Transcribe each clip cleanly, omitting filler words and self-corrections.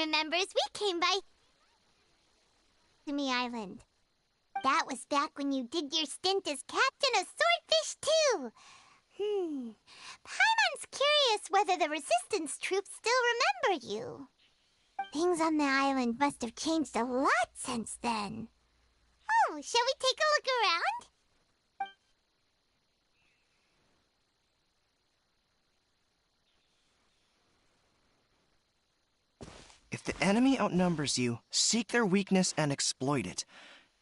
remembers, we came by Sumi Island. That was back when you did your stint as captain of Swordfish too. Paimon's curious whether the resistance troops still remember you. Things on the island must have changed a lot since then. Oh, shall we take a look around? If the enemy outnumbers you, seek their weakness and exploit it.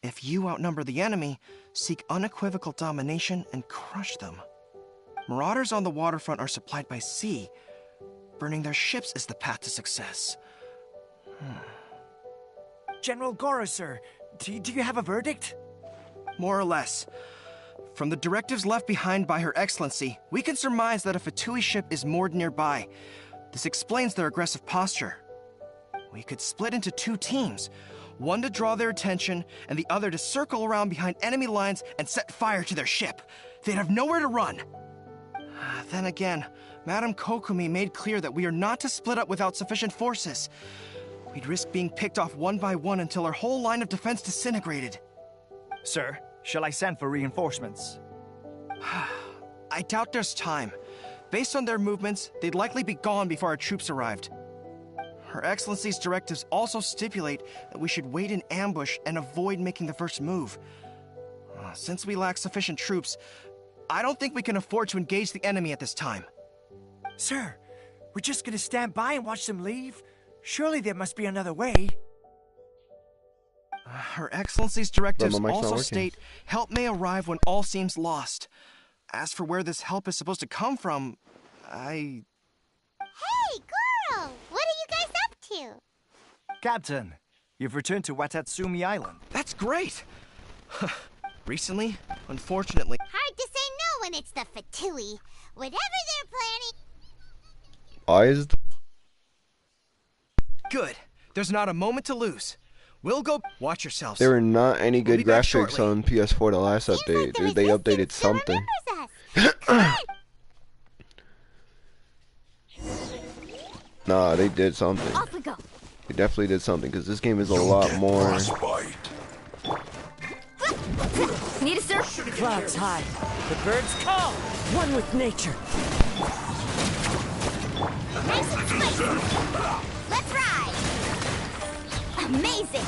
If you outnumber the enemy, seek unequivocal domination and crush them. Marauders on the waterfront are supplied by sea. Burning their ships is the path to success. General Goro, sir, do you have a verdict? More or less. From the directives left behind by Her Excellency, we can surmise that a Fatui ship is moored nearby. This explains their aggressive posture. We could split into two teams, one to draw their attention, and the other to circle around behind enemy lines and set fire to their ship. They'd have nowhere to run. Then again, Madame Kokumi made clear that we are not to split up without sufficient forces. We'd risk being picked off one by one until our whole line of defense disintegrated. Sir, shall I send for reinforcements? I doubt there's time. Based on their movements, they'd likely be gone before our troops arrived. Her Excellency's directives also stipulate that we should wait in ambush and avoid making the first move. Since we lack sufficient troops, I don't think we can afford to engage the enemy at this time. Sir, we're just gonna stand by and watch them leave? Surely there must be another way. Her Excellency's directives also state help may arrive when all seems lost. As for where this help is supposed to come from, Hey, Goro! What are you guys up to? Captain, you've returned to Watatsumi Island. That's great! Recently, unfortunately... Hard to say no when it's the Fatui. Whatever they're planning... Why is Good. There's not a moment to lose. We'll go... Watch yourselves. There were not any good graphics shortly. on PS4 the last update. Like They updated something. Nah, they did something. Off we go. They definitely did something, because this game is a lot more... Need a sir? Clouds high, the birds call. One with nature. Nice and spicy. Let's ride. Amazing.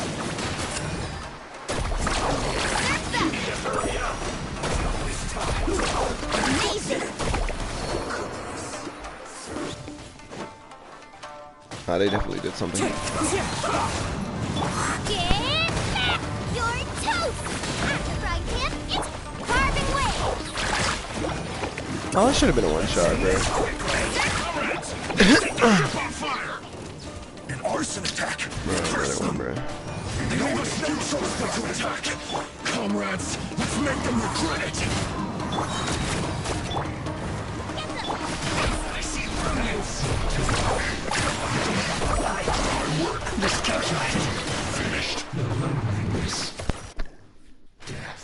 Amazing. Nah, they definitely did something. Get back. You're toast. After fried him, it's carving way. Oh, that should have been a one-shot, bro. An arson attack. Bro, another one, bro. They gave us no choice but to attack. Comrades, let's make them regret it. I see remnants. Our work miscalculated. Finished. This. Death.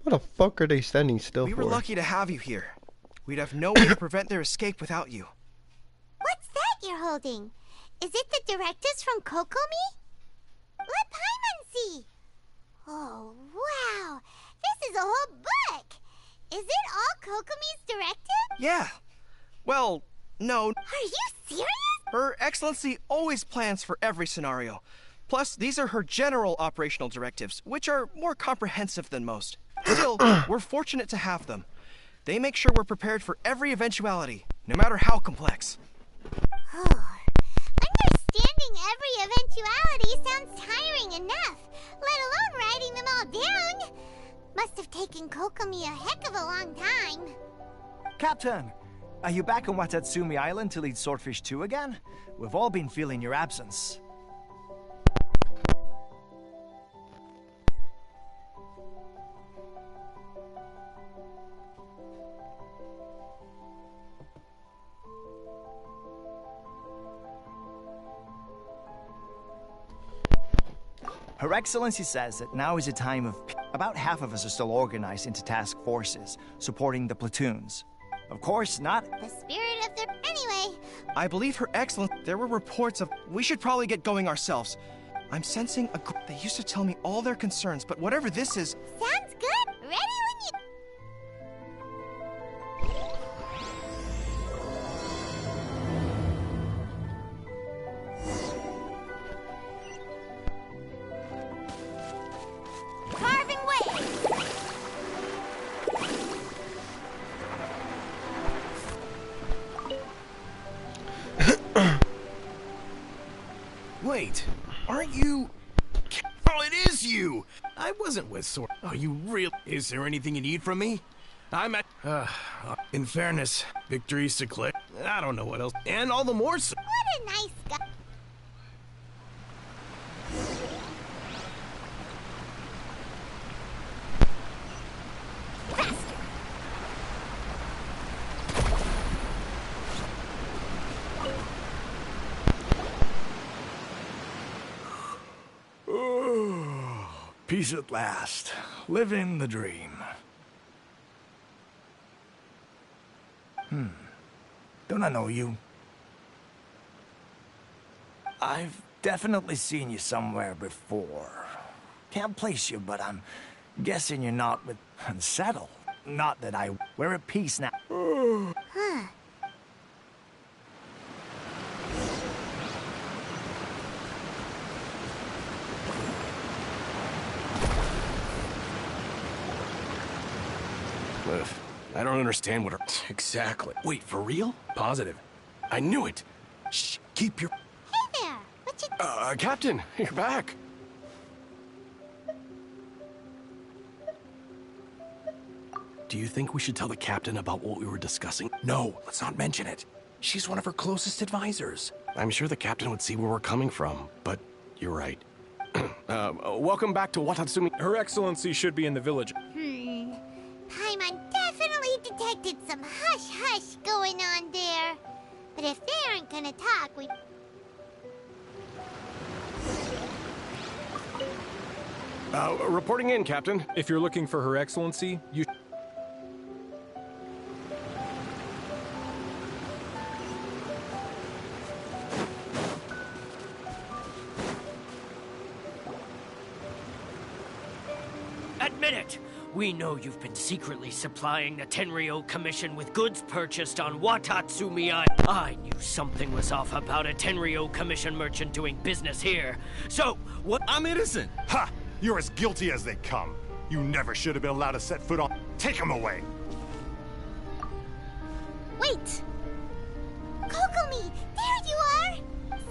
What the fuck are they standing still We for? were lucky to have you here. We'd have no way to prevent their escape without you. What's that you're holding? Is it the directives from Kokomi? Let Paimon see. Oh, wow. This is a whole book. Is it all Kokomi's directives? Yeah. Well, no. Are you serious? Her Excellency always plans for every scenario. Plus, these are her general operational directives, which are more comprehensive than most. Still, we're fortunate to have them. They make sure we're prepared for every eventuality, no matter how complex. Understanding every eventuality sounds tiring enough, let alone writing them all down. Must have taken Kokomi a heck of a long time. Captain, are you back on Watatsumi Island to lead Swordfish 2 again? We've all been feeling your absence. Her Excellency says that now is a time of... About half of us are still organized into task forces, supporting the platoons. Of course, not... The spirit I believe Her Excellence. There were reports of. We should probably get going ourselves. I'm sensing a. They used to tell me all their concerns, but whatever this is. Sounds good. Ready when you... Carving way! Wait, aren't you... Oh, it is you! I wasn't with Sword. Oh, you real... Is there anything you need from me? I'm at... in fairness, victory's to click. I don't know what else. And all the more so... What a nice guy. Peace at last. Living the dream. Don't I know you? I've definitely seen you somewhere before. Can't place you, but I'm guessing you're not with Unsettle. Not that I... We're at peace now. Huh. I don't understand what her... Exactly. Wait, for real? Positive. I knew it. Shh, keep your... Hey there. What you... Captain, you're back. Do you think we should tell the captain about what we were discussing? No, let's not mention it. She's one of her closest advisors. I'm sure the captain would see where we're coming from, but you're right. Welcome back to Watatsumi. Her Excellency should be in the village. Paimon definitely detected some hush-hush going on there. But if they aren't gonna talk, we... Reporting in, Captain. If you're looking for Her Excellency, you... Admit it! We know you've been secretly supplying the Tenryou Commission with goods purchased on Watatsumi Island. I knew something was off about a Tenryou Commission merchant doing business here. So, what— I'm innocent! Ha! You're as guilty as they come. You never should have been allowed to set foot on... Take him away! Wait! Kokomi! There you are!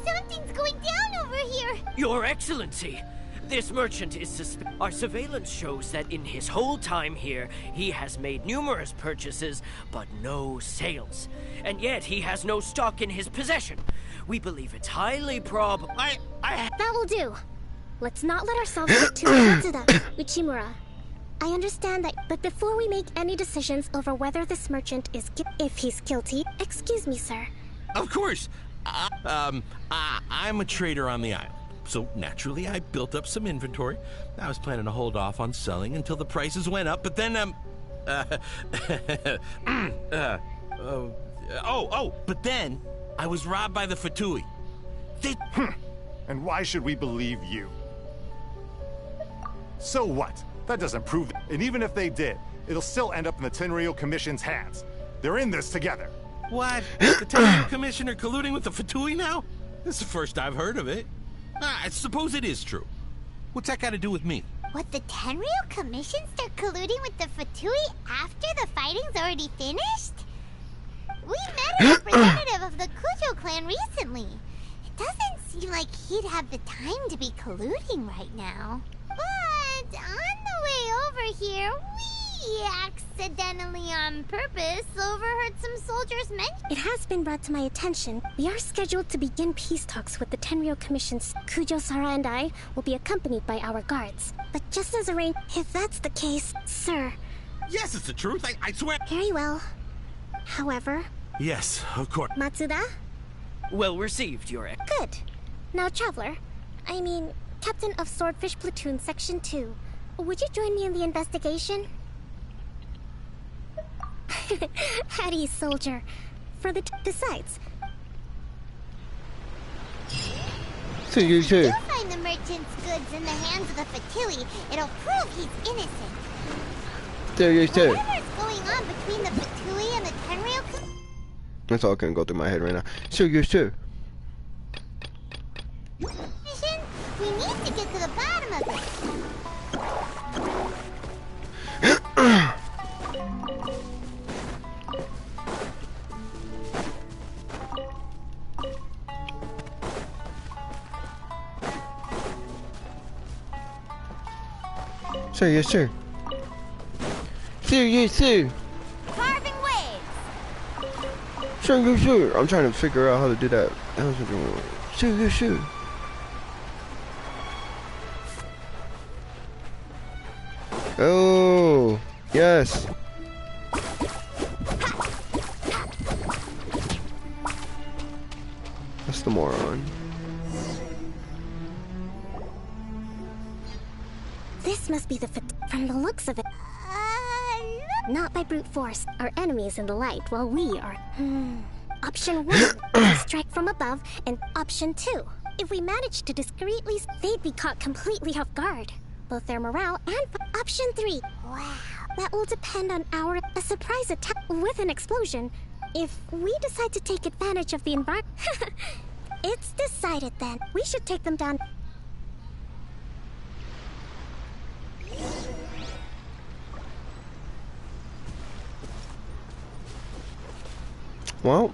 Something's going down over here! Your Excellency! This merchant is Our surveillance shows that in his whole time here, he has made numerous purchases, but no sales. And yet, he has no stock in his possession. We believe it's highly probable— That will do. Let's not let ourselves get too Matsuda, Uchimura. I understand that, but before we make any decisions over whether this merchant is if he's guilty— Excuse me, sir. Of course. I'm a trader on the island. So naturally, I built up some inventory. I was planning to hold off on selling until the prices went up, but then, but then I was robbed by the Fatui. And why should we believe you? So what? That doesn't prove it. And even if they did, it'll still end up in the Tenryou Commission's hands. They're in this together. What? The Tenryou Commission are colluding with the Fatui now? This is the first I've heard of it. I suppose it is true. What's that got to do with me? What, the Tenryou Commission start colluding with the Fatui after the fighting's already finished? We met a representative of the Kujo clan recently. It doesn't seem like he'd have the time to be colluding right now. But on the way over here, we accidentally on purpose overheard some soldiers mention— It has been brought to my attention. We are scheduled to begin peace talks with the Tenryou Commission's. Kujo-Sara and I will be accompanied by our guards. But just as arranged, if that's the case, sir... Yes, it's the truth. I swear. Very well. However... Yes, of course. Matsuda? Well received, Your Ex. Good. Now, Traveler, I mean, Captain of Swordfish Platoon Section 2, would you join me in the investigation? Hattie, soldier. Besides, So you If too. you find the merchant's goods in the hands of the Fatui, it'll prove he's innocent. So you too. Whatever's going on between the Fatui and the Tenryou... That's all can go through my head right now. So you too. Mission, we need to get to the bottom of it. So you too. So you too. Carving waves. So you too. I'm trying to figure out how to do that. So you too. Oh, yes. That's the moron. This must be the from the looks of it. Not by brute force. Our enemies in the light, while we are. Option 1, strike from above, and option 2. If we manage to discreetly, they'd be caught completely off guard. Both their morale and option 3. Wow. That will depend on a surprise attack with an explosion. If we decide to take advantage of the environment, it's decided then. We should take them down. Well.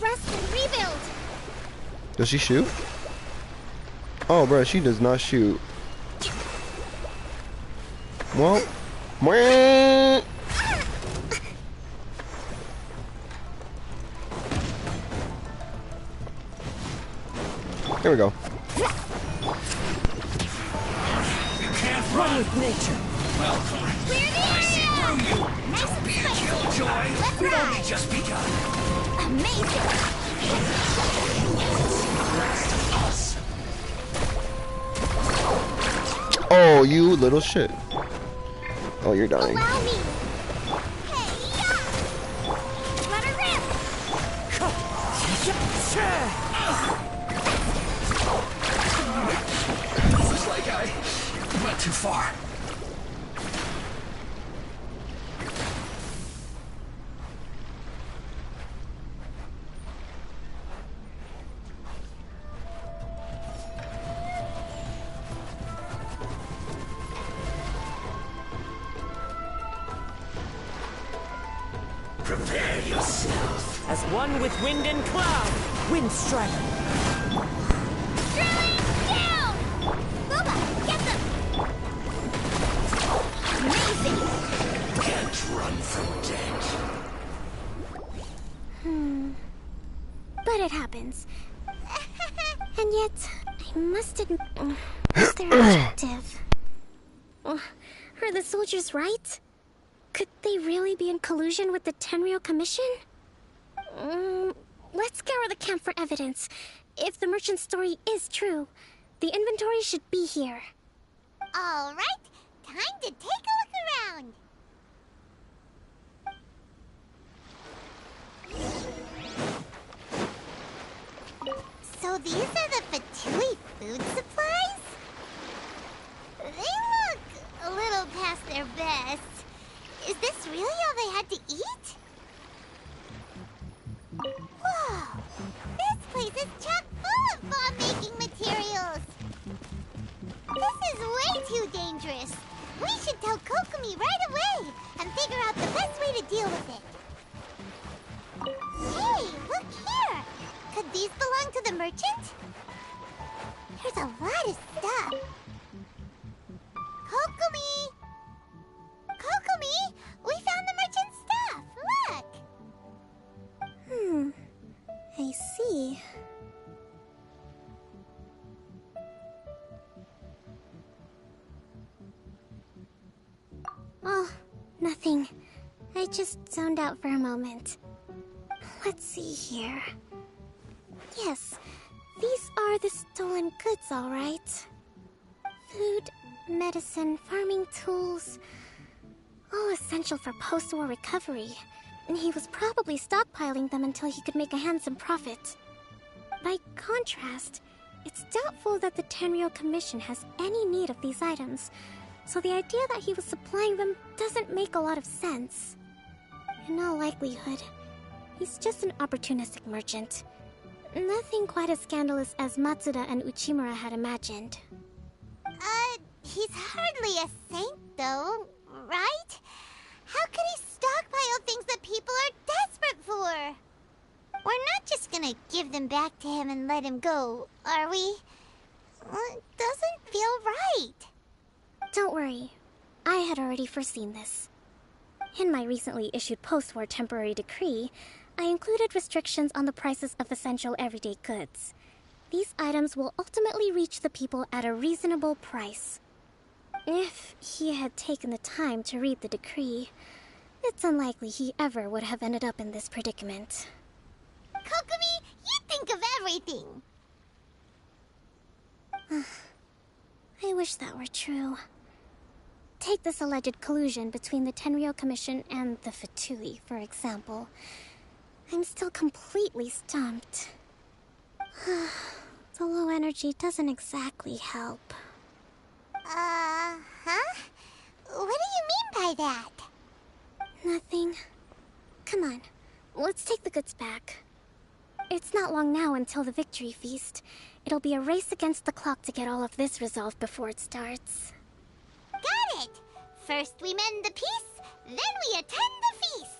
Rest and rebuild. Does she shoot? Oh, bro, she does not shoot. Well. Mwah. There we go. You can't run with nature. Welcome. Clear the area. Nice and spicy. Joy. Let's We've ride. only just begun. Amazing. Oh, you little shit. Oh, you're dying. Allow me. Hey, yeah. Run a rip. Looks like I went too far. Prepare yourself. As one with wind and cloud, wind strike. Drilling down. Booba, get them. Amazing. Can't run from death. But it happens. And yet, I must admit, what's their objective? Are the soldiers right? Could they really be in collusion with the Tenryou Commission? Let's scour the camp for evidence. If the merchant story is true, the inventory should be here. All right, time to take a look around. So these are the Fatui food supplies? They look a little past their best. Is this really all they had to eat? Whoa! This place is chock full of bomb-making materials! This is way too dangerous! We should tell Kokomi right away and figure out the best way to deal with it. Hey, look here! Could these belong to the merchant? There's a lot of stuff. Kokomi! Kokomi! We found the merchant's stuff! Look! I see. Oh, nothing. I just zoned out for a moment. Let's see here. Yes, these are the stolen goods, all right. Food, medicine, farming tools, all essential for post-war recovery. And he was probably stockpiling them until he could make a handsome profit. By contrast, it's doubtful that the Tenryou Commission has any need of these items, so the idea that he was supplying them doesn't make a lot of sense. In all likelihood, he's just an opportunistic merchant. Nothing quite as scandalous as Matsuda and Uchimura had imagined. He's hardly a saint, though, right? How could he stockpile things that people are desperate for? We're not just gonna give them back to him and let him go, are we? It doesn't feel right. Don't worry. I had already foreseen this. In my recently issued post-war temporary decree, I included restrictions on the prices of essential everyday goods. These items will ultimately reach the people at a reasonable price. If he had taken the time to read the decree, it's unlikely he ever would have ended up in this predicament. Kokomi, you think of everything! I wish that were true. Take this alleged collusion between the Tenryou Commission and the Fatui, for example. I'm still completely stumped. The low energy doesn't exactly help. What do you mean by that? Nothing. Come on, let's take the goods back. It's not long now until the victory feast. It'll be a race against the clock to get all of this resolved before it starts. Got it! First we mend the peace, then we attend the feast!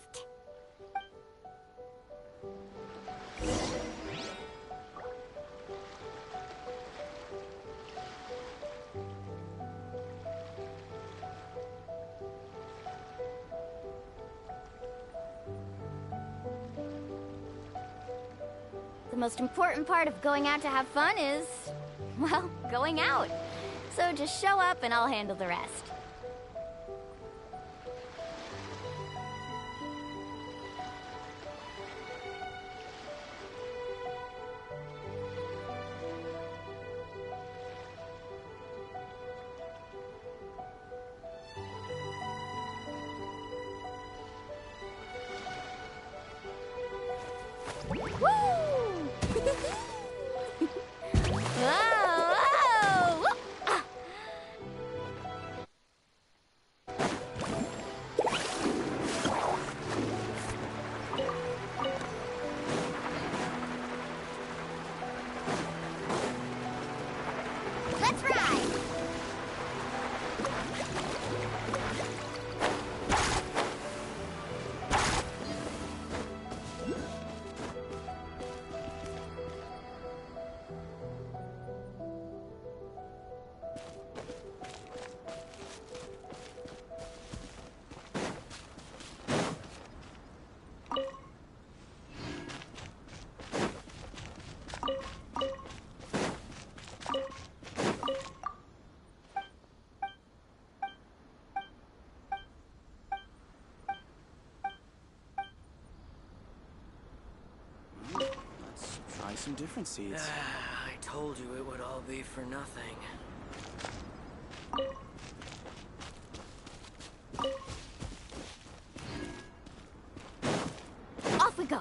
The most important part of going out to have fun is, well, going out. So just show up and I'll handle the rest. Some different seeds. I told you it would all be for nothing. Off we go!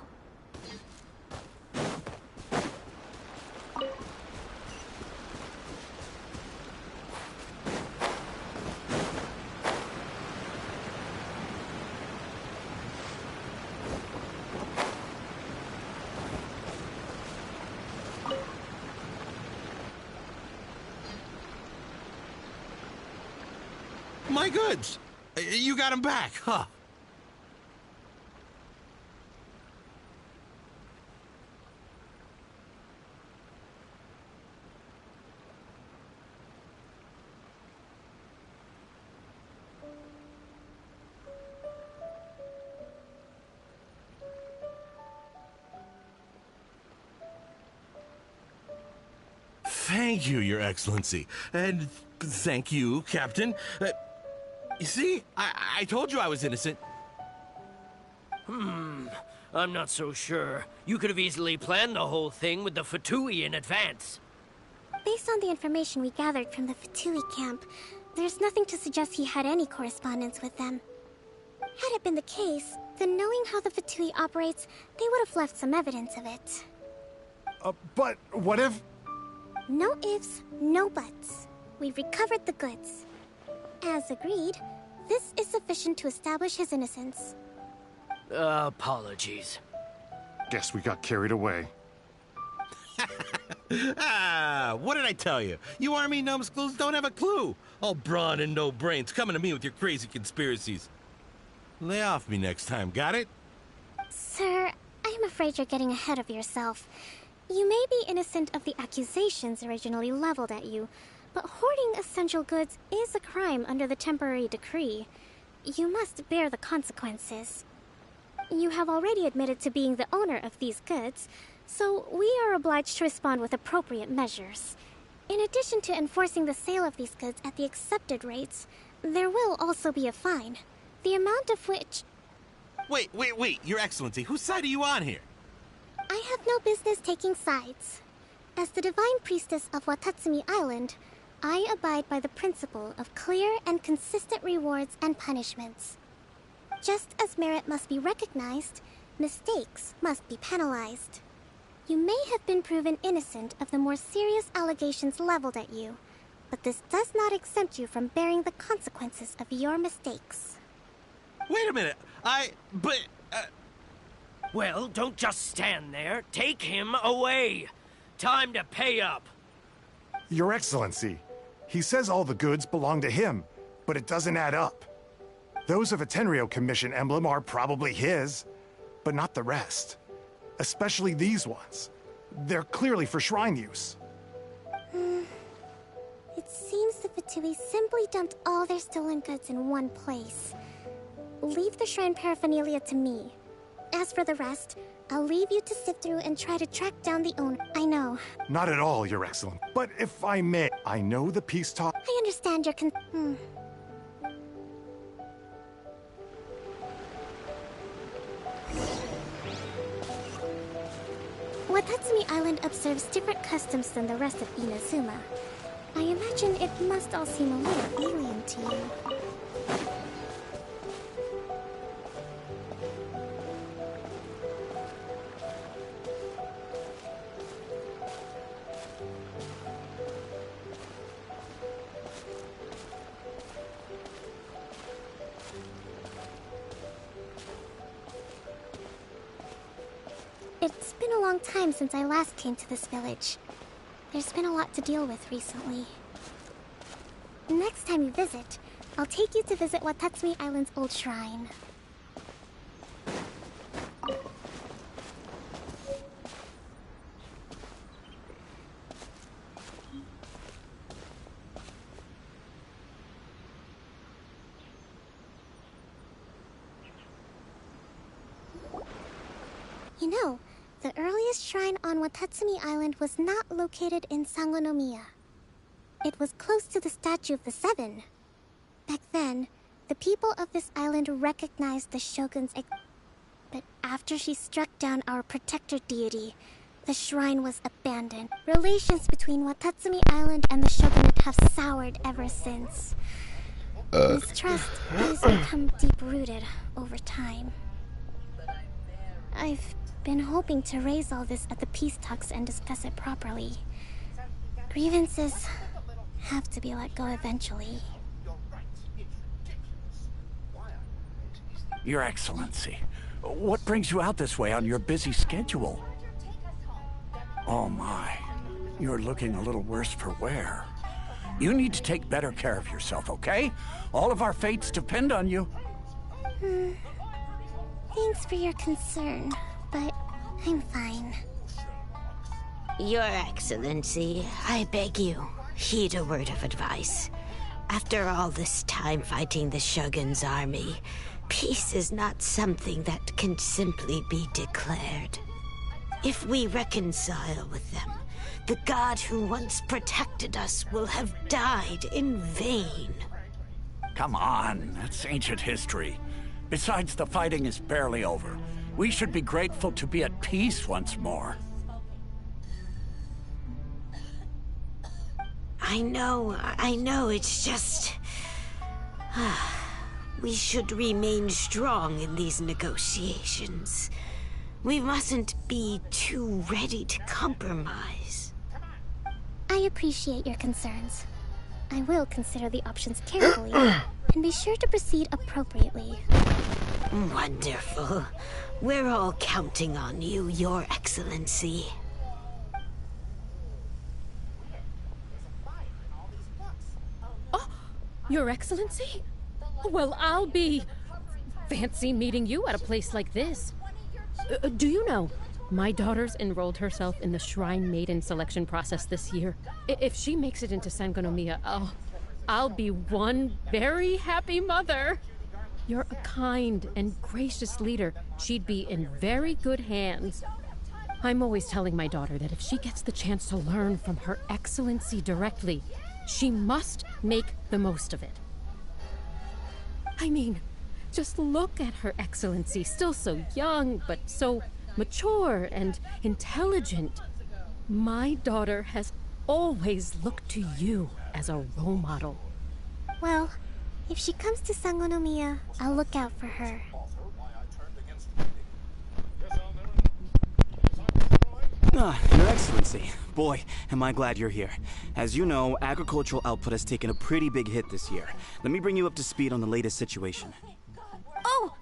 My goods! You got them back, huh? Thank you, Your Excellency. And thank you, Captain. You see? I told you I was innocent. I'm not so sure. You could have easily planned the whole thing with the Fatui in advance. Based on the information we gathered from the Fatui camp, There's nothing to suggest he had any correspondence with them. Had it been the case, then knowing how the Fatui operates, they would have left some evidence of it. But what if... No ifs, no buts. We've recovered the goods. As agreed, this is sufficient to establish his innocence. Apologies. Guess we got carried away. What did I tell you? You army numbskulls don't have a clue. All brawn and no brains coming to me with your crazy conspiracies. Lay off me next time, got it? Sir, I'm afraid you're getting ahead of yourself. You may be innocent of the accusations originally leveled at you, but hoarding essential goods is a crime under the temporary decree. You must bear the consequences. You have already admitted to being the owner of these goods, so we are obliged to respond with appropriate measures. In addition to enforcing the sale of these goods at the accepted rates, there will also be a fine, the amount of which... Wait, Your Excellency, whose side are you on here? I have no business taking sides. As the Divine Priestess of Watatsumi Island, I abide by the principle of clear and consistent rewards and punishments. Just as merit must be recognized, mistakes must be penalized. You may have been proven innocent of the more serious allegations leveled at you, but this does not exempt you from bearing the consequences of your mistakes. Wait a minute, Well, don't just stand there. Take him away. Time to pay up. Your Excellency, he says all the goods belong to him, but it doesn't add up. Those of a Tenryou Commission emblem are probably his, but not the rest. Especially these ones. They're clearly for shrine use. It seems the Fatui simply dumped all their stolen goods in one place. Leave the shrine paraphernalia to me. As for the rest, I'll leave you to sift through and try to track down the owner. I know. Not at all, Your Excellency. But if I may, I know the peace talk... I understand your Watatsumi Island observes different customs than the rest of Inazuma. I imagine it must all seem a little alien to you. It's been a long time since I last came to this village. There's been a lot to deal with recently. Next time you visit, I'll take you to visit Watatsumi Island's old shrine. You know, the earliest shrine on Watatsumi Island was not located in Sangonomiya. It was close to the Statue of the Seven. Back then, the people of this island recognized the Shogun's but after she struck down our protector deity, the shrine was abandoned. Relations between Watatsumi Island and the Shogunate have soured ever since. Mistrust has become deep-rooted over time. I've been hoping to raise all this at the peace talks and discuss it properly. Grievances have to be let go eventually. Your Excellency, what brings you out this way on your busy schedule? Oh my, you're looking a little worse for wear. You need to take better care of yourself, okay? All of our fates depend on you. Thanks for your concern, but I'm fine. Your Excellency, I beg you, heed a word of advice. After all this time fighting the Shogun's army, peace is not something that can simply be declared. If we reconcile with them, the god who once protected us will have died in vain. Come on, that's ancient history. Besides, the fighting is barely over. We should be grateful to be at peace once more. I know, it's just... We should remain strong in these negotiations. We mustn't be too ready to compromise. I appreciate your concerns. I will consider the options carefully and be sure to proceed appropriately. Wonderful. We're all counting on you, Your Excellency. Oh, Your Excellency? Well, I'll be... fancy meeting you at a place like this. Do you know, my daughter's enrolled herself in the Shrine Maiden selection process this year. If she makes it into Sangonomiya, I'll be one very happy mother. You're a kind and gracious leader. She'd be in very good hands. I'm always telling my daughter that if she gets the chance to learn from Her Excellency directly, she must make the most of it. I mean, just look at Her Excellency, still so young, but so mature and intelligent. My daughter has always looked to you as a role model. Well, if she comes to Sangonomiya, I'll look out for her. Your Excellency. Boy, am I glad you're here. As you know, agricultural output has taken a pretty big hit this year. Let me bring you up to speed on the latest situation. Oh,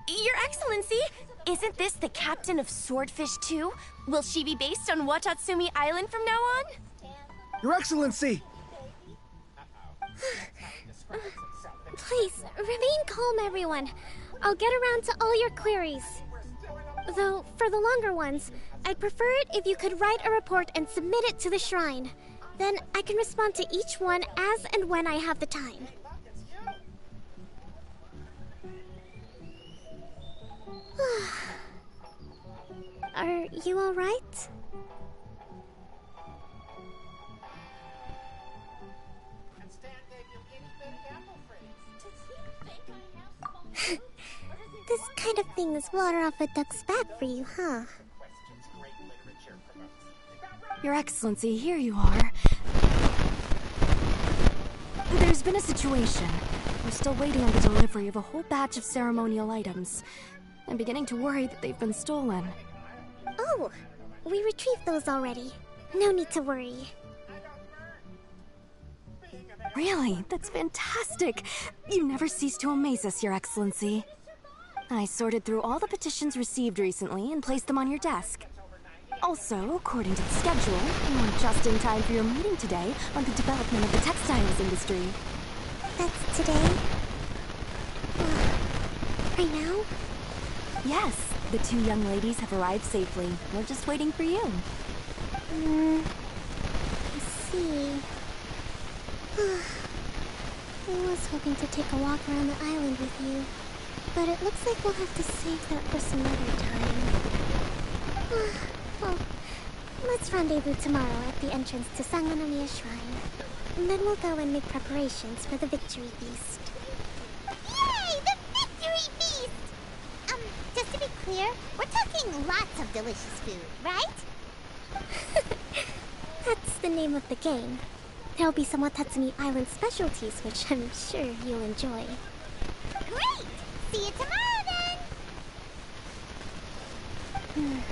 Your Excellency! Isn't this the captain of Swordfish 2? Will she be based on Watatsumi Island from now on? Your Excellency! Please, remain calm, everyone. I'll get around to all your queries. Though, for the longer ones, I'd prefer it if you could write a report and submit it to the shrine. Then I can respond to each one as and when I have the time. Are you all right? This kind of thing is water off a duck's back for you, huh? Your Excellency, here you are. There's been a situation. We're still waiting on the delivery of a whole batch of ceremonial items. I'm beginning to worry that they've been stolen. Oh, we retrieved those already. No need to worry. Really? That's fantastic! You never cease to amaze us, Your Excellency. I sorted through all the petitions received recently and placed them on your desk. Also, according to the schedule, you're just in time for your meeting today on the development of the textiles industry. That's today? Right now? Yes, the two young ladies have arrived safely. We're just waiting for you. I see. I was hoping to take a walk around the island with you, but it looks like we'll have to save that for some other time. Well, let's rendezvous tomorrow at the entrance to Sangonomiya Shrine. And then we'll go and make preparations for the victory feast. Yay! The victory feast! Just to be clear, we're talking lots of delicious food, right? That's the name of the game. There'll be some Watatsumi Island specialties, which I'm sure you'll enjoy. Great! See you tomorrow, then!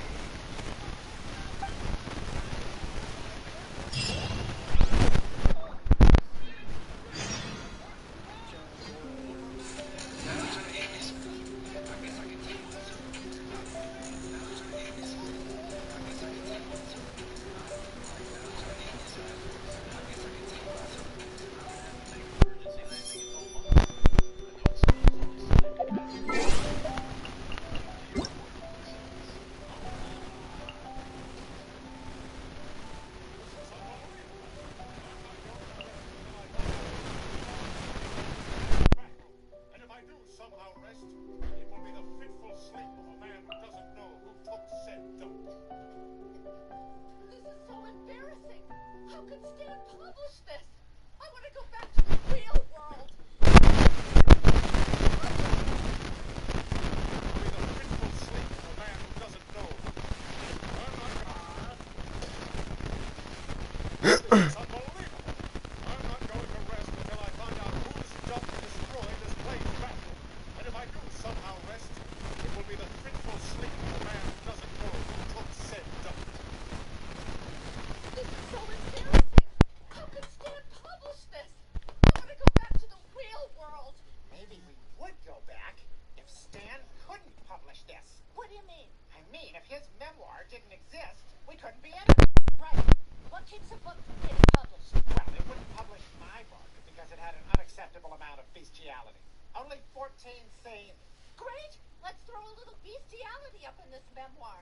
memoir.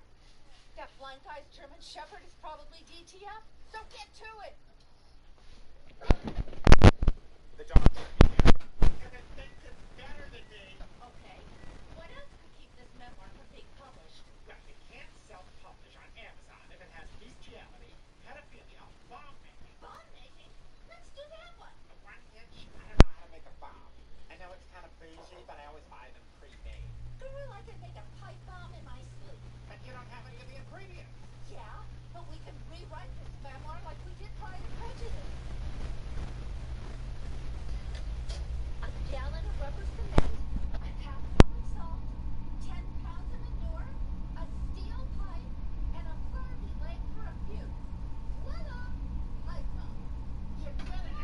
That blind guy's German Shepherd is probably DTF, so get to it! The dog took me here. And it thinks it's better than me. Okay. What else could keep this memoir from being published? Well, you can't self-publish on Amazon if it has bestiality, pedophilia, bomb making. Bomb making? Let's do that one. A 1-inch? I don't know how to make a bomb. I know it's kind of bougie, but I always buy them pre-made. Girl, I can make a pipe bomb in my sleep. But you don't have any of the ingredients. Yeah, but we can rewrite this memoir like we did Pride and Prejudice. A gallon of rubber cement, a half cup of salt, 10 pounds of manure, a steel pipe, and a Barbie leg for a fuse. Voila! Pipe bomb. You did it!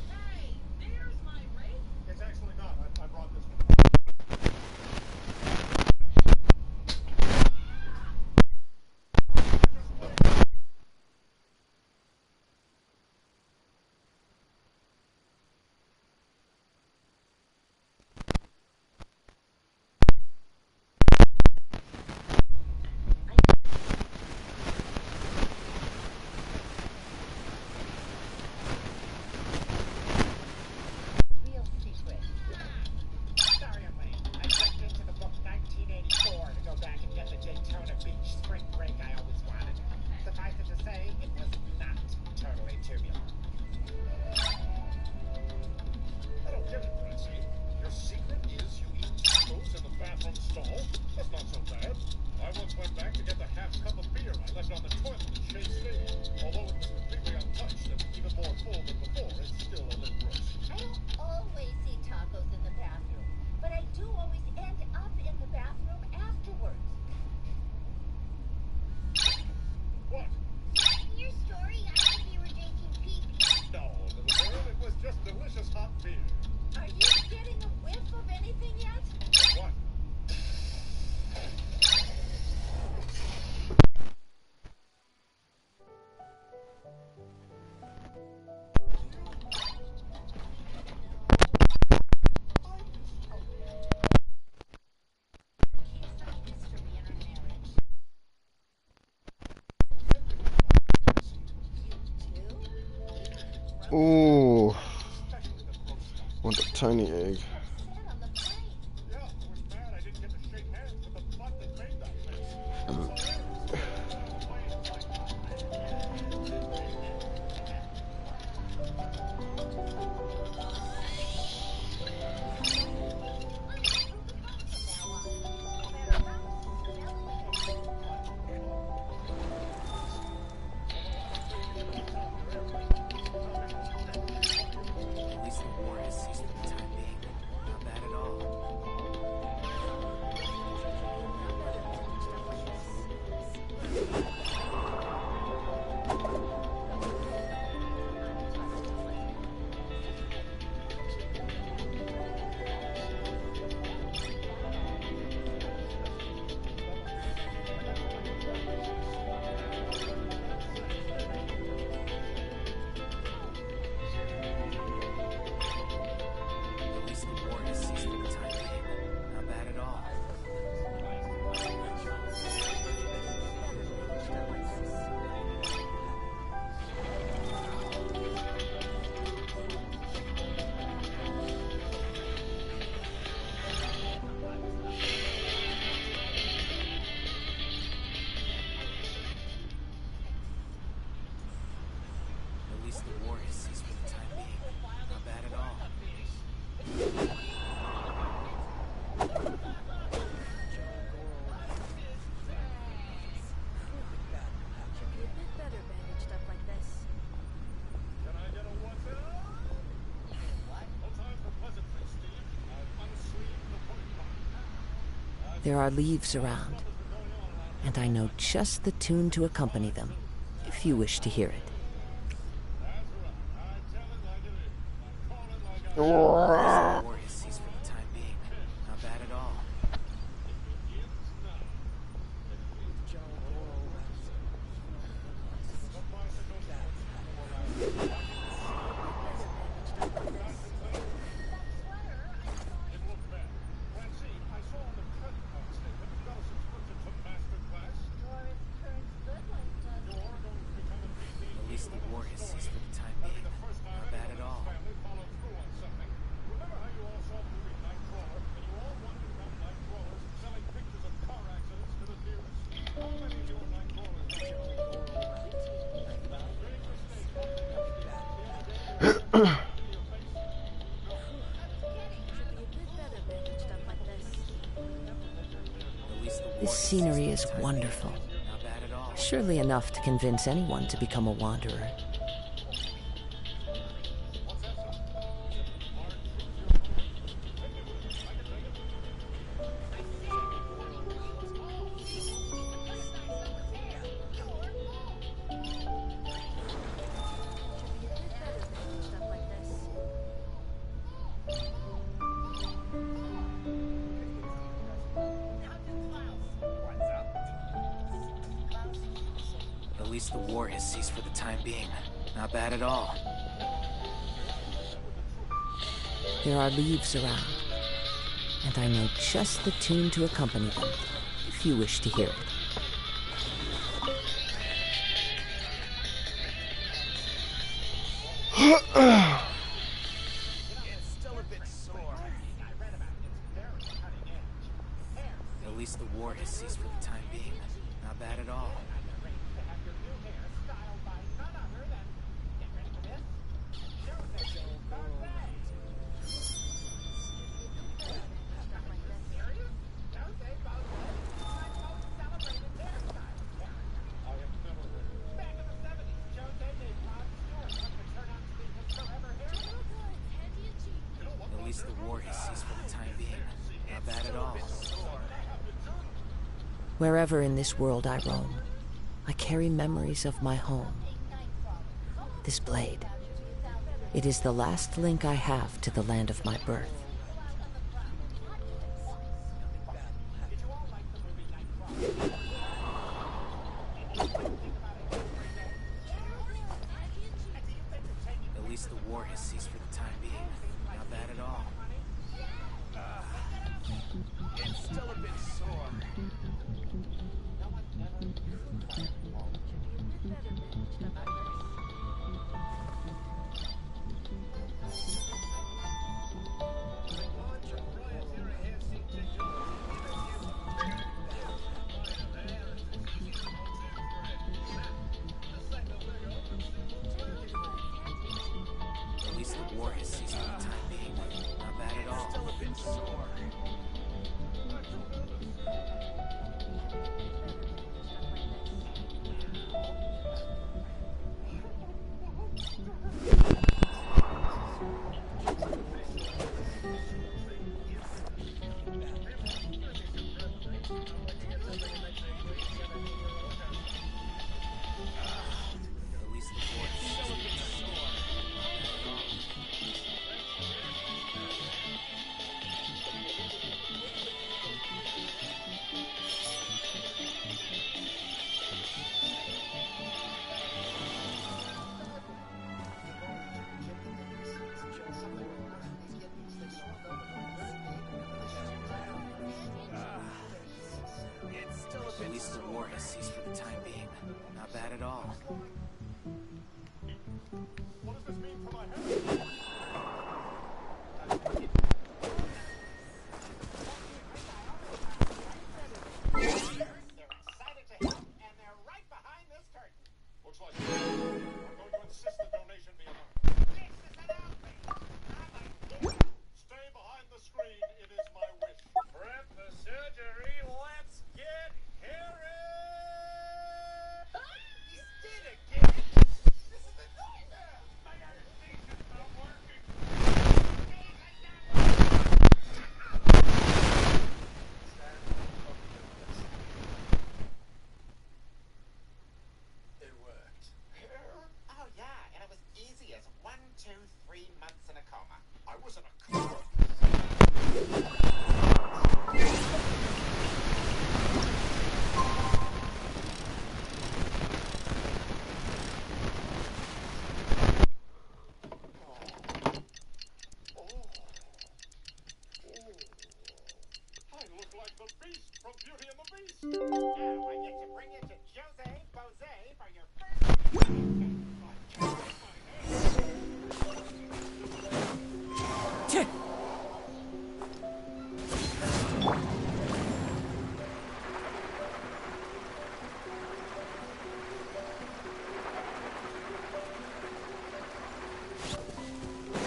Hey, there's my rake. It's actually not. I brought this one. Real secret. Sorry I'm late. I checked into the book 1984 to go back and get the Daytona Beach spring break I always wanted. Suffice it to say, it was not totally tubular. I don't get it, Francie. Your secret is you eat tacos in the bathroom stall? That's not so bad. I once went back to get the half cup of beer I left on the toilet in Shea Stadium. Although it was completely untouched and even more full than before, it's still a little gross. I don't always eat tacos in the bathroom, but I do always end up in the bathroom afterwards. What? In your story, I heard you were drinking pee. No, little girl, it was just delicious hot beer. Are you getting a whiff of anything yet? What? Ooh. Want a tiny egg. Yeah, I was mad I didn't get to shake hands with the butt that made that face. At least the war has ceased for the time being. Not bad at all. At least the war has ceased for the time being. Not bad at all. At least the war has ceased for the time being. Not bad at all. You'd be better bandaged up like this. Can I get a what's it up? No time for pleasantries, Steve. I've unsleeved the porcupine. There are leaves around, and I know just the tune to accompany them, if you wish to hear it. The war has ceased for the time being. Not bad at all. This scenery is wonderful. Surely enough to convince anyone to become a wanderer. At least the war has ceased for the time being. Not bad at all. There are leaves around, and I know just the tune to accompany them, if you wish to hear it. At least the war has ceased for the time being. Not bad at all. At least the war has ceased for the time being. Not bad at all. Wherever in this world I roam, I carry memories of my home. This blade, it is the last link I have to the land of my birth. At least the war has ceased for the time being. Not bad at all. It's still a bit sore. At least the war has ceased for the time being. Not bad at all. Still a bit sore. At least the war has ceased for the time being. At least the war has ceased for the time being. Not bad at all. Looks like I'm going to insist the donation be announced. Stay behind the screen, it is my wish. Prep the surgery, let's get Harry! He's dead again! This is a nightmare! My anesthesia's not working! It worked.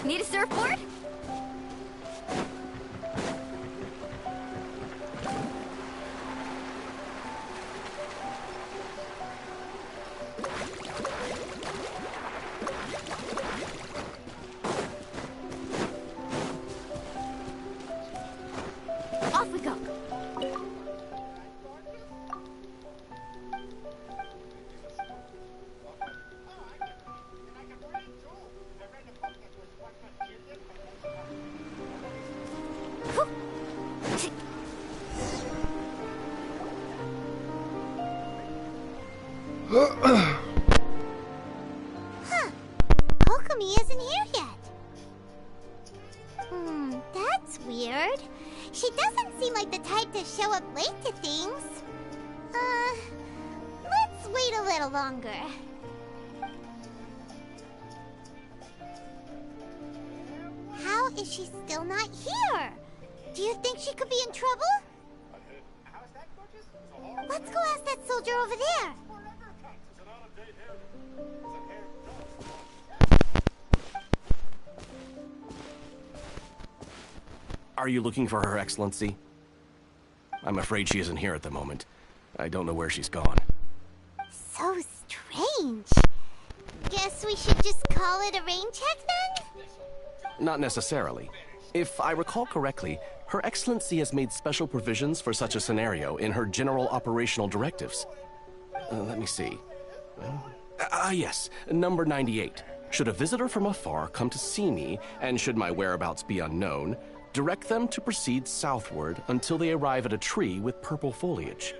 Need a surfboard? Off we go. Huh. Kokomi isn't here yet. That's weird. She doesn't seem like the type to show up late to things. Let's wait a little longer. How is she still not here? Do you think she could be in trouble? Let's go ask that soldier over there. Are you looking for Her Excellency? I'm afraid she isn't here at the moment. I don't know where she's gone. So strange. Guess we should just call it a rain check then? Not necessarily. If I recall correctly, Her Excellency has made special provisions for such a scenario in her general operational directives. Let me see. Yes, number 98. Should a visitor from afar come to see me, and should my whereabouts be unknown, direct them to proceed southward until they arrive at a tree with purple foliage.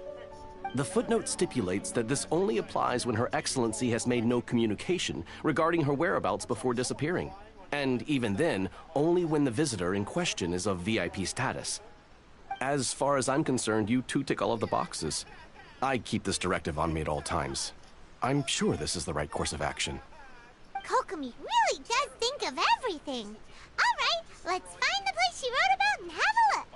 The footnote stipulates that this only applies when Her Excellency has made no communication regarding her whereabouts before disappearing. And even then, only when the visitor in question is of VIP status. As far as I'm concerned, you two tick all of the boxes. I keep this directive on me at all times. I'm sure this is the right course of action. Kokomi really does think of everything. All right, let's find the place she wrote about and have a look.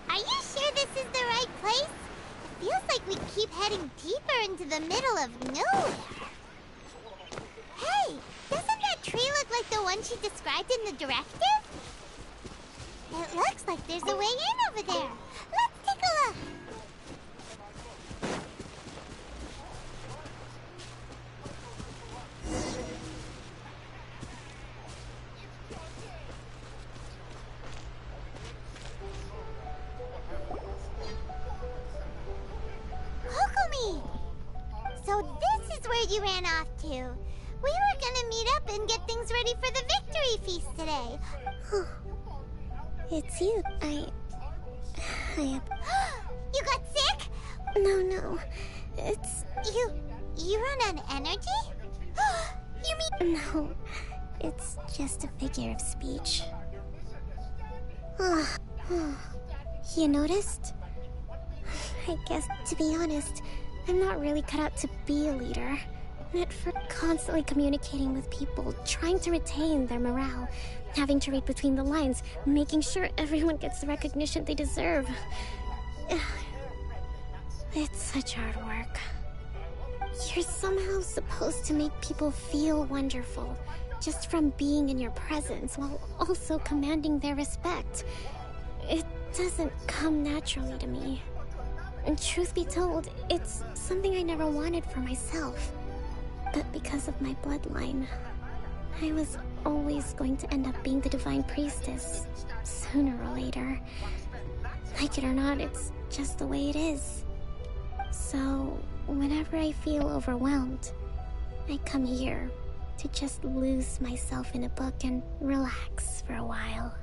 Are you sure this is the right place? It feels like we keep heading deeper into the middle of nowhere. Hey, doesn't that tree look like the one she described in the directive? It looks like there's a way in over there. Let's take a look. Kokomi! So this is where you ran off to. We were gonna meet up and get things ready for the victory feast today. It's you. I... You got sick? No. It's... You run on energy? You mean... No. It's just a figure of speech. You noticed? I guess, to be honest, I'm not really cut out to be a leader. Meant for constantly communicating with people, trying to retain their morale, having to read between the lines, making sure everyone gets the recognition they deserve. It's such hard work. You're somehow supposed to make people feel wonderful, just from being in your presence, while also commanding their respect. It doesn't come naturally to me. And truth be told, it's something I never wanted for myself. But because of my bloodline, I was always going to end up being the Divine Priestess, sooner or later. Like it or not, it's just the way it is. So, whenever I feel overwhelmed, I come here to just lose myself in a book and relax for a while.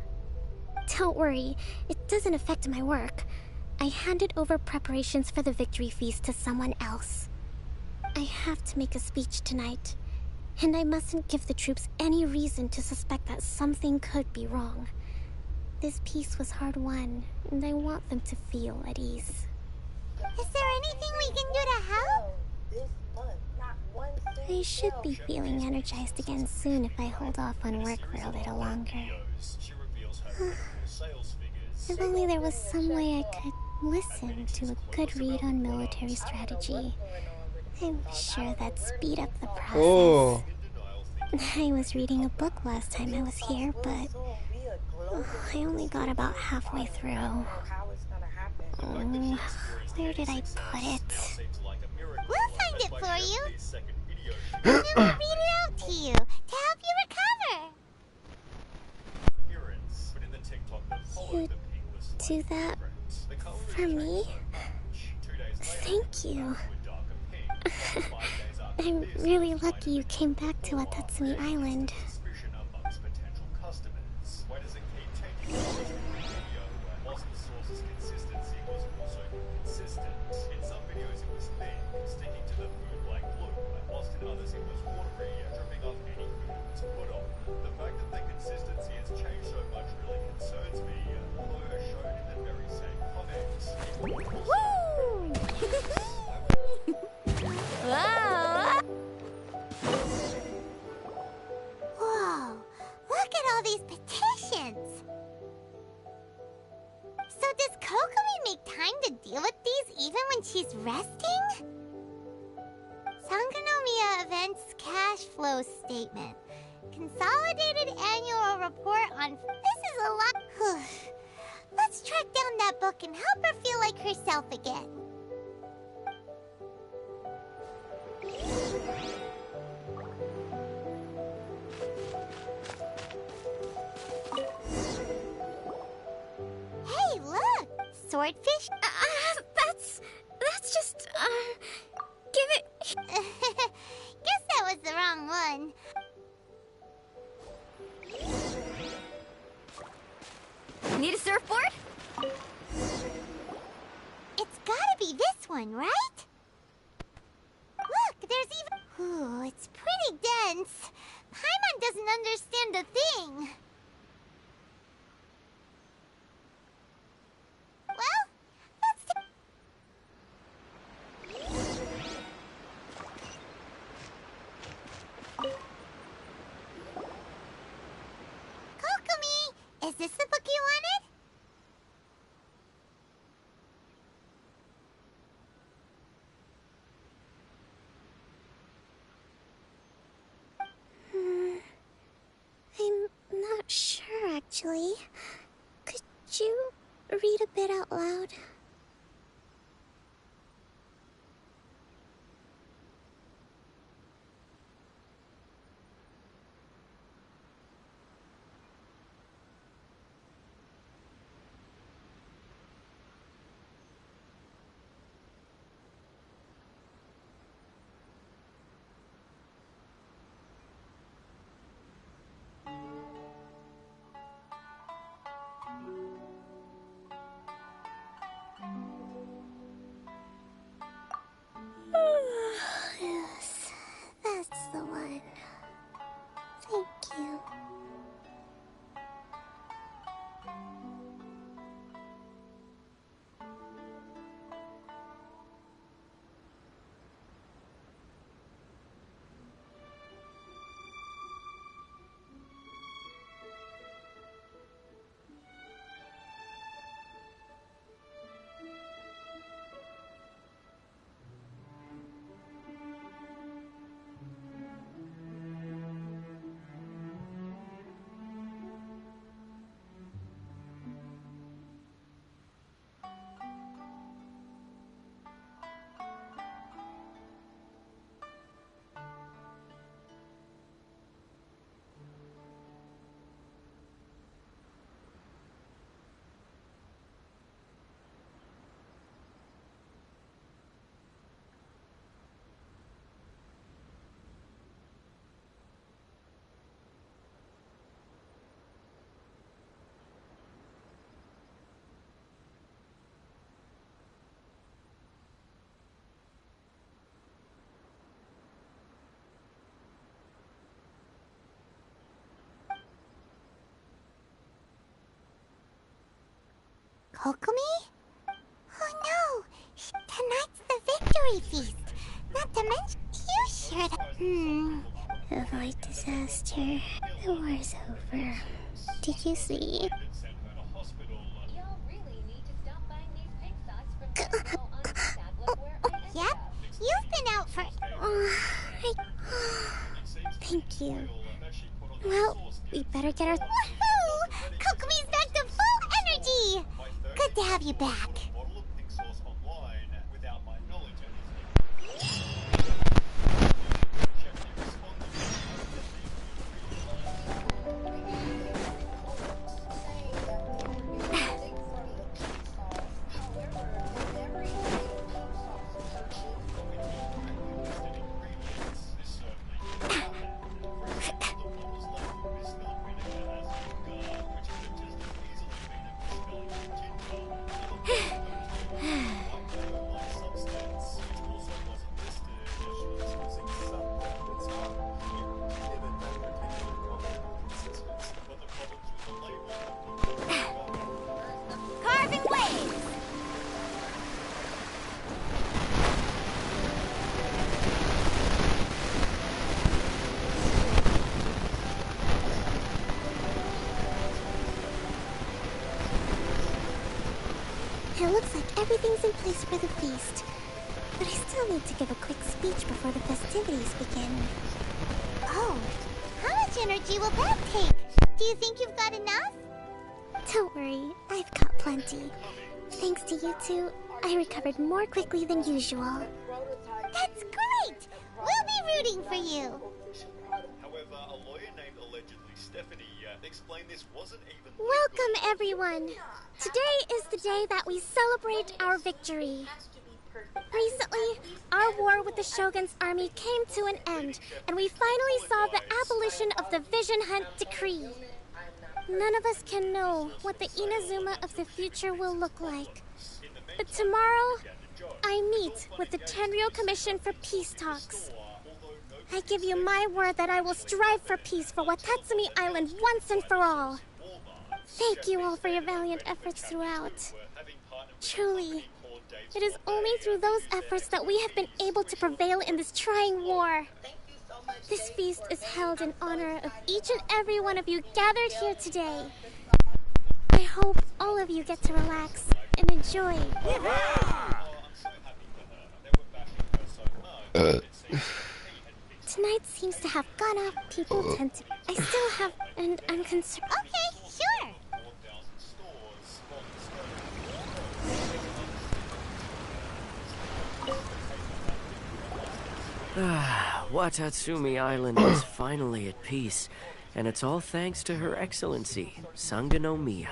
Don't worry, it doesn't affect my work. I handed over preparations for the victory feast to someone else. I have to make a speech tonight, and I mustn't give the troops any reason to suspect that something could be wrong. this peace was hard-won, and I want them to feel at ease. Is there anything we can do to help? I should be feeling energized again soon if I hold off on work for a little longer. If only there was some way I could listen to a good read on military strategy. I'm sure that'd speed up the process. Oh. I was reading a book last time I was here, but I only got about halfway through. Where did I put it? We'll find it for you. And then we'll read it out to you to help you recover. You do that for me? Thank you. I'm really lucky you came back to Watatsumi Island. Whoa, look at all these petitions. So does Kokomi make time to deal with these even when she's resting? Sangonomiya Events Cash Flow Statement. Consolidated Annual Report on... This is a lot... Let's track down that book and help her feel like herself again. Hey, look! Swordfish? That's just, give it... Guess that was the wrong one. Need a surfboard? It's gotta be this one, right? Look, there's even... Ooh, it's pretty dense. Paimon doesn't understand a thing. Well, let's... Kokomi, is this the book you wanted? I'm not sure, actually. Could you read a bit out loud? Kokomi? Oh no! Tonight's the victory feast! Not to mention, you should... Avoid disaster. The war's over. Did you see? Yep, you've been out for... Thank you. Well, we better get our... Woohoo! Kokomi's back to full energy! Good to have you back. Carving waves! It looks like everything's in place for the feast. But I still need to give a quick speech before the festivities begin. Oh, how much energy will that take? Do you think you've got enough? Don't worry, I've got plenty. Thanks to you two, I recovered more quickly than usual. That's great! We'll be rooting for you. However, a lawyer named allegedly Stephanie explained this wasn't even... Welcome, everyone! Today is the day that we celebrate our victory. Recently, our war with the Shogun's army came to an end, and we finally saw the abolition of the Vision Hunt Decree. None of us can know what the Inazuma of the future will look like. But tomorrow, I meet with the Tenryou Commission for Peace Talks. I give you my word that I will strive for peace for Watatsumi Island once and for all. Thank you all for your valiant efforts throughout. Truly, it is only through those efforts that we have been able to prevail in this trying war. This feast is held in honor of each and every one of you gathered here today. I hope all of you get to relax and enjoy. Tonight seems to have gone off. People tend to... I still have... and I'm concerned... Okay, sure. Watatsumi Island is finally at peace, and it's all thanks to Her Excellency, Sangonomiya.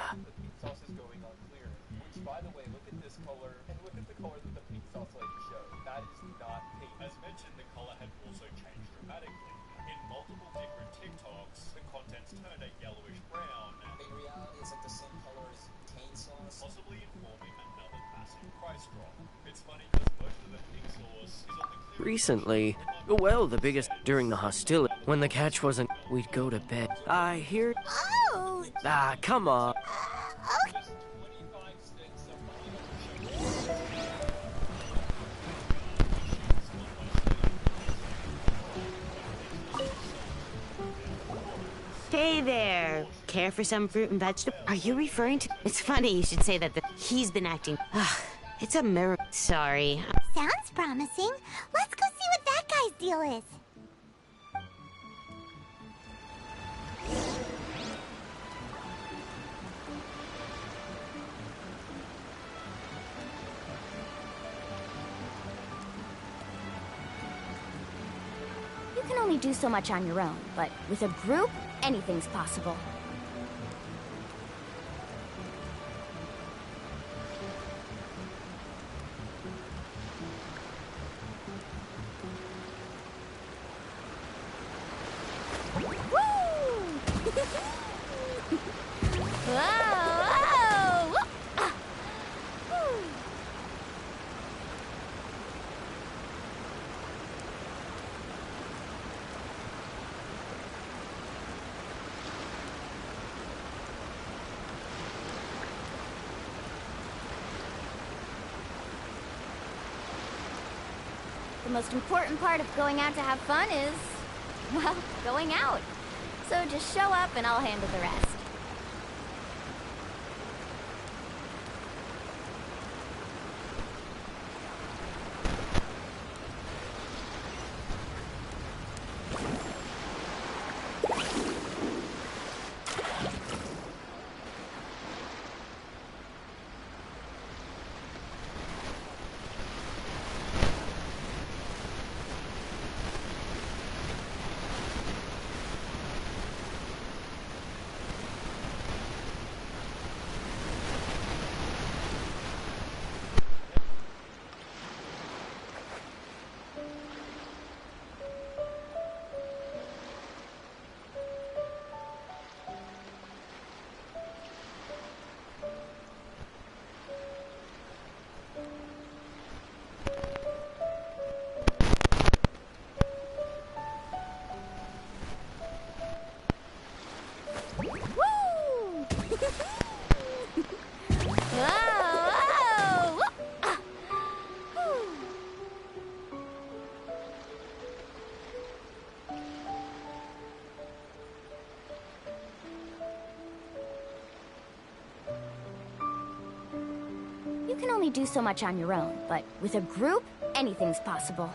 By the way, look at this color, and look at the color that the pink sauce lady showed. That is not pink. As mentioned, the color had also changed dramatically. In multiple different TikToks, the contents turned a yellowish brown. In reality, is it the same color as cane sauce? Possibly informing another massive price drop. It's funny because most of the pink sauce is on the clear. Recently, well, the biggest during the hostility, when the catch wasn't, we'd go to bed. I hear... Oh! Come on. Okay. Hey there! Care for some fruit and vegetable? Are you referring to... It's funny you should say that he's been acting... It's a miracle. Sorry. Sounds promising. Let's go see what that guy's deal is. You can only do so much on your own, but with a group, anything's possible. The most important part of going out to have fun is, well, going out. So just show up and I'll handle the rest. You can only do so much on your own, but with a group, anything's possible.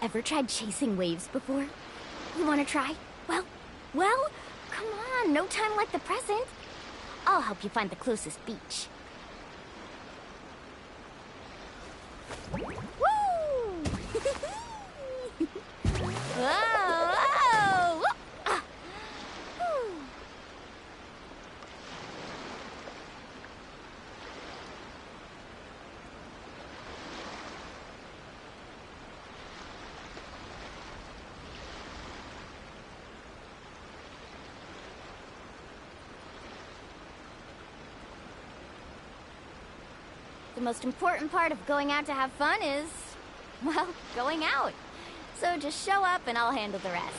Ever tried chasing waves before? You wanna try? Well, come on, no time like the present. I'll help you find the closest beach. Woo! Whoa! Ah! Whew. The most important part of going out to have fun is, well, going out. So just show up and I'll handle the rest.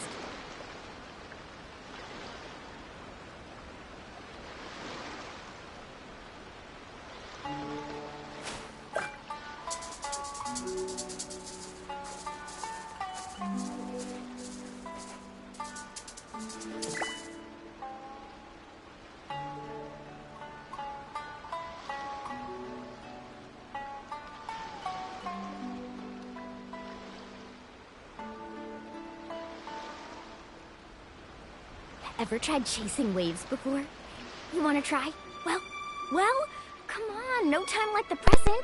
Ever tried chasing waves before? You wanna try? Well, come on, no time like the present.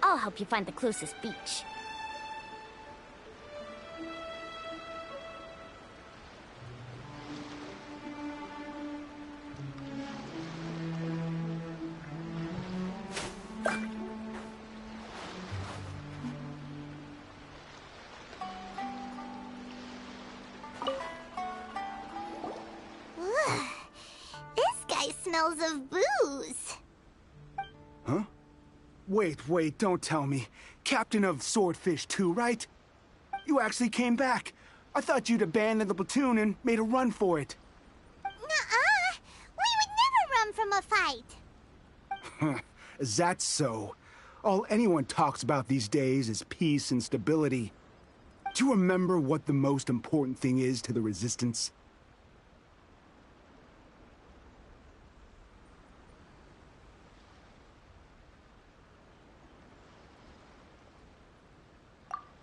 I'll help you find the closest beach. Smells of booze. Huh? Wait, don't tell me. Captain of Swordfish 2, right? You actually came back. I thought you'd abandoned the platoon and made a run for it. Nuh-uh. We would never run from a fight. Is that so? All anyone talks about these days is peace and stability. Do you remember what the most important thing is to the Resistance?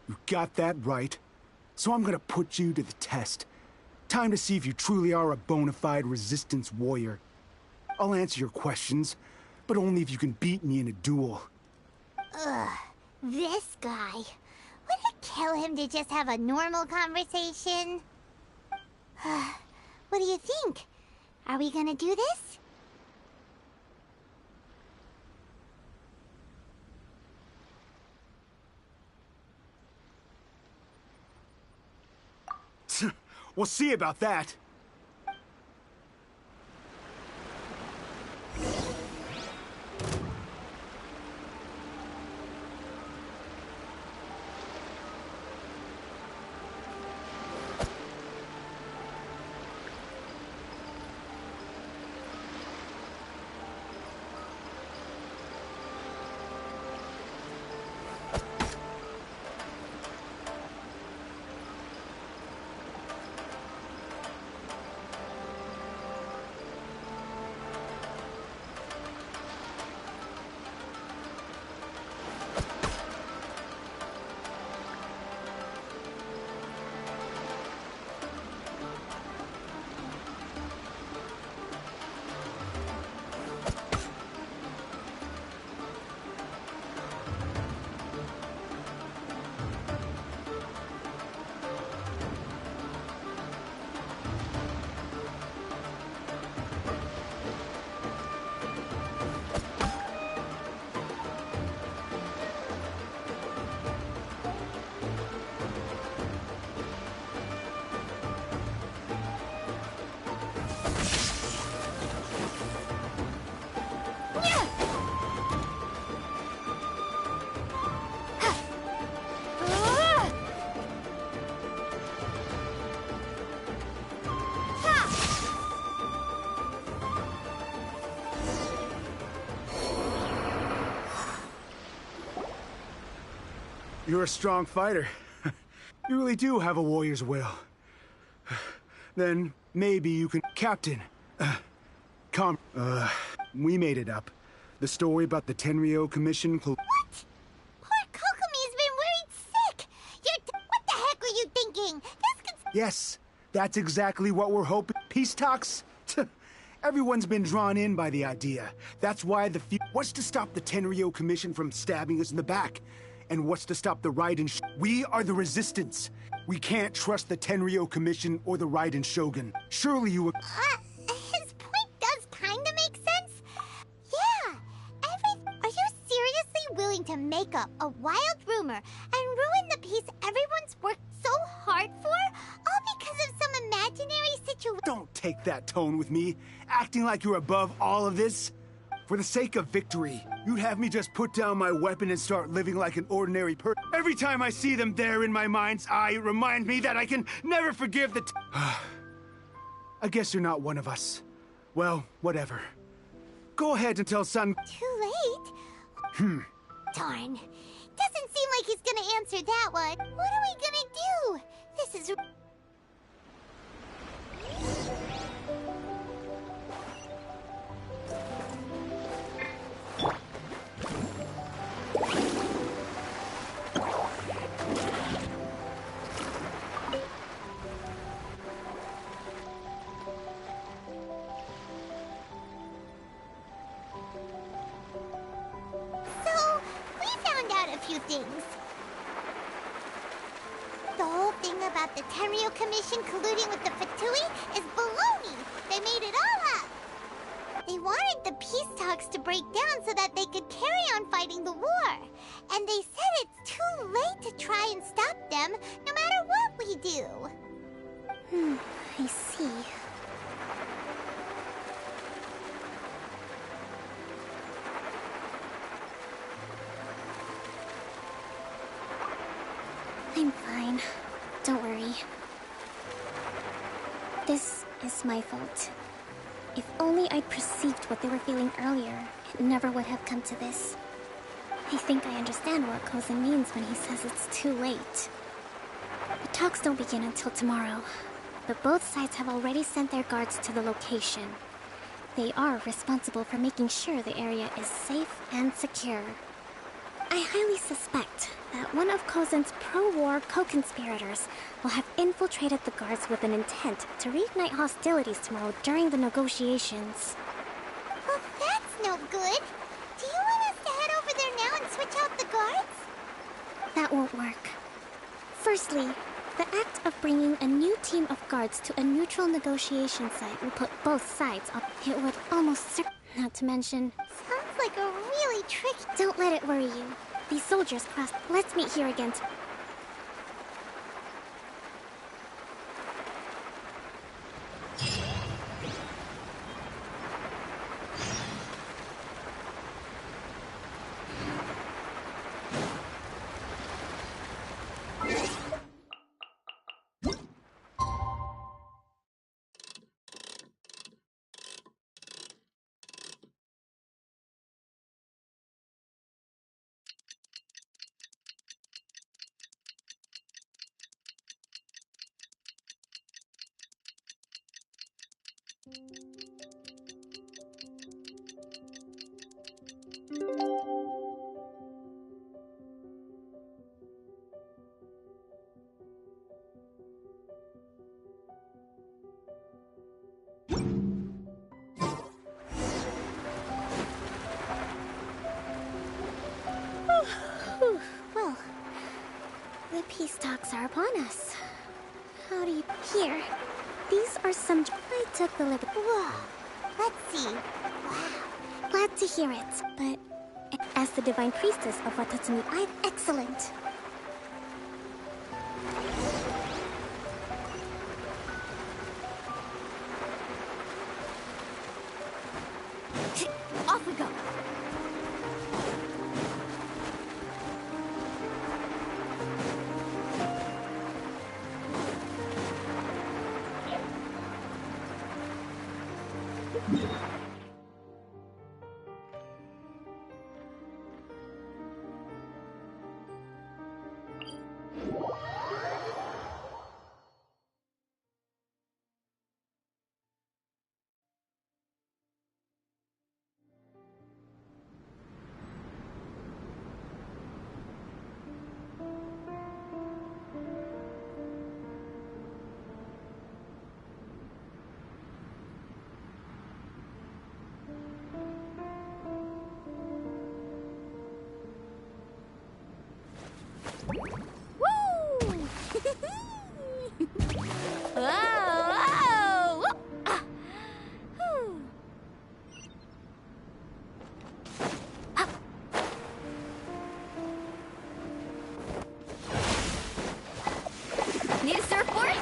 You got that right. So I'm gonna put you to the test. Time to see if you truly are a bona fide Resistance warrior. I'll answer your questions, but only if you can beat me in a duel. Ugh, this guy. Would it kill him to just have a normal conversation? What do you think? Are we gonna do this? We'll see about that. You're a strong fighter. You really do have a warrior's will. Then maybe you can... Captain, we made it up. The story about the Tenryo Commission... What? Poor Kokomi's been worried sick. What the heck were you thinking? This could... Yes, that's exactly what we're hoping. Peace talks? Everyone's been drawn in by the idea. That's why what's to stop the Tenryo Commission from stabbing us in the back? And what's to stop the Raiden... We are the Resistance. We can't trust the Tenryo Commission or the Raiden Shogun. Surely you... His point does kinda make sense. Yeah, Are you seriously willing to make up a wild rumor and ruin the peace everyone's worked so hard for? All because of some imaginary situation? Don't take that tone with me, acting like you're above all of this. For the sake of victory, you'd have me just put down my weapon and start living like an ordinary person. Every time I see them there in my mind's eye, it reminds me that I can never forgive the... I guess you're not one of us. Well, whatever. Go ahead and tell son... Too late? Darn. Doesn't seem like he's gonna answer that one. What are we gonna do? This is... few things. The whole thing about the Tenryo Commission colluding with the Fatui is baloney. They made it all up. They wanted the peace talks to break down so that they could carry on fighting the war. And they said it's too late to try and stop them, no matter what we do. I see. I'm fine. Don't worry. This is my fault. If only I'd perceived what they were feeling earlier, it never would have come to this. I think I understand what Kozan means when he says it's too late. The talks don't begin until tomorrow, but both sides have already sent their guards to the location. They are responsible for making sure the area is safe and secure. I highly suspect that one of Kozan's pro-war co-conspirators will have infiltrated the guards with an intent to reignite hostilities tomorrow during the negotiations. Well, that's no good. Do you want us to head over there now and switch out the guards? That won't work. Firstly, the act of bringing a new team of guards to a neutral negotiation site will put both sides up. It would almost not to mention... Sounds like a really tricky... Don't let it worry you. These soldiers crossed... Let's meet here again. Peace talks are upon us. How do you... Here. These are some... I took the liberty... Whoa. Let's see. Wow. Glad to hear it, but... As the Divine Priestess of Watatsumi, I'm excellent. Off we go. Need a surfboard?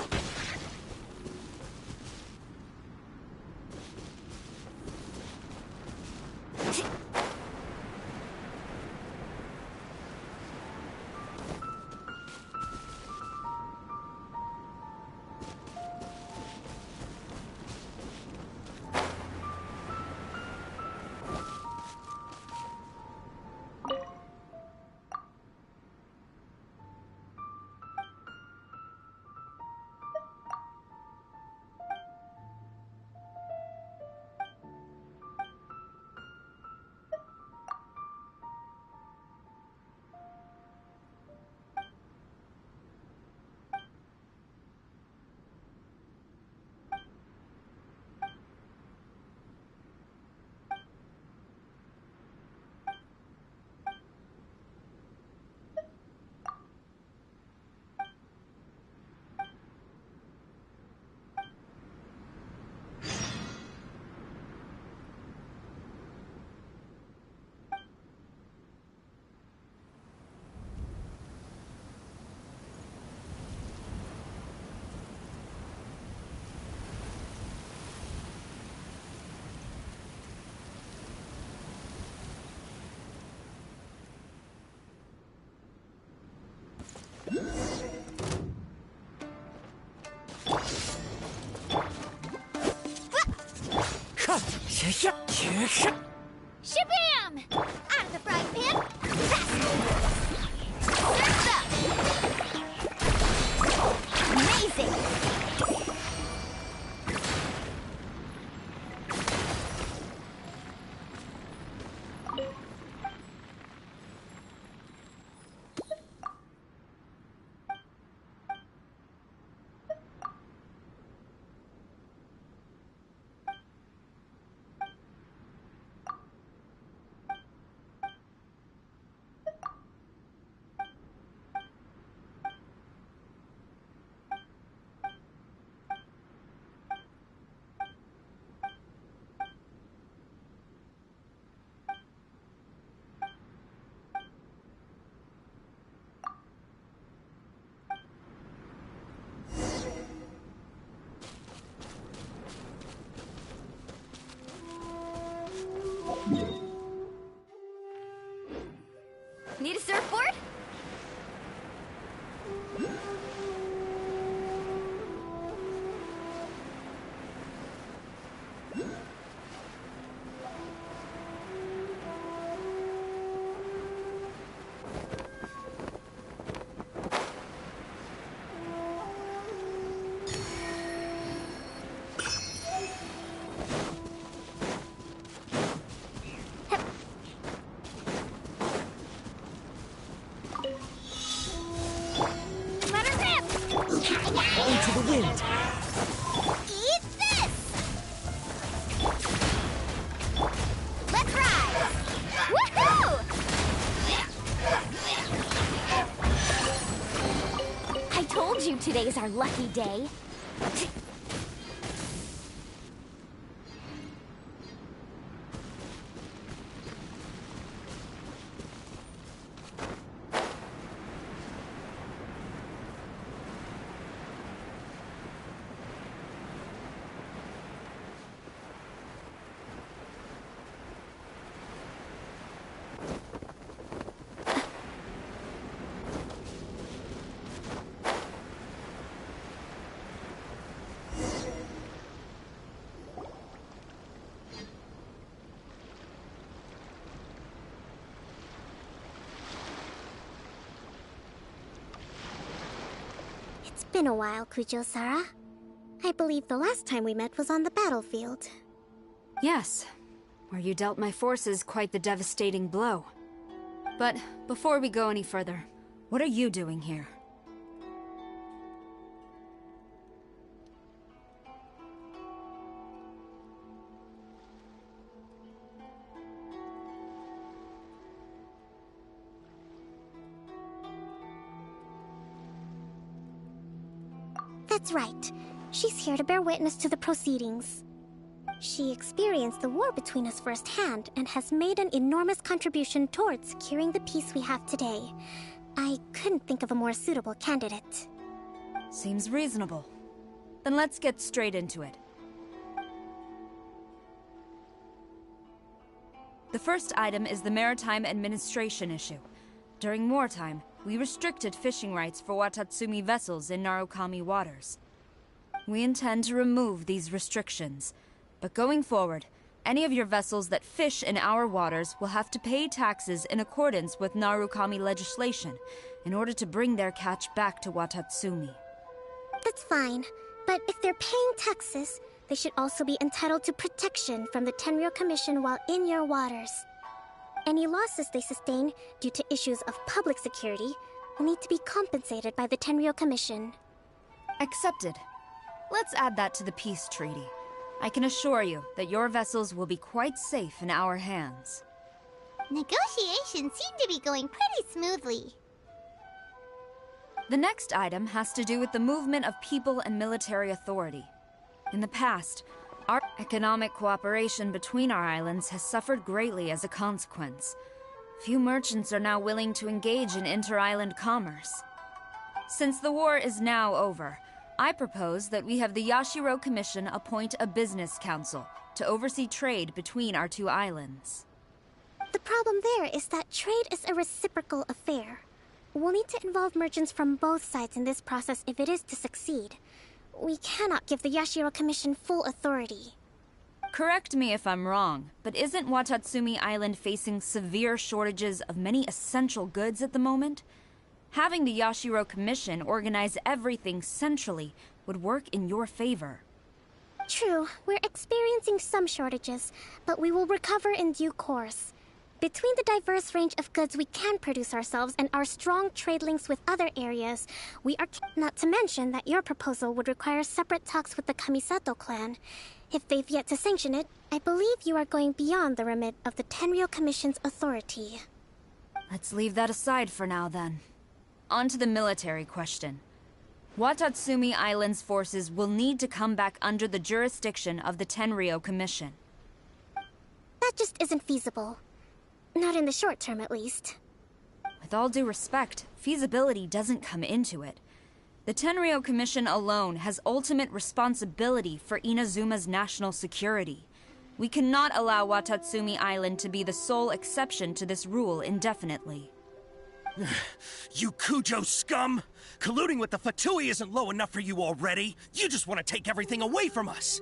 Shabam! Out of the frying pan, amazing! Need a surfboard? Into the wind. Eat this! Let's ride! Woohoo! Today's our lucky day. It's been a while, Kujo-Sara. I believe the last time we met was on the battlefield. Yes, where you dealt my forces quite the devastating blow. But before we go any further, what are you doing here? That's right. She's here to bear witness to the proceedings. She experienced the war between us firsthand and has made an enormous contribution towards securing the peace we have today. I couldn't think of a more suitable candidate. Seems reasonable. Then let's get straight into it. The first item is the Maritime Administration issue. During wartime, we restricted fishing rights for Watatsumi vessels in Narukami waters. We intend to remove these restrictions, but going forward, any of your vessels that fish in our waters will have to pay taxes in accordance with Narukami legislation in order to bring their catch back to Watatsumi. That's fine, but if they're paying taxes, they should also be entitled to protection from the Tenryou Commission while in your waters. Any losses they sustain due to issues of public security will need to be compensated by the Tenryou Commission. Accepted. Let's add that to the peace treaty. I can assure you that your vessels will be quite safe in our hands. Negotiations seem to be going pretty smoothly. The next item has to do with the movement of people and military authority. In the past, our economic cooperation between our islands has suffered greatly as a consequence. Few merchants are now willing to engage in inter-island commerce. Since the war is now over, I propose that we have the Yashiro Commission appoint a business council to oversee trade between our two islands. The problem there is that trade is a reciprocal affair. We'll need to involve merchants from both sides in this process if it is to succeed. We cannot give the Yashiro Commission full authority. Correct me if I'm wrong, but isn't Watatsumi Island facing severe shortages of many essential goods at the moment? Having the Yashiro Commission organize everything centrally would work in your favor. True, we're experiencing some shortages, but we will recover in due course. Between the diverse range of goods we can produce ourselves and our strong trade links with other areas, we are not to mention that your proposal would require separate talks with the Kamisato clan. If they've yet to sanction it, I believe you are going beyond the remit of the Tenryou Commission's authority. Let's leave that aside for now, then. On to the military question. Watatsumi Island's forces will need to come back under the jurisdiction of the Tenryou Commission. That just isn't feasible. Not in the short term, at least. With all due respect, feasibility doesn't come into it. The Tenryou Commission alone has ultimate responsibility for Inazuma's national security. We cannot allow Watatsumi Island to be the sole exception to this rule indefinitely. You Kujo scum! Colluding with the Fatui isn't low enough for you already! You just want to take everything away from us!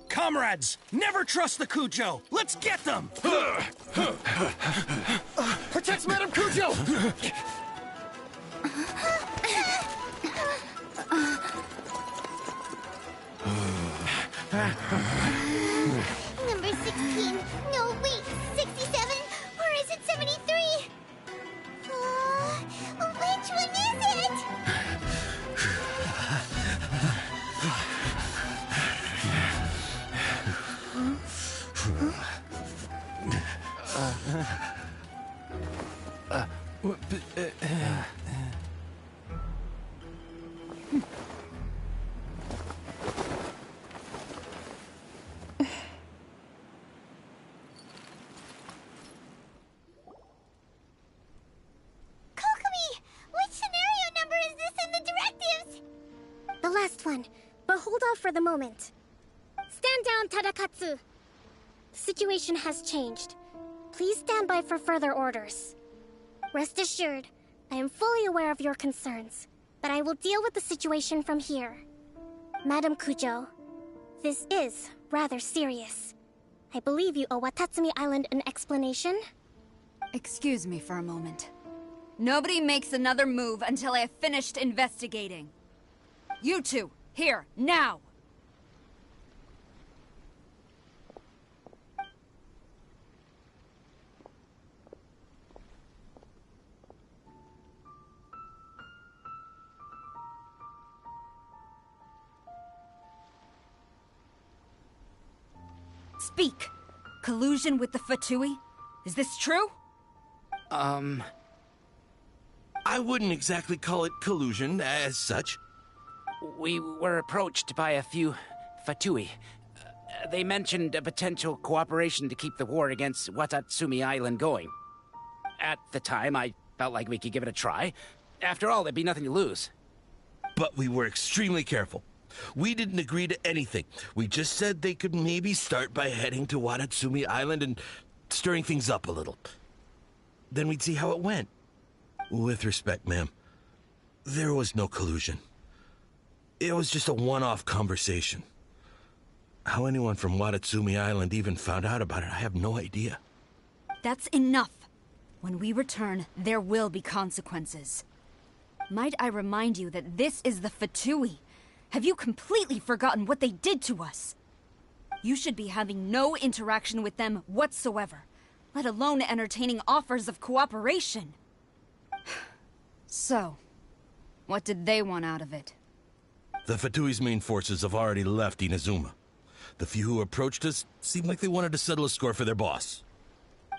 Comrades, never trust the Kujo! Let's get them! Protect Madame Kujo! Number 16. No, wait. 67? Or is it 73? Which one is it? the moment. Stand down, Tadakatsu. The situation has changed. Please stand by for further orders. Rest assured, I am fully aware of your concerns, but I will deal with the situation from here. Madam Kujo, this is rather serious. I believe you owe Watatsumi Island an explanation. Excuse me for a moment. Nobody makes another move until I have finished investigating. You two, here, now! Speak! Collusion with the Fatui? Is this true? I wouldn't exactly call it collusion as such. We were approached by a few Fatui. They mentioned a potential cooperation to keep the war against Watatsumi Island going. At the time, I felt like we could give it a try. After all, there'd be nothing to lose. But we were extremely careful. We didn't agree to anything. We just said they could maybe start by heading to Watatsumi Island and stirring things up a little. Then we'd see how it went. With respect, ma'am, there was no collusion. It was just a one-off conversation. How anyone from Watatsumi Island even found out about it, I have no idea. That's enough. When we return, there will be consequences. Might I remind you that this is the Fatui? Have you completely forgotten what they did to us? You should be having no interaction with them whatsoever, let alone entertaining offers of cooperation. So, what did they want out of it? The Fatui's main forces have already left Inazuma. The few who approached us seemed like they wanted to settle a score for their boss.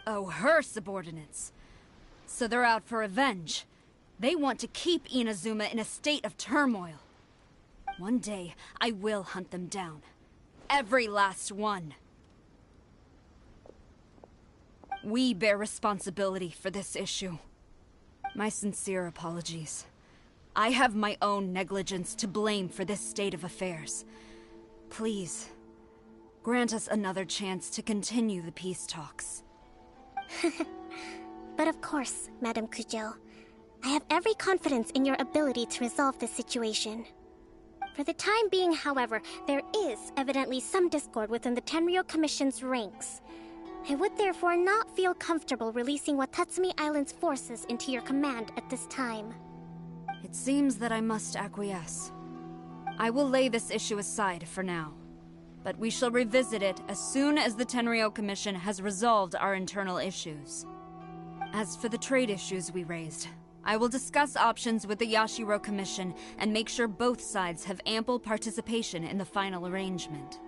Oh, her subordinates. So they're out for revenge. They want to keep Inazuma in a state of turmoil. One day, I will hunt them down. Every last one. We bear responsibility for this issue. My sincere apologies. I have my own negligence to blame for this state of affairs. Please, grant us another chance to continue the peace talks. But of course, Madam Kujo. I have every confidence in your ability to resolve this situation. For the time being, however, there is evidently some discord within the Tenryou Commission's ranks. I would therefore not feel comfortable releasing Watatsumi Island's forces into your command at this time. It seems that I must acquiesce. I will lay this issue aside for now, but we shall revisit it as soon as the Tenryou Commission has resolved our internal issues. As for the trade issues we raised, I will discuss options with the Yashiro Commission and make sure both sides have ample participation in the final arrangement.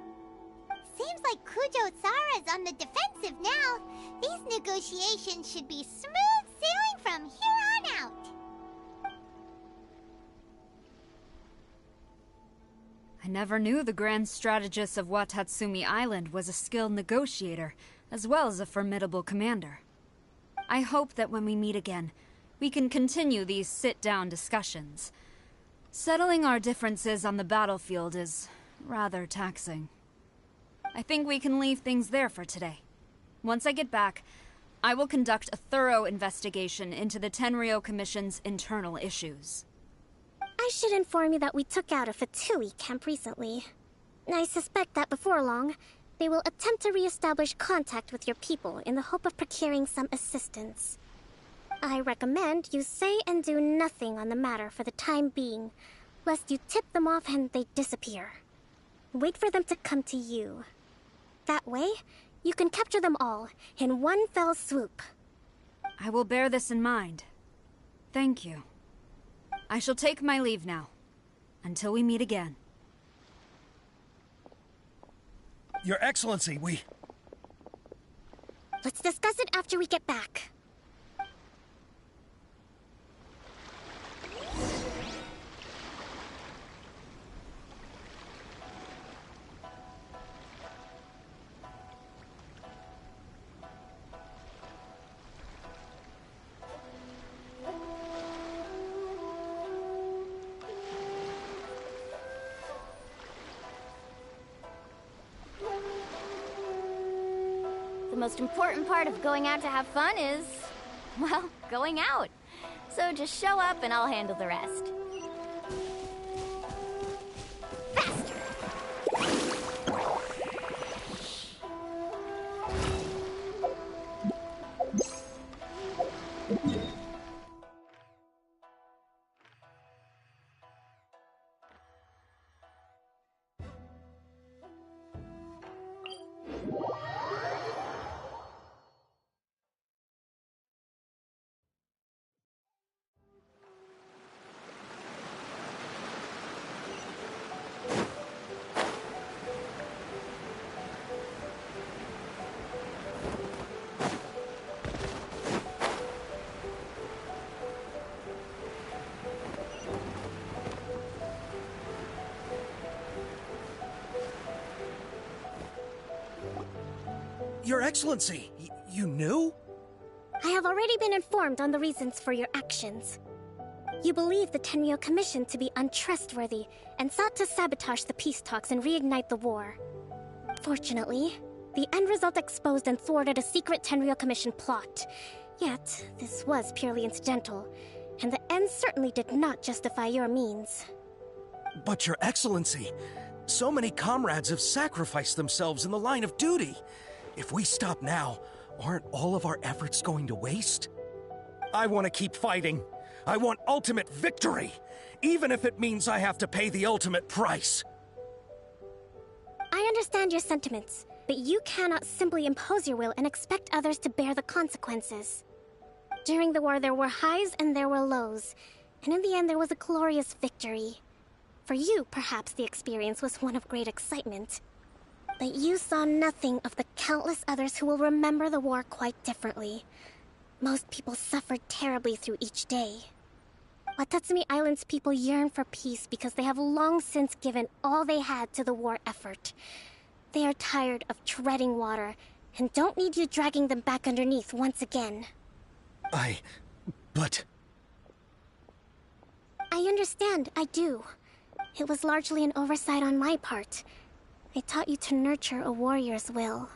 Seems like Kujo-sara's on the defensive now. These negotiations should be smooth sailing from here on out. I never knew the Grand Strategist of Watatsumi Island was a skilled negotiator, as well as a formidable commander. I hope that when we meet again, we can continue these sit-down discussions. Settling our differences on the battlefield is rather taxing. I think we can leave things there for today. Once I get back, I will conduct a thorough investigation into the Tenryou Commission's internal issues. I should inform you that we took out a Fatui camp recently. I suspect that before long, they will attempt to re-establish contact with your people in the hope of procuring some assistance. I recommend you say and do nothing on the matter for the time being, lest you tip them off and they disappear. Wait for them to come to you. That way, you can capture them all in one fell swoop. I will bear this in mind. Thank you. I shall take my leave now. Until we meet again. Your Excellency, Let's discuss it after we get back. most important part of going out to have fun is, well, going out. So just show up and I'll handle the rest. Faster! Your Excellency, you knew? I have already been informed on the reasons for your actions. You believe the Tenryo Commission to be untrustworthy and sought to sabotage the peace talks and reignite the war. Fortunately, the end result exposed and thwarted a secret Tenryo Commission plot. Yet, this was purely incidental, and the end certainly did not justify your means. But Your Excellency, so many comrades have sacrificed themselves in the line of duty. If we stop now, aren't all of our efforts going to waste? I want to keep fighting. I want ultimate victory, even if it means I have to pay the ultimate price. I understand your sentiments, but you cannot simply impose your will and expect others to bear the consequences. During the war, there were highs and there were lows, and in the end, there was a glorious victory. For you, perhaps the experience was one of great excitement. But you saw nothing of the countless others who will remember the war quite differently. Most people suffered terribly through each day. Watatsumi Island's people yearn for peace because they have long since given all they had to the war effort. They are tired of treading water, and don't need you dragging them back underneath once again. But... I understand, I do. It was largely an oversight on my part. I taught you to nurture a warrior's will,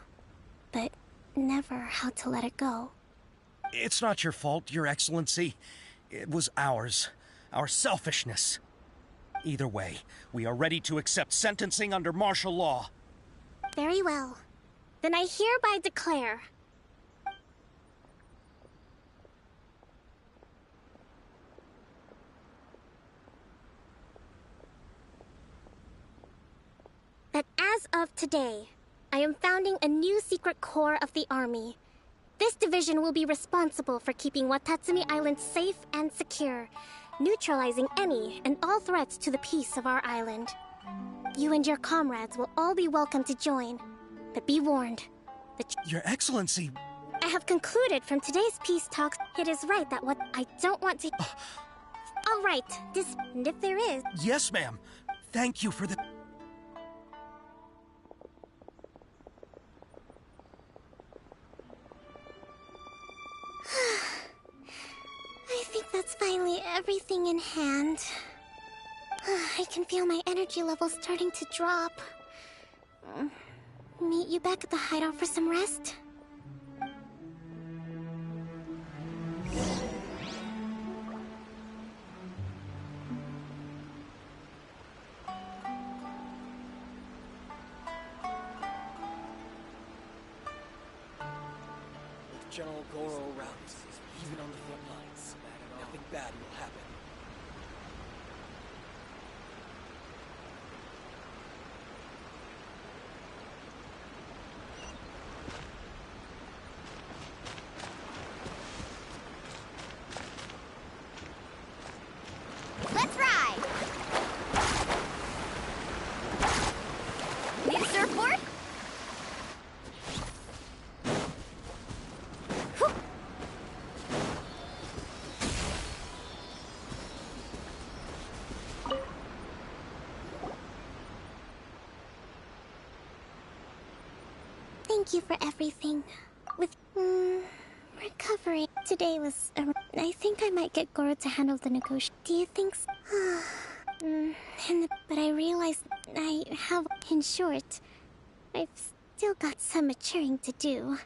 but never how to let it go. It's not your fault, Your Excellency. It was ours. Our selfishness. Either way, we are ready to accept sentencing under martial law. Very well. Then I hereby declare... that as of today, I am founding a new secret corps of the army. This division will be responsible for keeping Watatsumi Island safe and secure, neutralizing any and all threats to the peace of our island. You and your comrades will all be welcome to join, but be warned. Your Excellency... I have concluded from today's peace talks, it is right that what I don't want to... All right, and if there is... Yes, ma'am. Thank you for the... I think that's finally everything in hand. I can feel my energy levels starting to drop. Meet you back at the hideout for some rest? With General Goro around, even on the front lines, nothing bad will happen. Let's ride! Need a surfboard? Thank you for everything. With, recovery. Today was I think I might get Goro to handle the negotiation. Do you think so? But I realized I have... In short, I've still got some maturing to do.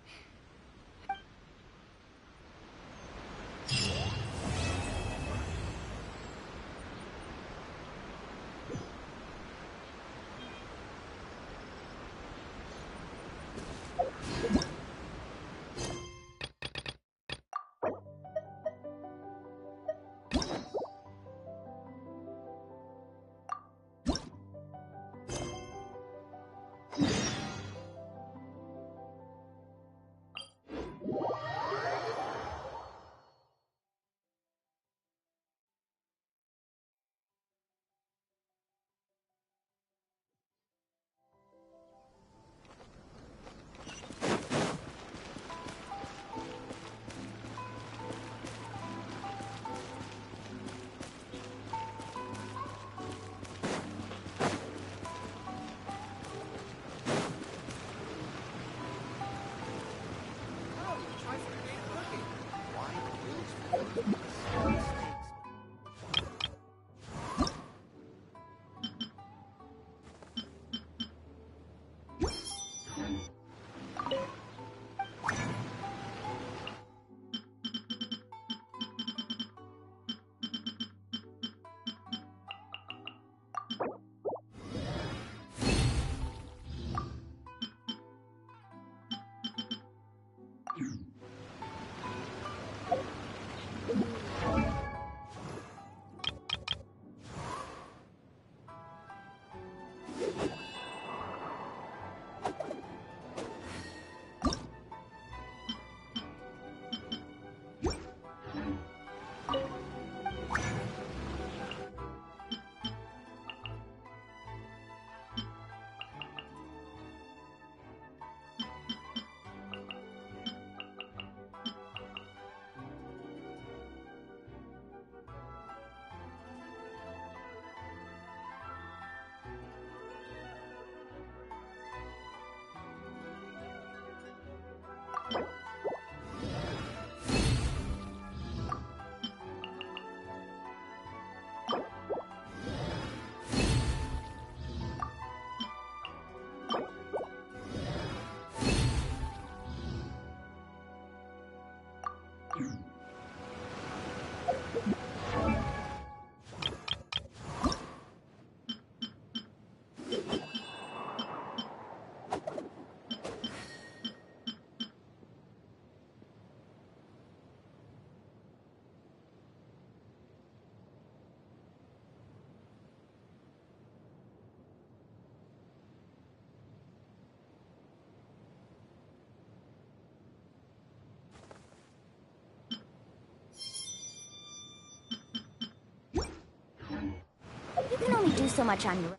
You can only do so much on your own.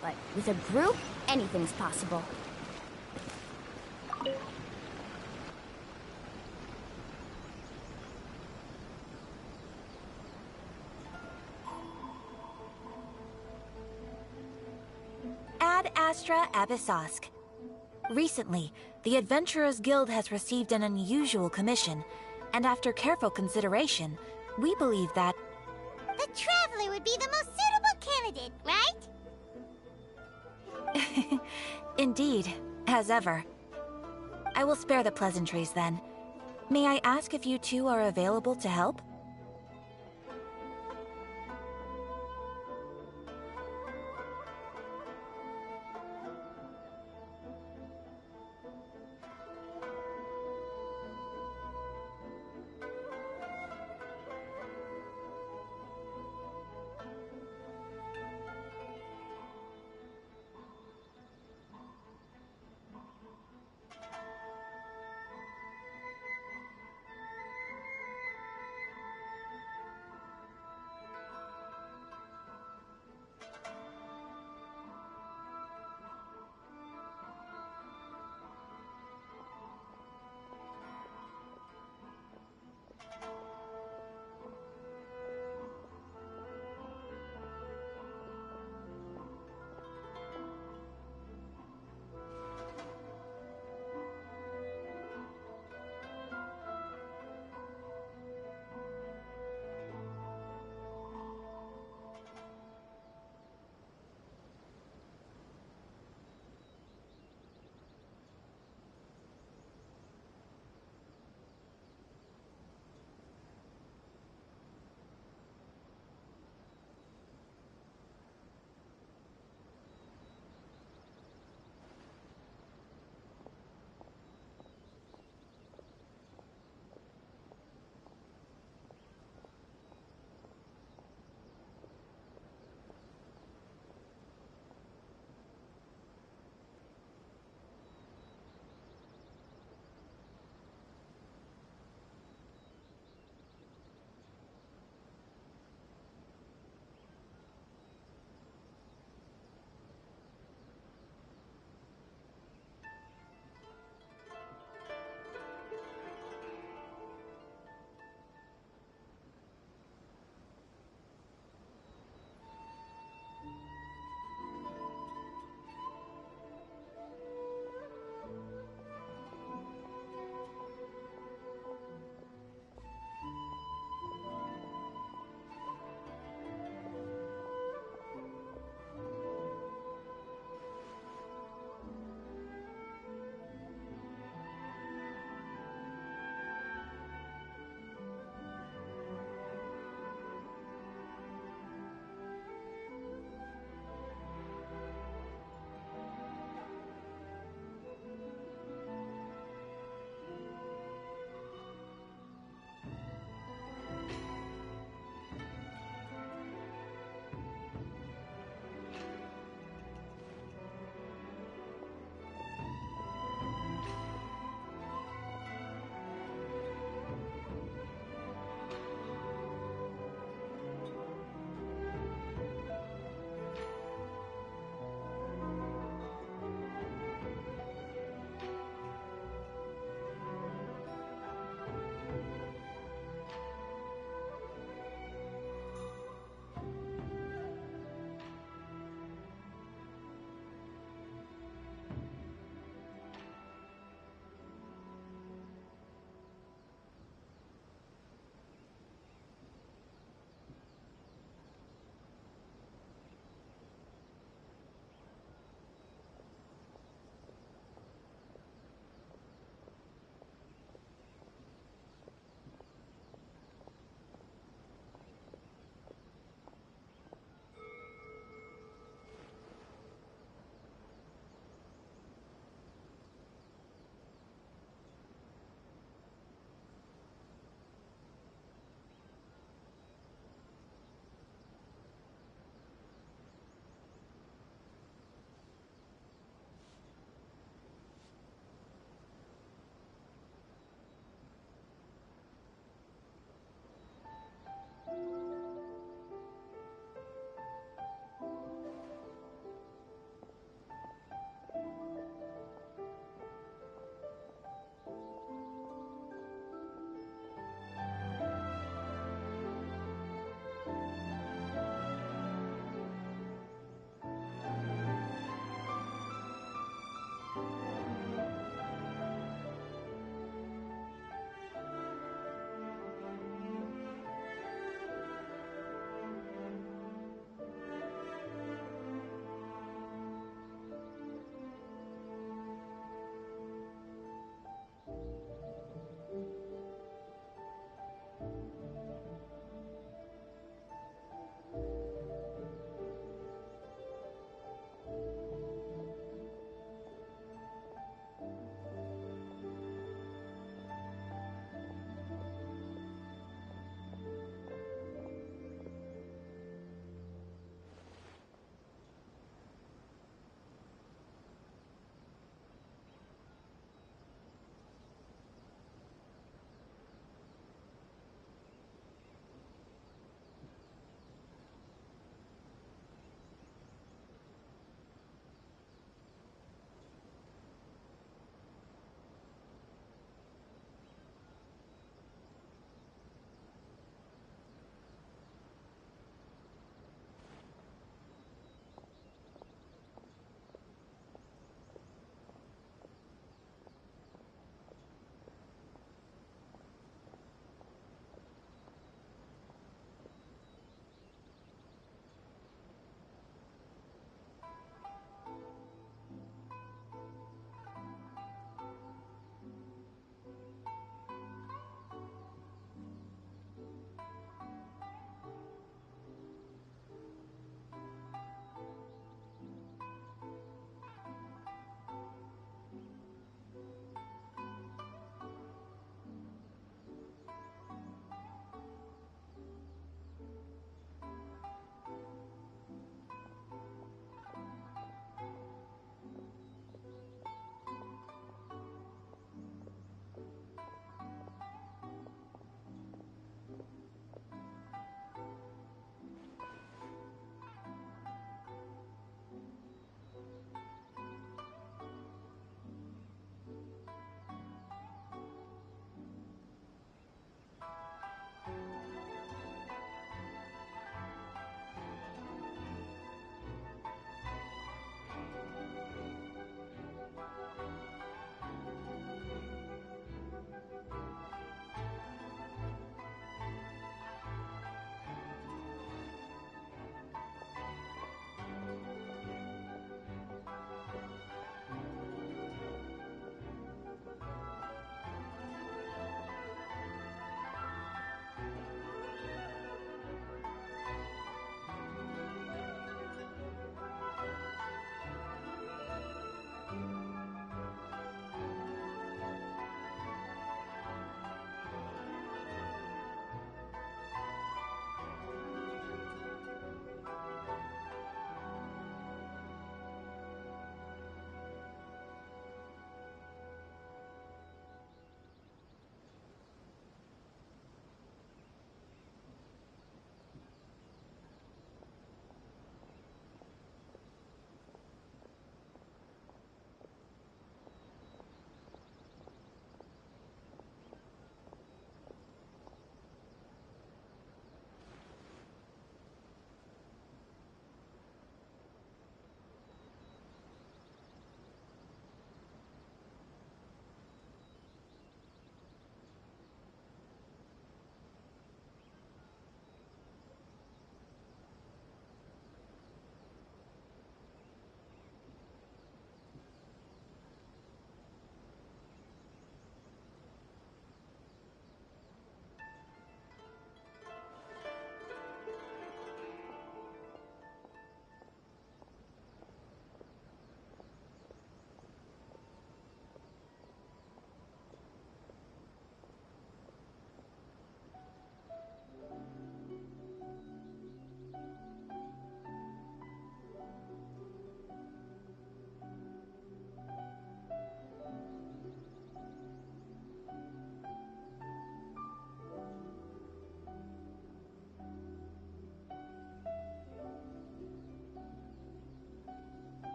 But with a group, anything's possible. Ad Astra Abyssosk. Recently, the Adventurers Guild has received an unusual commission, and after careful consideration, we believe that... The Traveler would be the most suitable candidate, right? Indeed, as ever. I will spare the pleasantries then. May I ask if you two are available to help?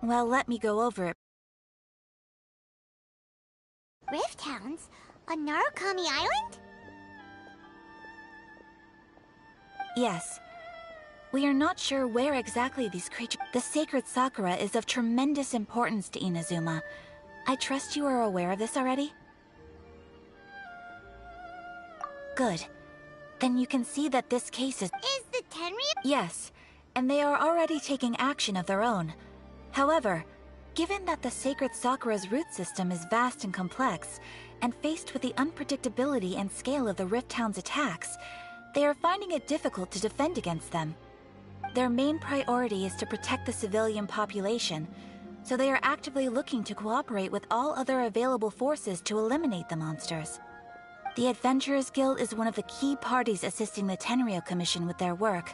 Well, let me go over it. Rift Hounds? On Narukami Island? Yes. We are not sure where exactly these creatures... The sacred Sakura is of tremendous importance to Inazuma. I trust you are aware of this already? Good. Then you can see that this case is... Is the Tenryou? Yes, and they are already taking action of their own. However, given that the sacred Sakura's root system is vast and complex, and faced with the unpredictability and scale of the Rift Hound's attacks, they are finding it difficult to defend against them. Their main priority is to protect the civilian population, so they are actively looking to cooperate with all other available forces to eliminate the monsters. The Adventurers Guild is one of the key parties assisting the Tenryou Commission with their work,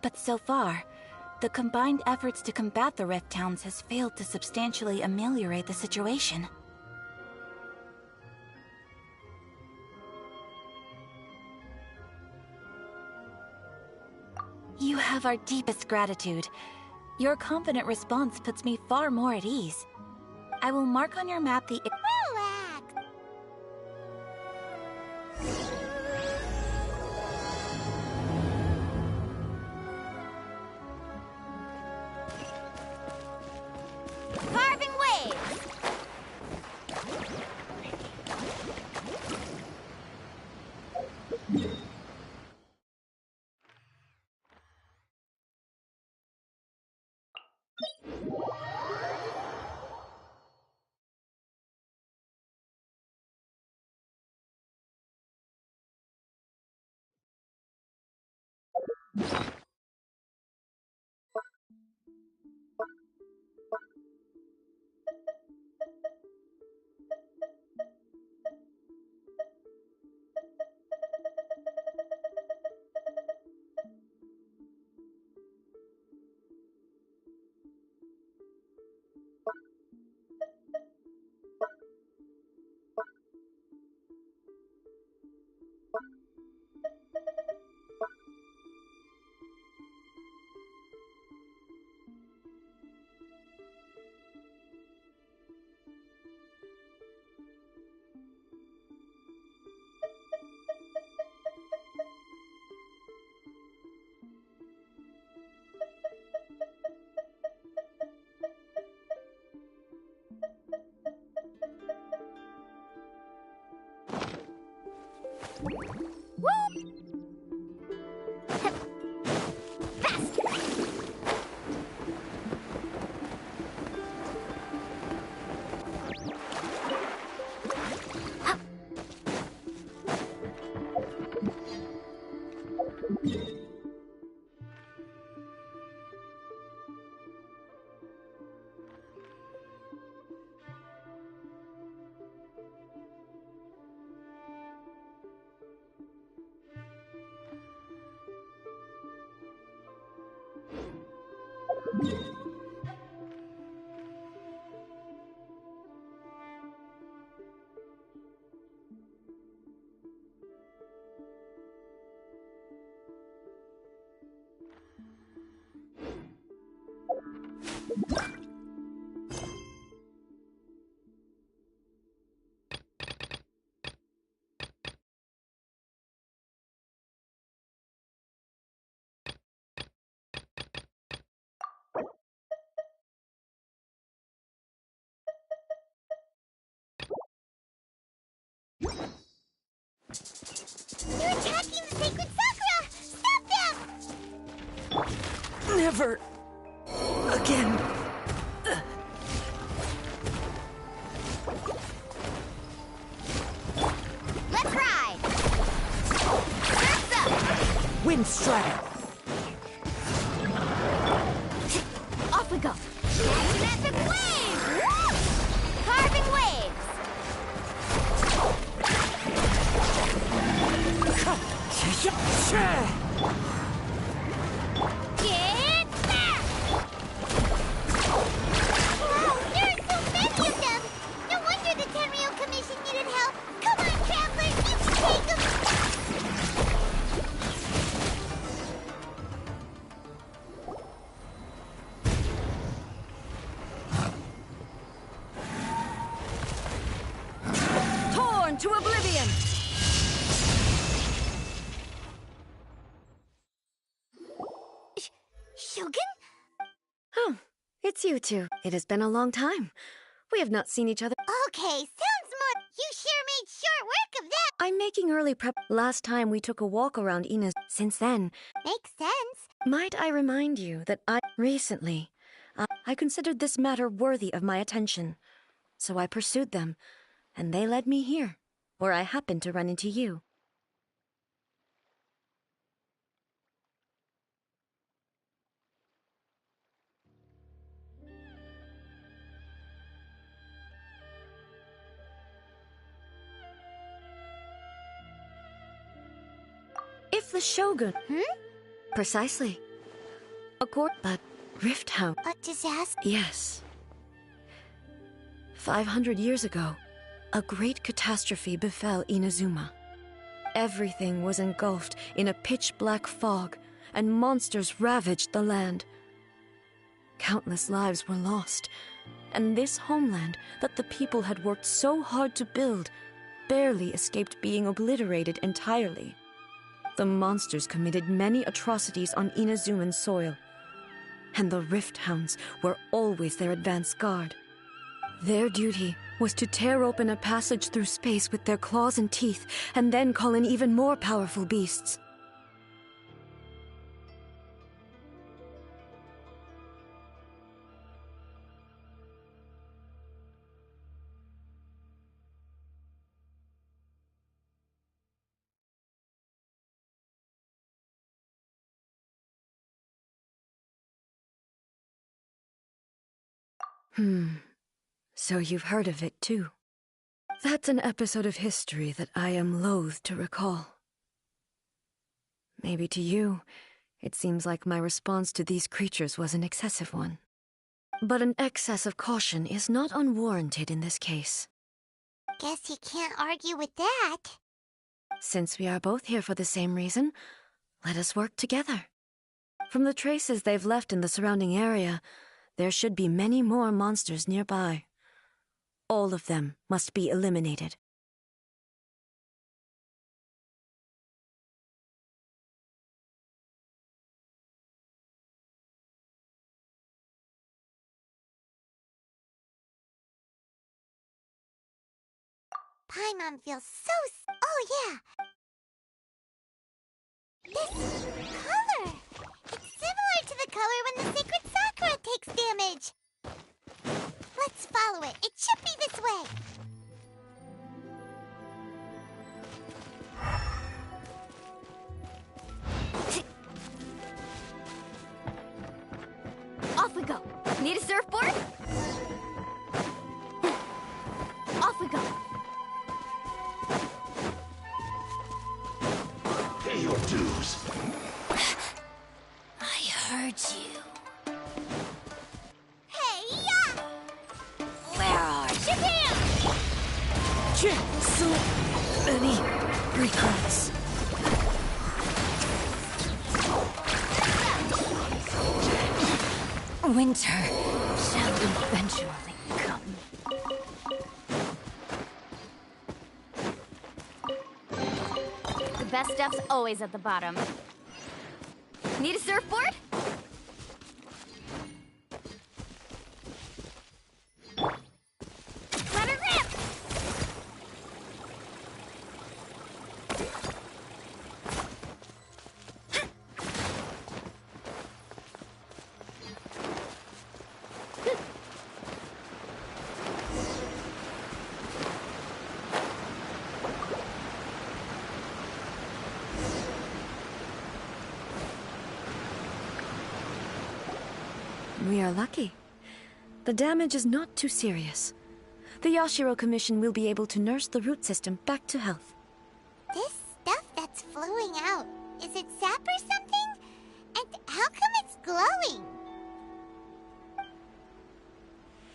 but so far, the combined efforts to combat the Rift Hounds has failed to substantially ameliorate the situation. You have our deepest gratitude. Your confident response puts me far more at ease. I will mark on your map the... Relax! Carving waves! They're attacking the sacred Sakura! Stop them! Never again. Let's ride! Surf's up! Wind strike. Off we go! Magic wave! Carving waves! Get back! Wow, there are so many of them! No wonder the Tenryou Commission needed help! Come on, travelers, you can take them! Shogun? Oh, it's you two. It has been a long time. We have not seen each other. Okay, sounds more... You sure made short work of that! I'm making early prep. Last time we took a walk around Ina's. Since then... Makes sense. Might I remind you that recently, I considered this matter worthy of my attention. So I pursued them, and they led me here, where I happened to run into you. If the Shogun... Precisely. But Rifthound... A disaster? Yes. 500 years ago, a great catastrophe befell Inazuma. Everything was engulfed in a pitch-black fog, and monsters ravaged the land. Countless lives were lost, and this homeland that the people had worked so hard to build barely escaped being obliterated entirely. The monsters committed many atrocities on Inazuman soil, and the Rifthounds were always their advance guard. Their duty was to tear open a passage through space with their claws and teeth, and then call in even more powerful beasts. So you've heard of it, too. That's an episode of history that I am loath to recall. Maybe to you, it seems like my response to these creatures was an excessive one. But an excess of caution is not unwarranted in this case. Guess you can't argue with that. Since we are both here for the same reason, let us work together. From the traces they've left in the surrounding area, there should be many more monsters nearby. All of them must be eliminated. Paimon feels so... Oh, yeah! This color! It's similar to the color when the sacred sakura takes damage! Let's follow it. It should be this way! Off we go. Need a surfboard? Off we go. Pay your dues. I heard you. Where are Japan? So many regrets. Winter shall eventually come. The best stuff's always at the bottom. Need a surfboard? Let it rip! We are lucky. The damage is not too serious. The Yashiro Commission will be able to nurse the root system back to health. This stuff that's flowing out, is it sap or something? And how come it's glowing?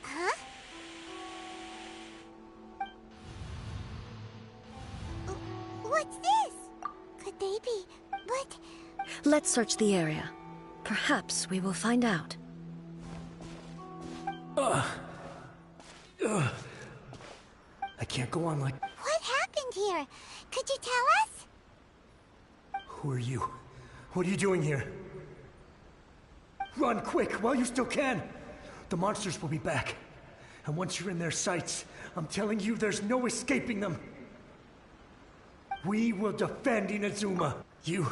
Huh? What's this? Could they be... But... Let's search the area. Perhaps we will find out. I can't go on like... What happened here? Could you tell us? Who are you? What are you doing here? Run quick while you still can. The monsters will be back. And once you're in their sights, I'm telling you there's no escaping them. We will defend Inazuma. You,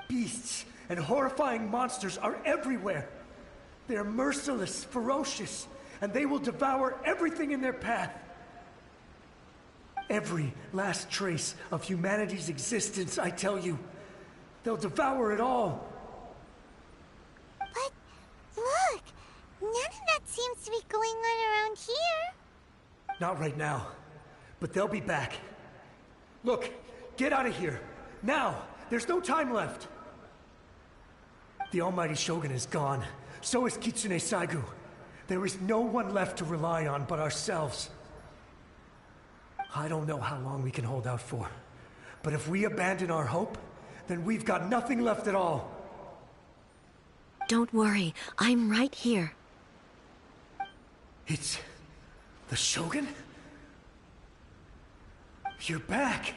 beasts, and horrifying monsters are everywhere. They're merciless, ferocious, and they will devour everything in their path. Every last trace of humanity's existence, I tell you. They'll devour it all. But look, none of that seems to be going on around here. Not right now, but they'll be back. Look, get out of here. Now, there's no time left. The almighty Shogun is gone. So is Kitsune Saigu. There is no one left to rely on but ourselves. I don't know how long we can hold out for. But if we abandon our hope, then we've got nothing left at all. Don't worry, I'm right here. It's... the Shogun? You're back.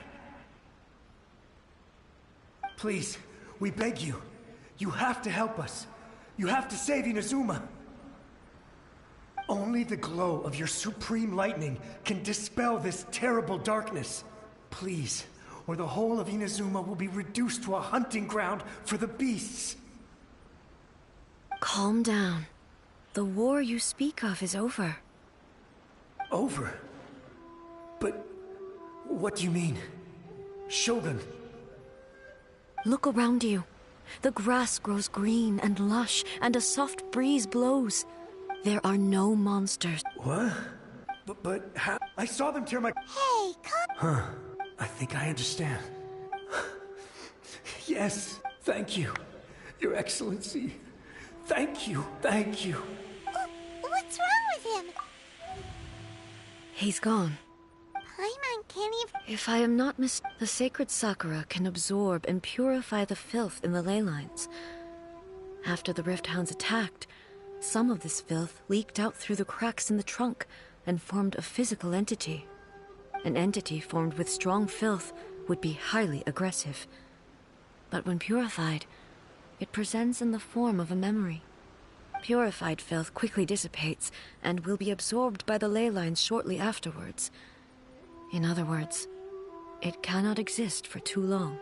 Please, we beg you. You have to help us. You have to save Inazuma. Only the glow of your supreme lightning can dispel this terrible darkness. Please, or the whole of Inazuma will be reduced to a hunting ground for the beasts. Calm down. The war you speak of is over. Over? But what do you mean? Shogun? Look around you. The grass grows green and lush, and a soft breeze blows. There are no monsters. What? But how? I saw them tear my... Hey, come... Huh. I think I understand. Yes, thank you. Your Excellency. Thank you, thank you. What's wrong with him? He's gone. Paimon can't even... If I am not the sacred Sakura can absorb and purify the filth in the ley lines. After the Rift Hounds attacked, some of this filth leaked out through the cracks in the trunk and formed a physical entity. An entity formed with strong filth would be highly aggressive. But when purified, it presents in the form of a memory. Purified filth quickly dissipates and will be absorbed by the ley lines shortly afterwards. In other words, it cannot exist for too long.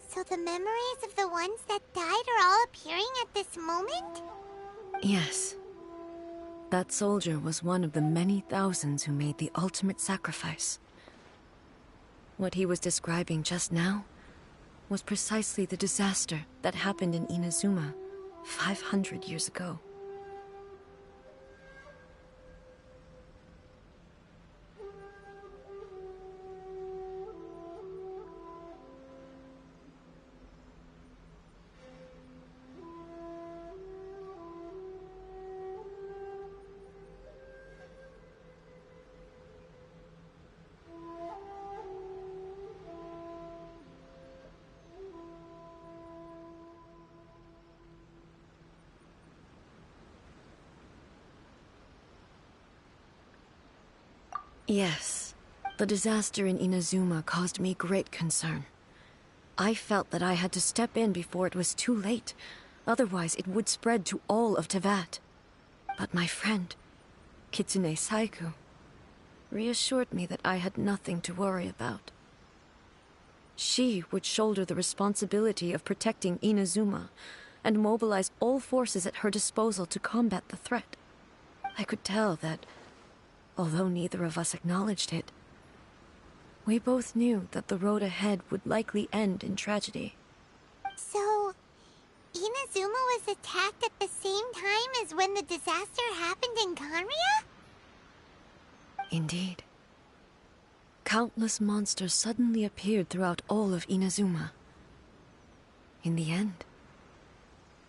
So the memories of the ones that died are all appearing at this moment? Yes. That soldier was one of the many thousands who made the ultimate sacrifice. What he was describing just now was precisely the disaster that happened in Inazuma 500 years ago. Yes, the disaster in Inazuma caused me great concern. I felt that I had to step in before it was too late, otherwise it would spread to all of Teyvat. But my friend, Kitsune Saigu, reassured me that I had nothing to worry about. She would shoulder the responsibility of protecting Inazuma and mobilize all forces at her disposal to combat the threat. I could tell that, although neither of us acknowledged it, we both knew that the road ahead would likely end in tragedy. So, Inazuma was attacked at the same time as when the disaster happened in Kanria? Indeed. Countless monsters suddenly appeared throughout all of Inazuma. In the end,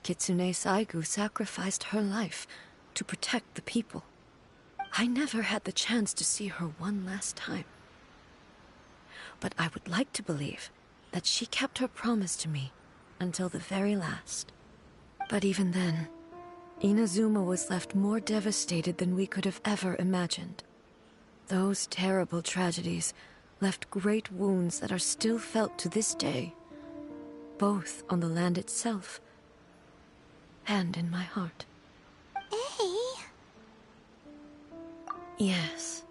Kitsune Saigu sacrificed her life to protect the people. I never had the chance to see her one last time. But I would like to believe that she kept her promise to me until the very last. But even then, Inazuma was left more devastated than we could have ever imagined. Those terrible tragedies left great wounds that are still felt to this day, both on the land itself and in my heart. Eh? Yes.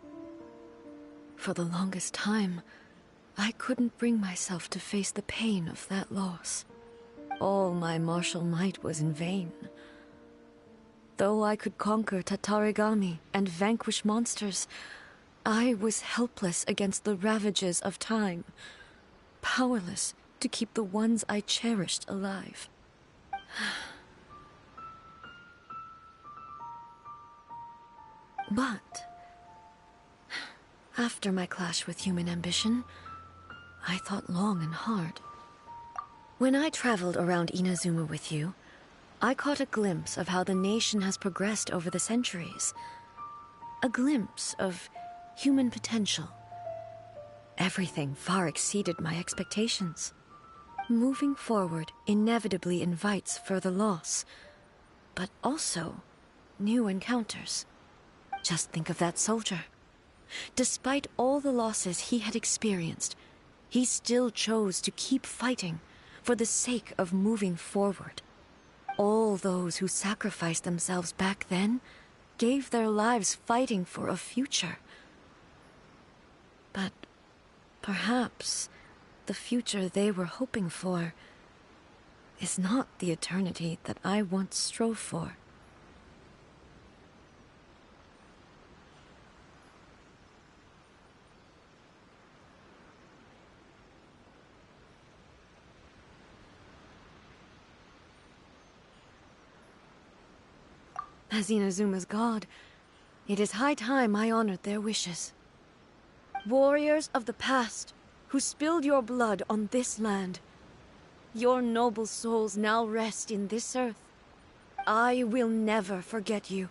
For the longest time, I couldn't bring myself to face the pain of that loss. All my martial might was in vain. Though I could conquer Tatarigami and vanquish monsters, I was helpless against the ravages of time, powerless to keep the ones I cherished alive. But after my clash with human ambition, I thought long and hard. When I traveled around Inazuma with you, I caught a glimpse of how the nation has progressed over the centuries. A glimpse of human potential. Everything far exceeded my expectations. Moving forward inevitably invites further loss, but also new encounters. Just think of that soldier. Despite all the losses he had experienced, he still chose to keep fighting for the sake of moving forward. All those who sacrificed themselves back then gave their lives fighting for a future. But perhaps the future they were hoping for is not the eternity that I once strove for. As Inazuma's god, it is high time I honored their wishes. Warriors of the past, who spilled your blood on this land, your noble souls now rest in this earth. I will never forget you,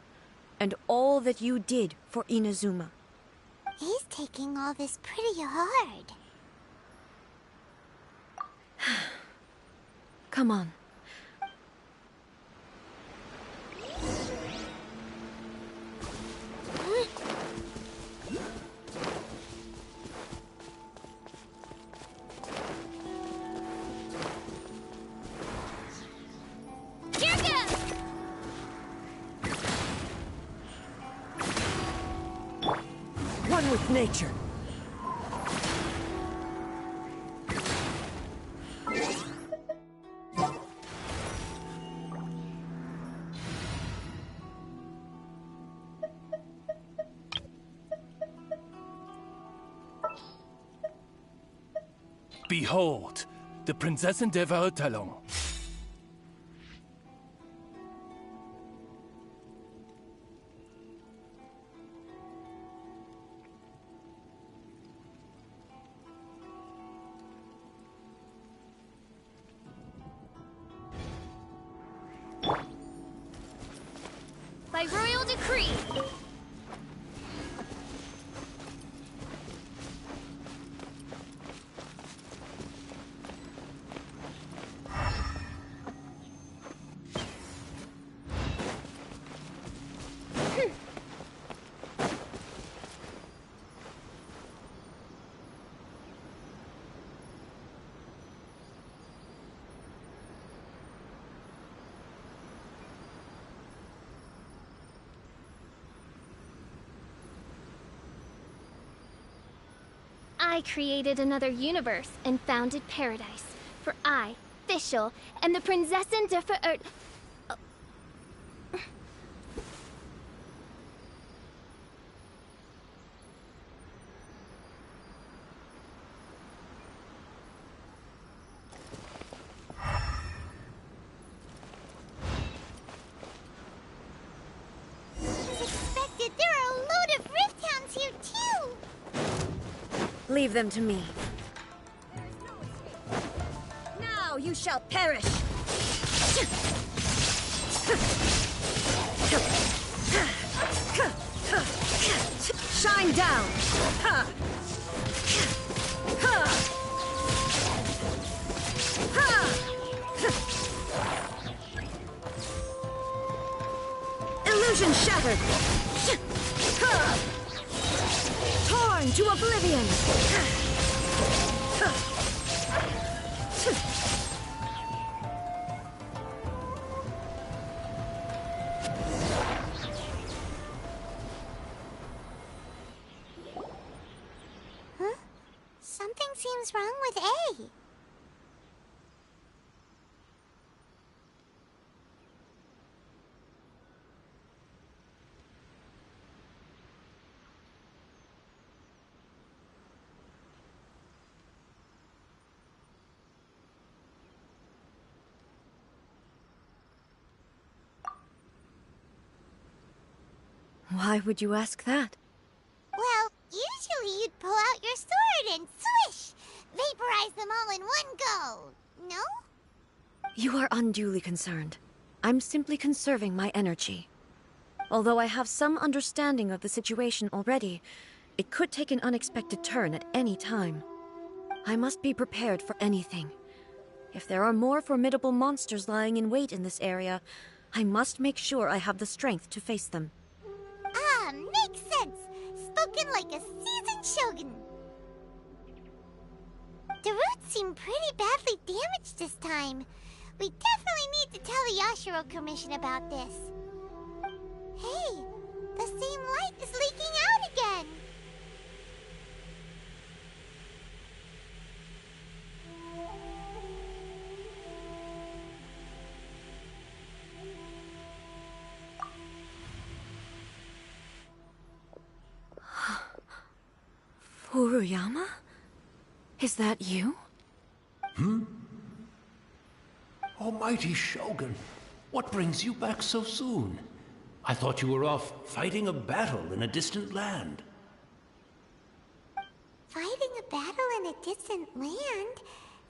and all that you did for Inazuma. He's taking all this pretty hard. Come on. One with nature. Behold, the Prinzessin der Vertalon. By royal decree. I created another universe and founded paradise. For I, Fischl, am the Prinzessin der Expected, there are a load of Rift Hounds here too! Leave them to me. Now you shall perish! Shine down! Illusion shattered! Torn to oblivion! Huh? Something seems wrong with A. Why would you ask that? Well, usually you'd pull out your sword and swish! Vaporize them all in one go! No? You are unduly concerned. I'm simply conserving my energy. Although I have some understanding of the situation already, it could take an unexpected turn at any time. I must be prepared for anything. If there are more formidable monsters lying in wait in this area, I must make sure I have the strength to face them. Ah, makes sense! Spoken like a seasoned shogun. The roots seem pretty badly damaged this time. We definitely need to tell the Yashiro Commission about this. Hey, the same light is leaking out again! Furuyama? Is that you? Almighty Shogun, what brings you back so soon? I thought you were off fighting a battle in a distant land. Fighting a battle in a distant land?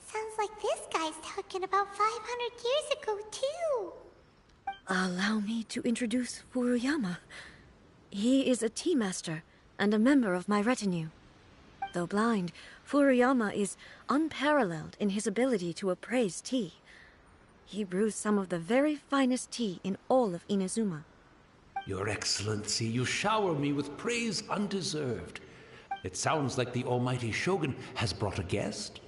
Sounds like this guy's talking about 500 years ago, too. Allow me to introduce Furuyama. He is a tea master and a member of my retinue. Though blind, Furuyama is unparalleled in his ability to appraise tea. He brews some of the very finest tea in all of Inazuma. Your Excellency, you shower me with praise undeserved. It sounds like the Almighty Shogun has brought a guest.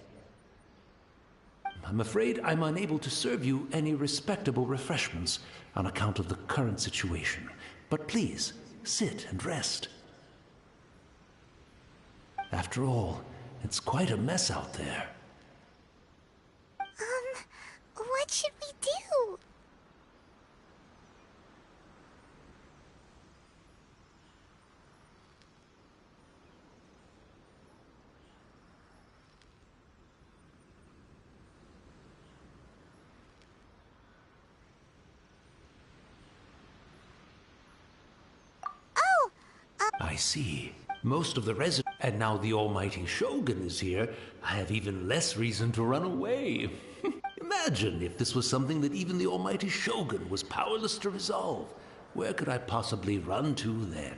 I'm afraid I'm unable to serve you any respectable refreshments on account of the current situation. But please, sit and rest. After all, it's quite a mess out there. What should we do? I see. Most of the residents... And now the Almighty Shogun is here, I have even less reason to run away. Imagine if this was something that even the Almighty Shogun was powerless to resolve. Where could I possibly run to then?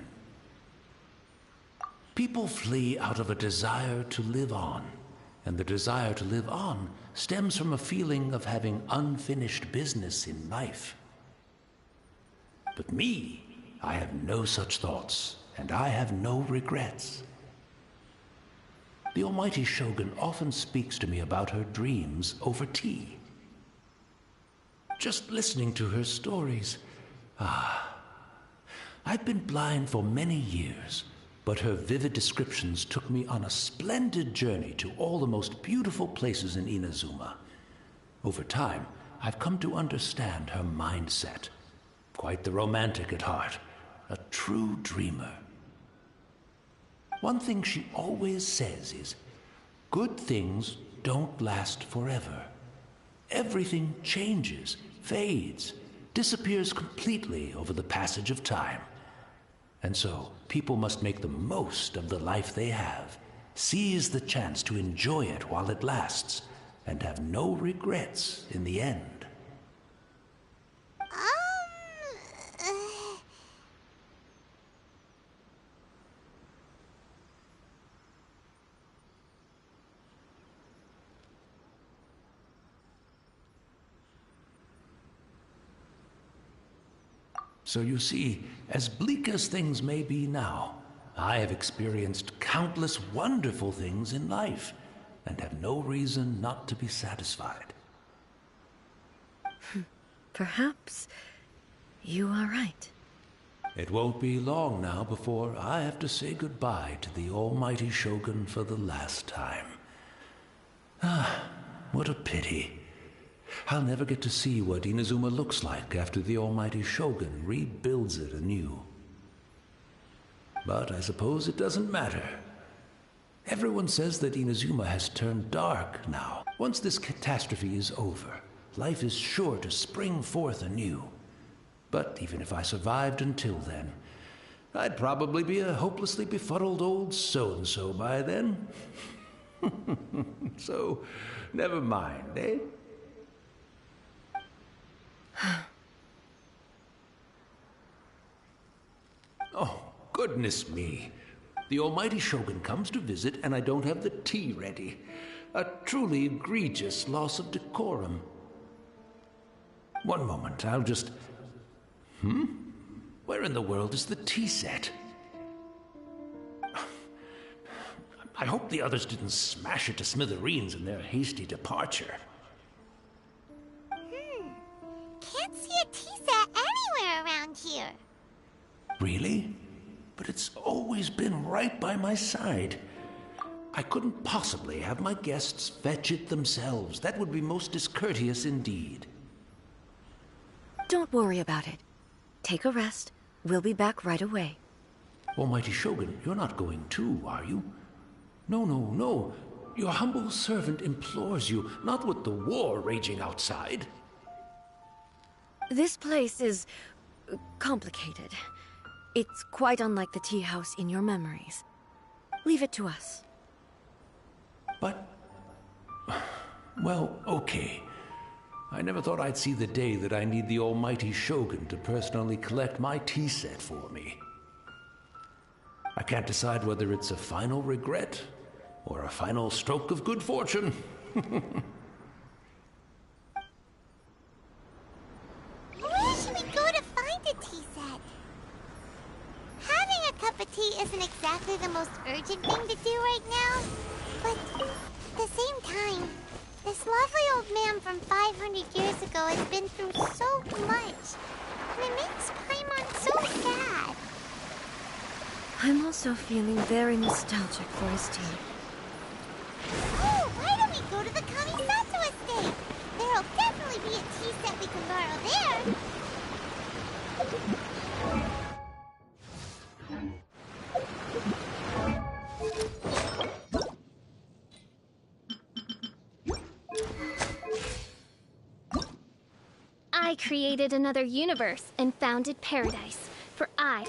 People flee out of a desire to live on. And the desire to live on stems from a feeling of having unfinished business in life. But me, I have no such thoughts, and I have no regrets. The Almighty Shogun often speaks to me about her dreams over tea. Just listening to her stories, I've been blind for many years, but her vivid descriptions took me on a splendid journey to all the most beautiful places in Inazuma. Over time, I've come to understand her mindset. Quite the romantic at heart, a true dreamer. One thing she always says is, good things don't last forever. Everything changes, fades, disappears completely over the passage of time. And so, people must make the most of the life they have, seize the chance to enjoy it while it lasts, and have no regrets in the end. So you see, as bleak as things may be now, I have experienced countless wonderful things in life, and have no reason not to be satisfied. Perhaps you are right. It won't be long now before I have to say goodbye to the almighty Shogun for the last time. Ah, what a pity. I'll never get to see what Inazuma looks like after the almighty Shogun rebuilds it anew. But I suppose it doesn't matter. Everyone says that Inazuma has turned dark now. Once this catastrophe is over, life is sure to spring forth anew. But even if I survived until then, I'd probably be a hopelessly befuddled old so-and-so by then. So, never mind, eh? Oh, goodness me. The almighty Shogun comes to visit and I don't have the tea ready. A truly egregious loss of decorum. One moment, I'll just... Where in the world is the tea set? I hope the others didn't smash it to smithereens in their hasty departure. Can't see a tea set anywhere around here. Really? But it's always been right by my side. I couldn't possibly have my guests fetch it themselves. That would be most discourteous indeed. Don't worry about it. Take a rest. We'll be back right away. Almighty Shogun, you're not going too, are you? No, no, no. Your humble servant implores you, not with the war raging outside. This place is complicated. It's quite unlike the tea house in your memories. Leave it to us. But... well, okay. I never thought I'd see the day that I need the almighty Shogun to personally collect my tea set for me. I can't decide whether it's a final regret or a final stroke of good fortune. Where should we go to find a tea set? Having a cup of tea isn't exactly the most urgent thing to do right now, but at the same time, this lovely old man from 500 years ago has been through so much, and it makes Paimon so sad. I'm also feeling very nostalgic for his tea. Oh, why don't we go to the Kamisato estate? There'll definitely be a tea set we can borrow there. I created another universe and founded paradise, for I...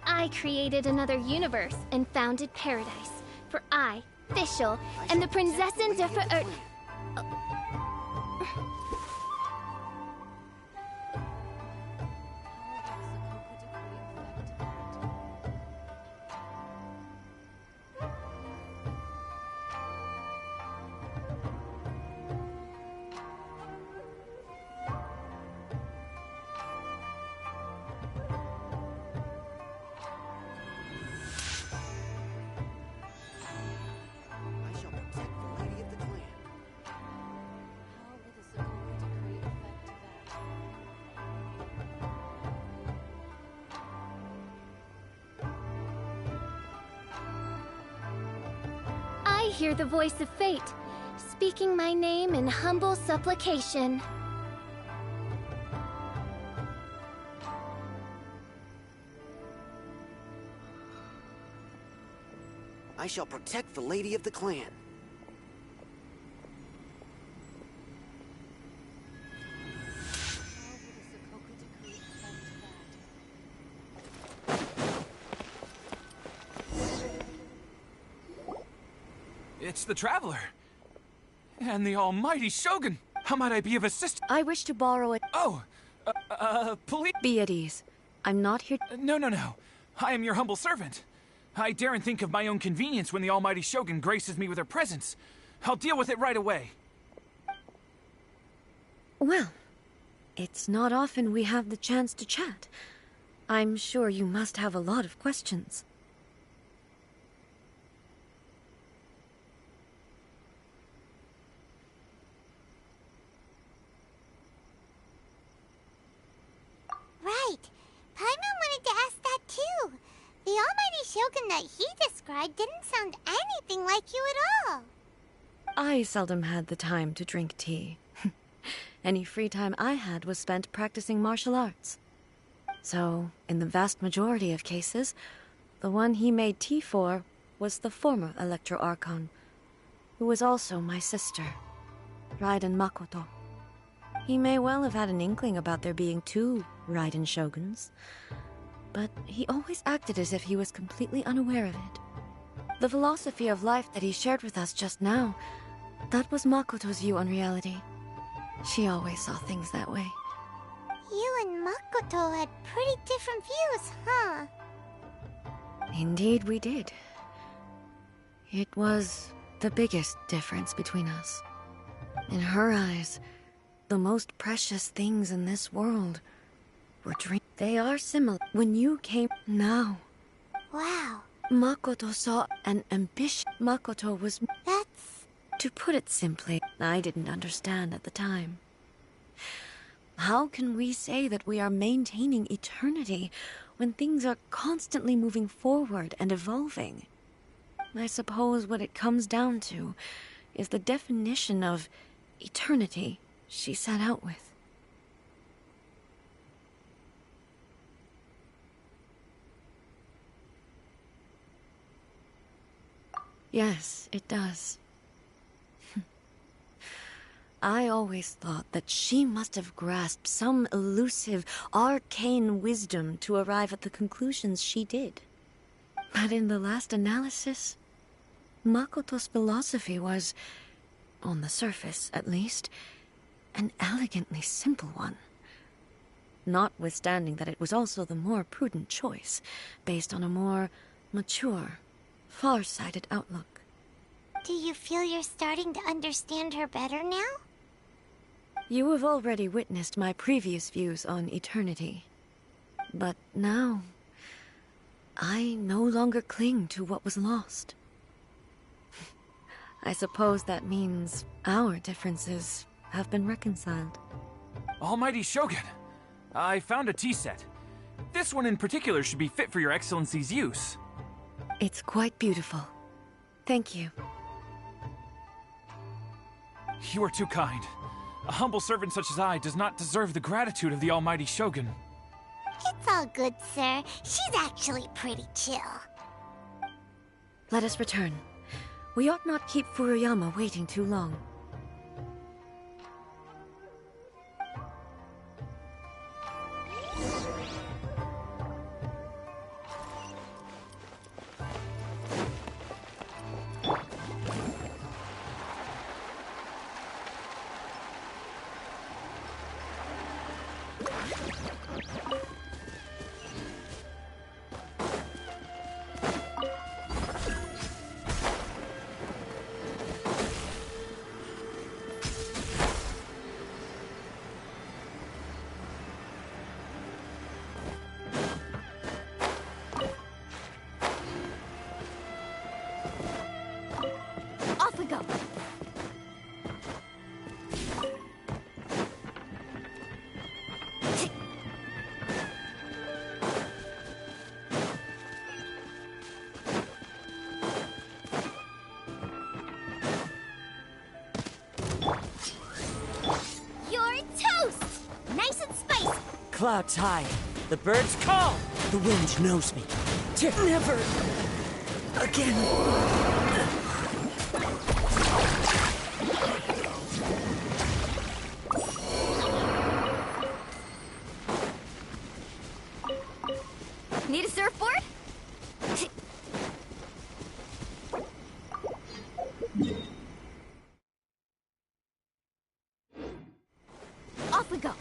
I created another universe and founded paradise. For I, Fischl, am the Prinzessin der Verirrten. I hear the voice of fate, speaking my name in humble supplication. I shall protect the Lady of the Clan. It's the Traveler. And the almighty Shogun. How might I be of assistance? I wish to borrow it. Oh, please. Be at ease. I'm not here. No. I am your humble servant. I daren't think of my own convenience when the almighty Shogun graces me with her presence. I'll deal with it right away. Well, it's not often we have the chance to chat. I'm sure you must have a lot of questions. Right. Paimon wanted to ask that too. The almighty Shogun that he described didn't sound anything like you at all. I seldom had the time to drink tea. Any free time I had was spent practicing martial arts. So, in the vast majority of cases, the one he made tea for was the former Electro Archon, who was also my sister, Raiden Makoto. He may well have had an inkling about there being two Raiden Shoguns, but he always acted as if he was completely unaware of it. The philosophy of life that he shared with us just now, that was Makoto's view on reality. She always saw things that way. You and Makoto had pretty different views, huh? Indeed we did. It was the biggest difference between us. In her eyes, the most precious things in this world were dreams. They are similar. When you came now. Wow. Makoto saw an ambition. Makoto was... That's... To put it simply, I didn't understand at the time. How can we say that we are maintaining eternity when things are constantly moving forward and evolving? I suppose what it comes down to is the definition of eternity she set out with. Yes, it does. I always thought that she must have grasped some elusive, arcane wisdom to arrive at the conclusions she did. But in the last analysis, Makoto's philosophy was, on the surface at least, an elegantly simple one. Notwithstanding that it was also the more prudent choice, based on a more mature, far-sighted outlook. Do you feel you're starting to understand her better now? You have already witnessed my previous views on eternity. But now, I no longer cling to what was lost. I suppose that means our differences have been reconciled. Almighty Shogun, I found a tea set. This one in particular should be fit for your Excellency's use. It's quite beautiful. Thank you. You are too kind. A humble servant such as I does not deserve the gratitude of the Almighty Shogun. It's all good, sir. She's actually pretty chill. Let us return. We ought not keep Furuyama waiting too long. Off we go. You're toast! Nice and spicy! Clouds high. The birds call. The wind knows me. Never again. Need a surfboard? Off we go!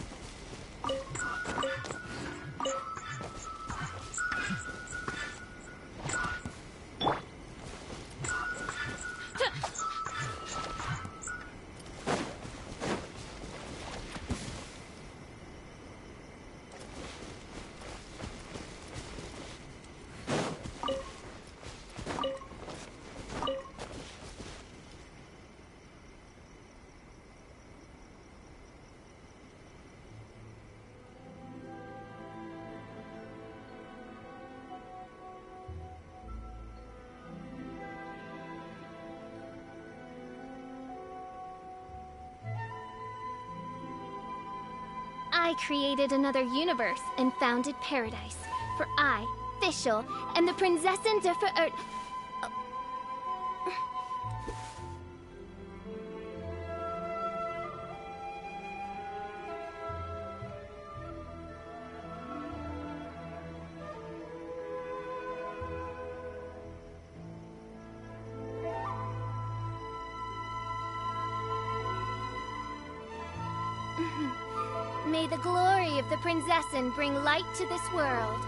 I created another universe and founded paradise. For I, Fischl, and the Prinzessin der Verirrt... May the glory of the Prinzessin bring light to this world.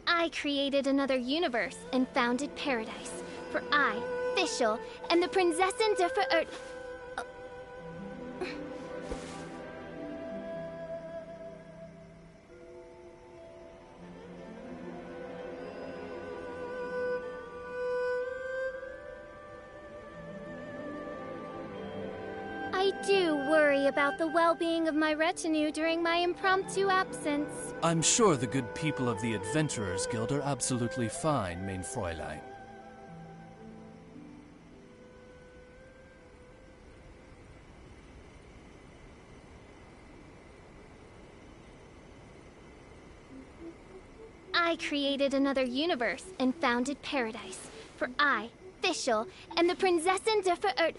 I created another universe and founded paradise. For I, Fischl, and the Prinzessin der Verirrt... I do worry about the well-being of my retinue during my impromptu absence. I'm sure the good people of the Adventurers Guild are absolutely fine, mein Fräulein. I created another universe and founded paradise. For I, Fischl, and the Prinzessin der Verirrt...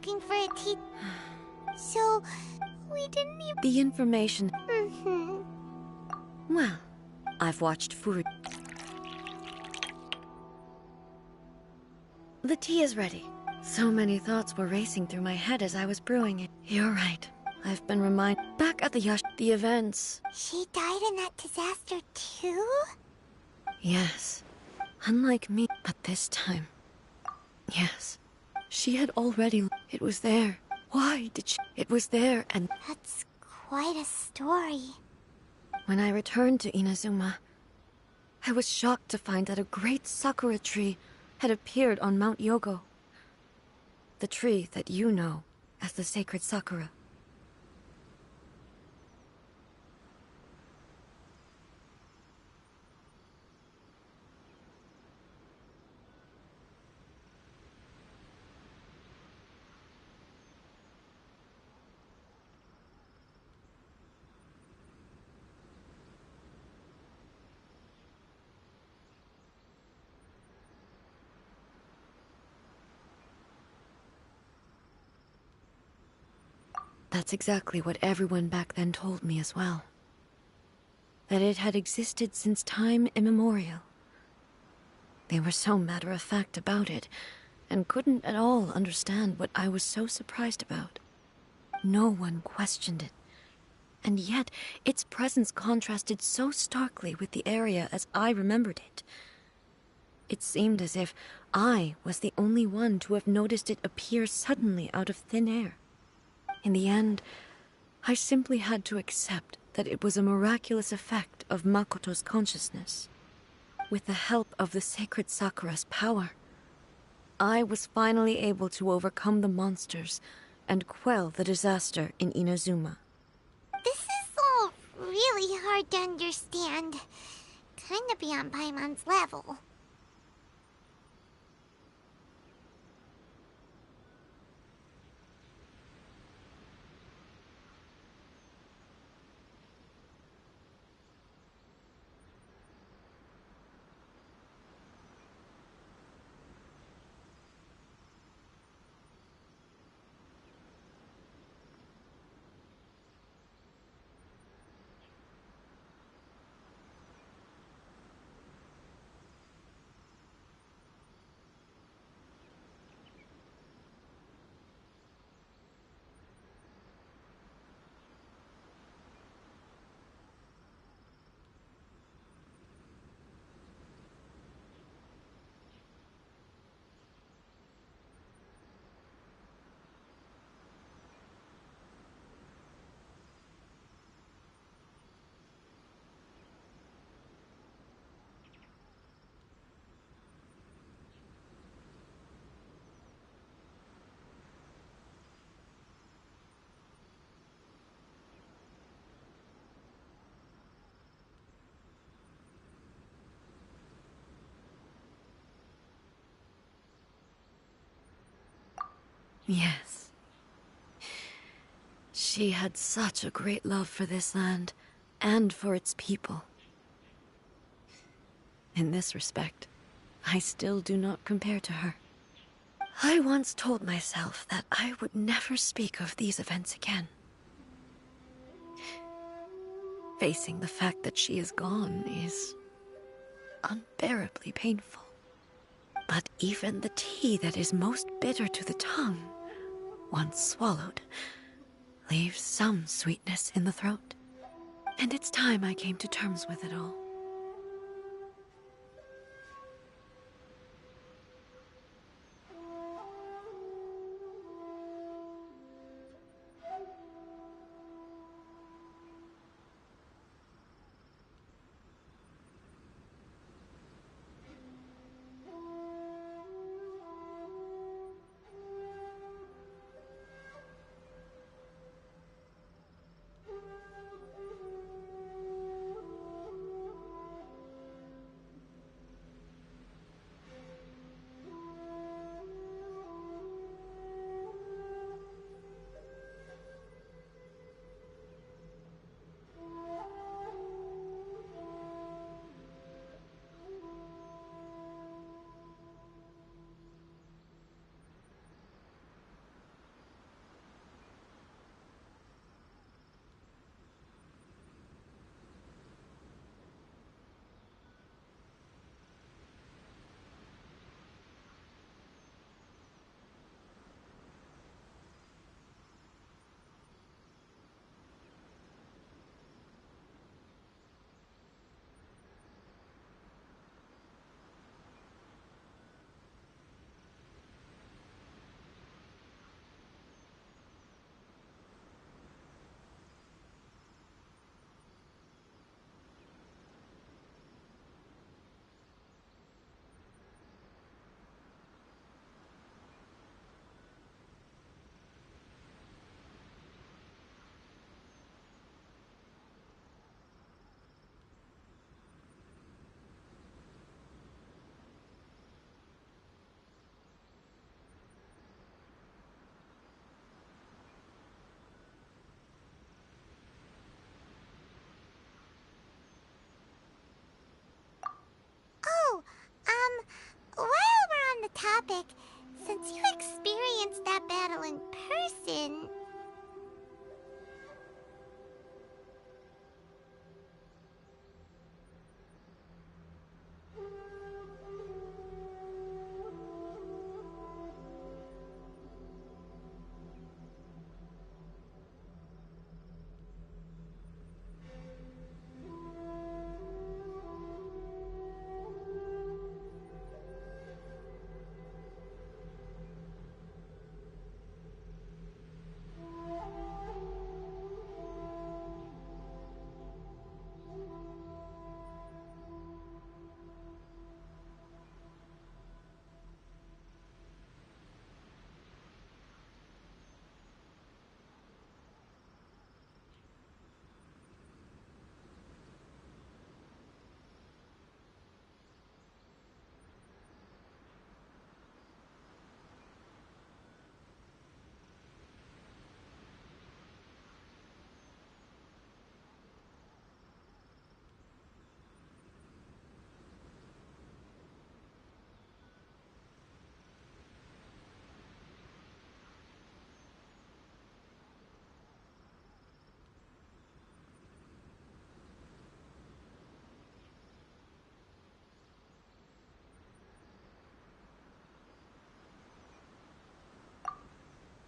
looking for a So, we didn't even... The information... Mm-hmm. Well, I've watched Furu... The tea is ready. So many thoughts were racing through my head as I was brewing it. You're right. I've been reminded... Back at the events... She died in that disaster too? Yes. Unlike me, but this time... Yes. She had already... It was there. Why did she... It was there and... That's quite a story. When I returned to Inazuma, I was shocked to find that a great sakura tree had appeared on Mount Yogo. The tree that you know as the sacred sakura. That's exactly what everyone back then told me as well. That it had existed since time immemorial. They were so matter-of-fact about it, and couldn't at all understand what I was so surprised about. No one questioned it, and yet its presence contrasted so starkly with the area as I remembered it. It seemed as if I was the only one to have noticed it appear suddenly out of thin air. In the end, I simply had to accept that it was a miraculous effect of Makoto's consciousness. With the help of the sacred Sakura's power, I was finally able to overcome the monsters and quell the disaster in Inazuma. This is all really hard to understand. Kinda beyond Paimon's level. Yes. She had such a great love for this land, and for its people. In this respect, I still do not compare to her. I once told myself that I would never speak of these events again. Facing the fact that she is gone is unbearably painful. But even the tea that is most bitter to the tongue, once swallowed, leaves some sweetness in the throat. And it's time I came to terms with it all. topic, since you experienced that battle in person...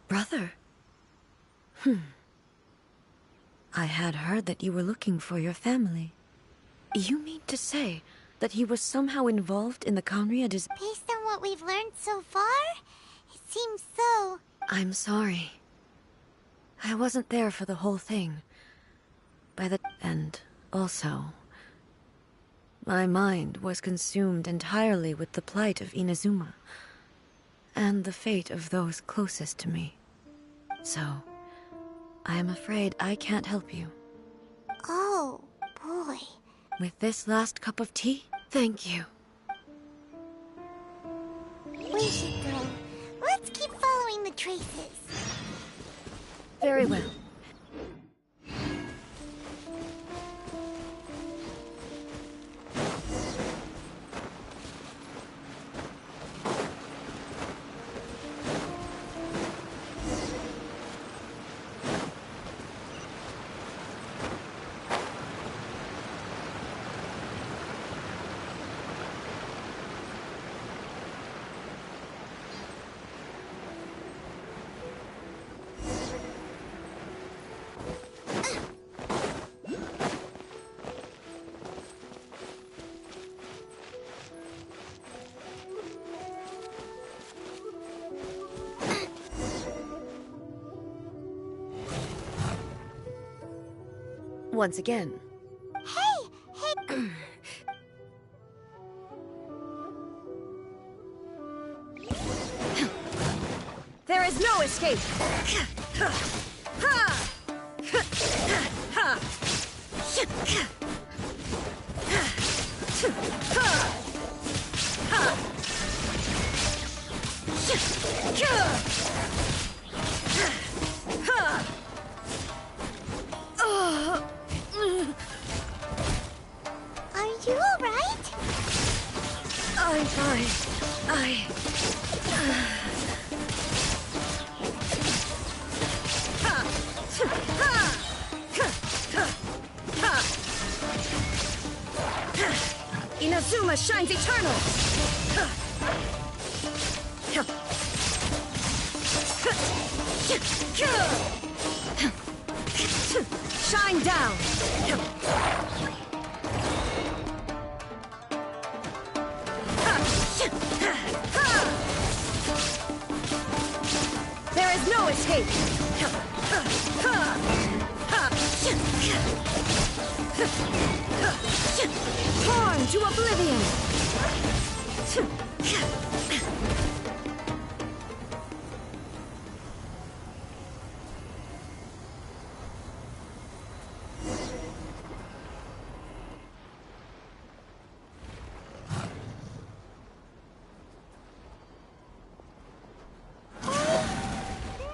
Brother? I had heard that you were looking for your family. You mean to say that he was somehow involved in the Conria dis- Based on what we've learned so far, it seems so. I'm sorry. I wasn't there for the whole thing. And also, my mind was consumed entirely with the plight of Inazuma and the fate of those closest to me. So, I am afraid I can't help you. Oh, boy. With this last cup of tea, thank you. We should go. Let's keep following the traces. Very well. Once again. Hey! There is no escape! Are you alright? I'm fine. Inazuma shines eternal! Shine down! There is no escape! Torn to oblivion!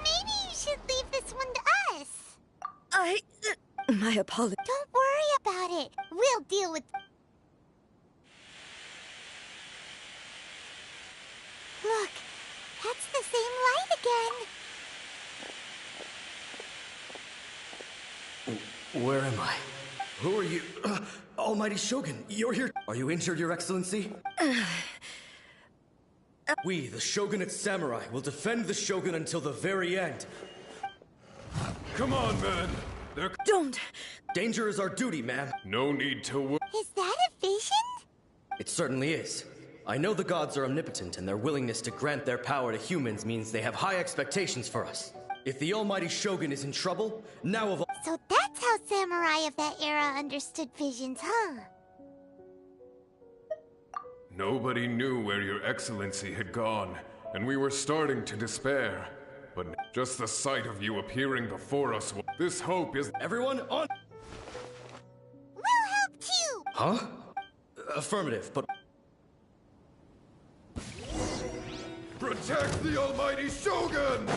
Maybe you should leave this one to us. My apologies. Don't worry about it. We'll deal with... Look, Where am I? Who are you? Almighty Shogun, you're here. Are you injured, Your Excellency? We, the Shogunate Samurai, will defend the Shogun until the very end. Come on, man. Don't! Danger is our duty, ma'am. No need to Is that a vision? It certainly is. I know the gods are omnipotent, and their willingness to grant their power to humans means they have high expectations for us. If the Almighty Shogun is in trouble, now of all— So that's how samurai of that era understood visions, huh? Nobody knew where Your Excellency had gone, and we were starting to despair. But just the sight of you appearing before us, this hope is— Everyone on— We'll help too! Huh? Affirmative, but— Protect the Almighty Shogun!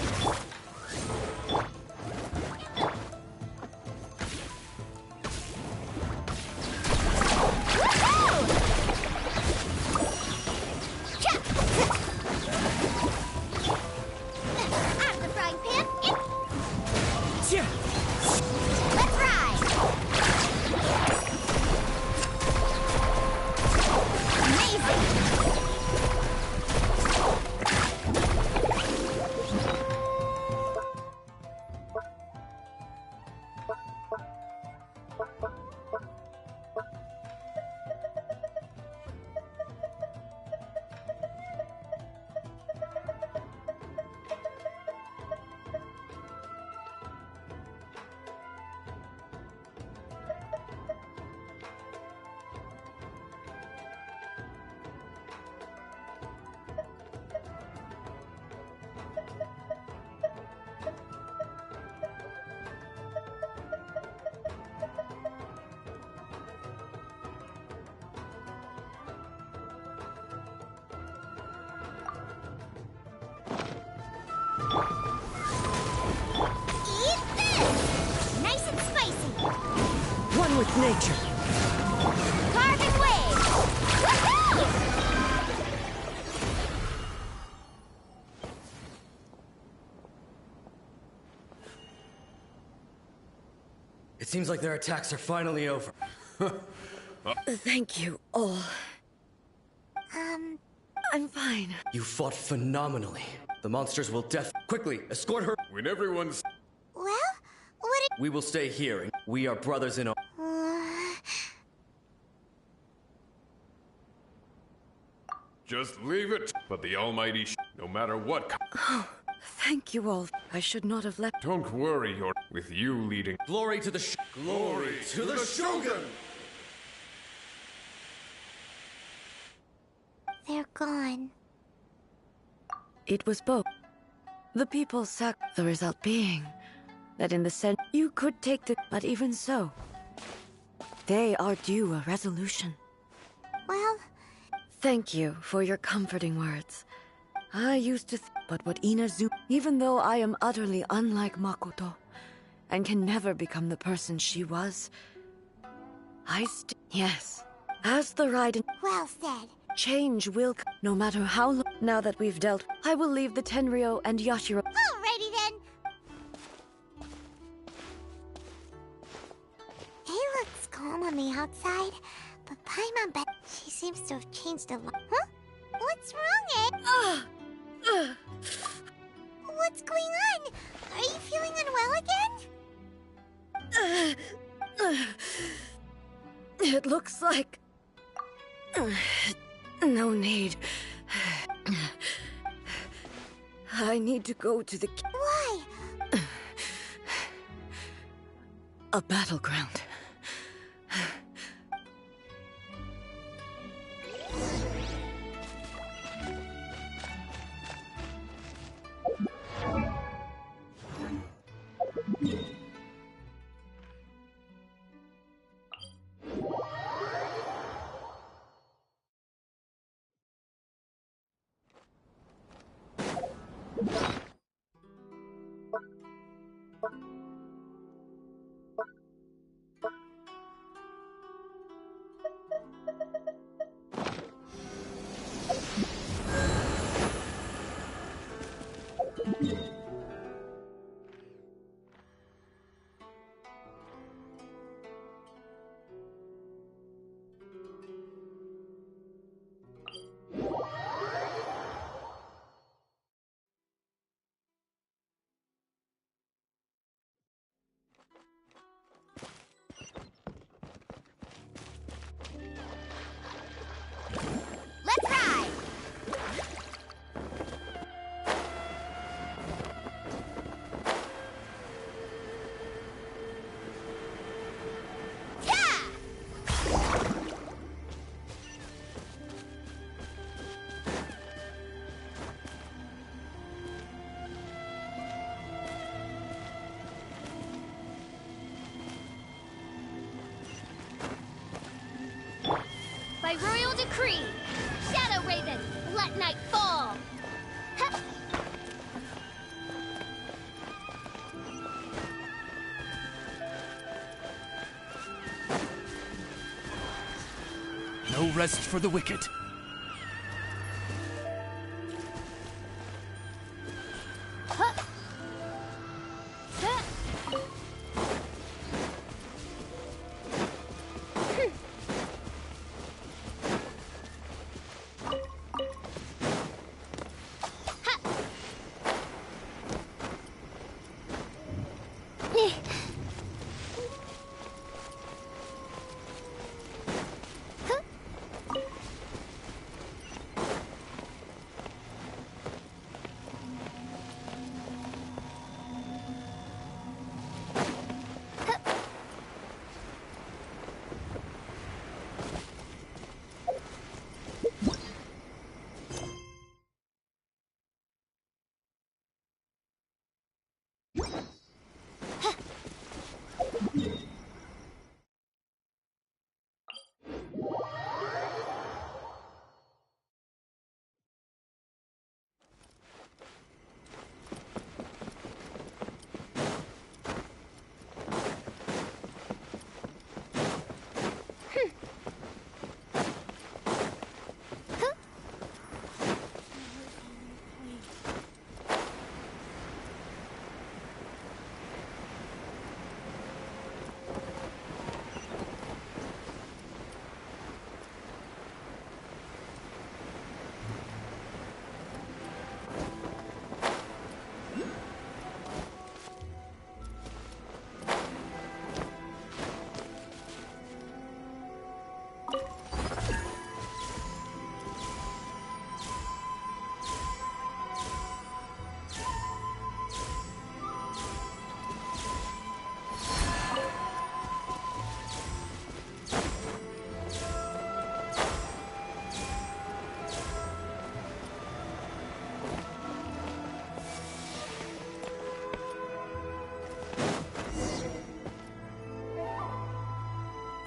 With nature. Carbon wave! Woohoo! It seems like their attacks are finally over. Thank you, all. I'm fine. You fought phenomenally. The monsters will quickly escort her. When everyone's— Well, what We will stay here, and we are brothers in— Just leave it. But the Almighty no matter what— Oh, thank you all. I should not have left. Don't worry, you're— with you leading— Glory to the Glory to the Shogun! They're gone. It was both. The people the result being that in the sense you could take the— but even so, they are due a resolution. Well, thank you for your comforting words. I used to but what Inazu— even though I am utterly unlike Makoto, and can never become the person she was, yes, as the Raiden— well said. Change will no matter how long. Now that we've dealt, I will leave the Tenryo and Yashiro— Alrighty then. It looks calm on the outside, but Paimon bet she seems to have changed a lot. Huh? What's wrong, Ed? What's going on? Are you feeling unwell again? It looks like— no need. I need to go to the— Why? a battleground. decree! Shadow Raven, let night fall! Huh. No rest for the wicked. Huh. Huh.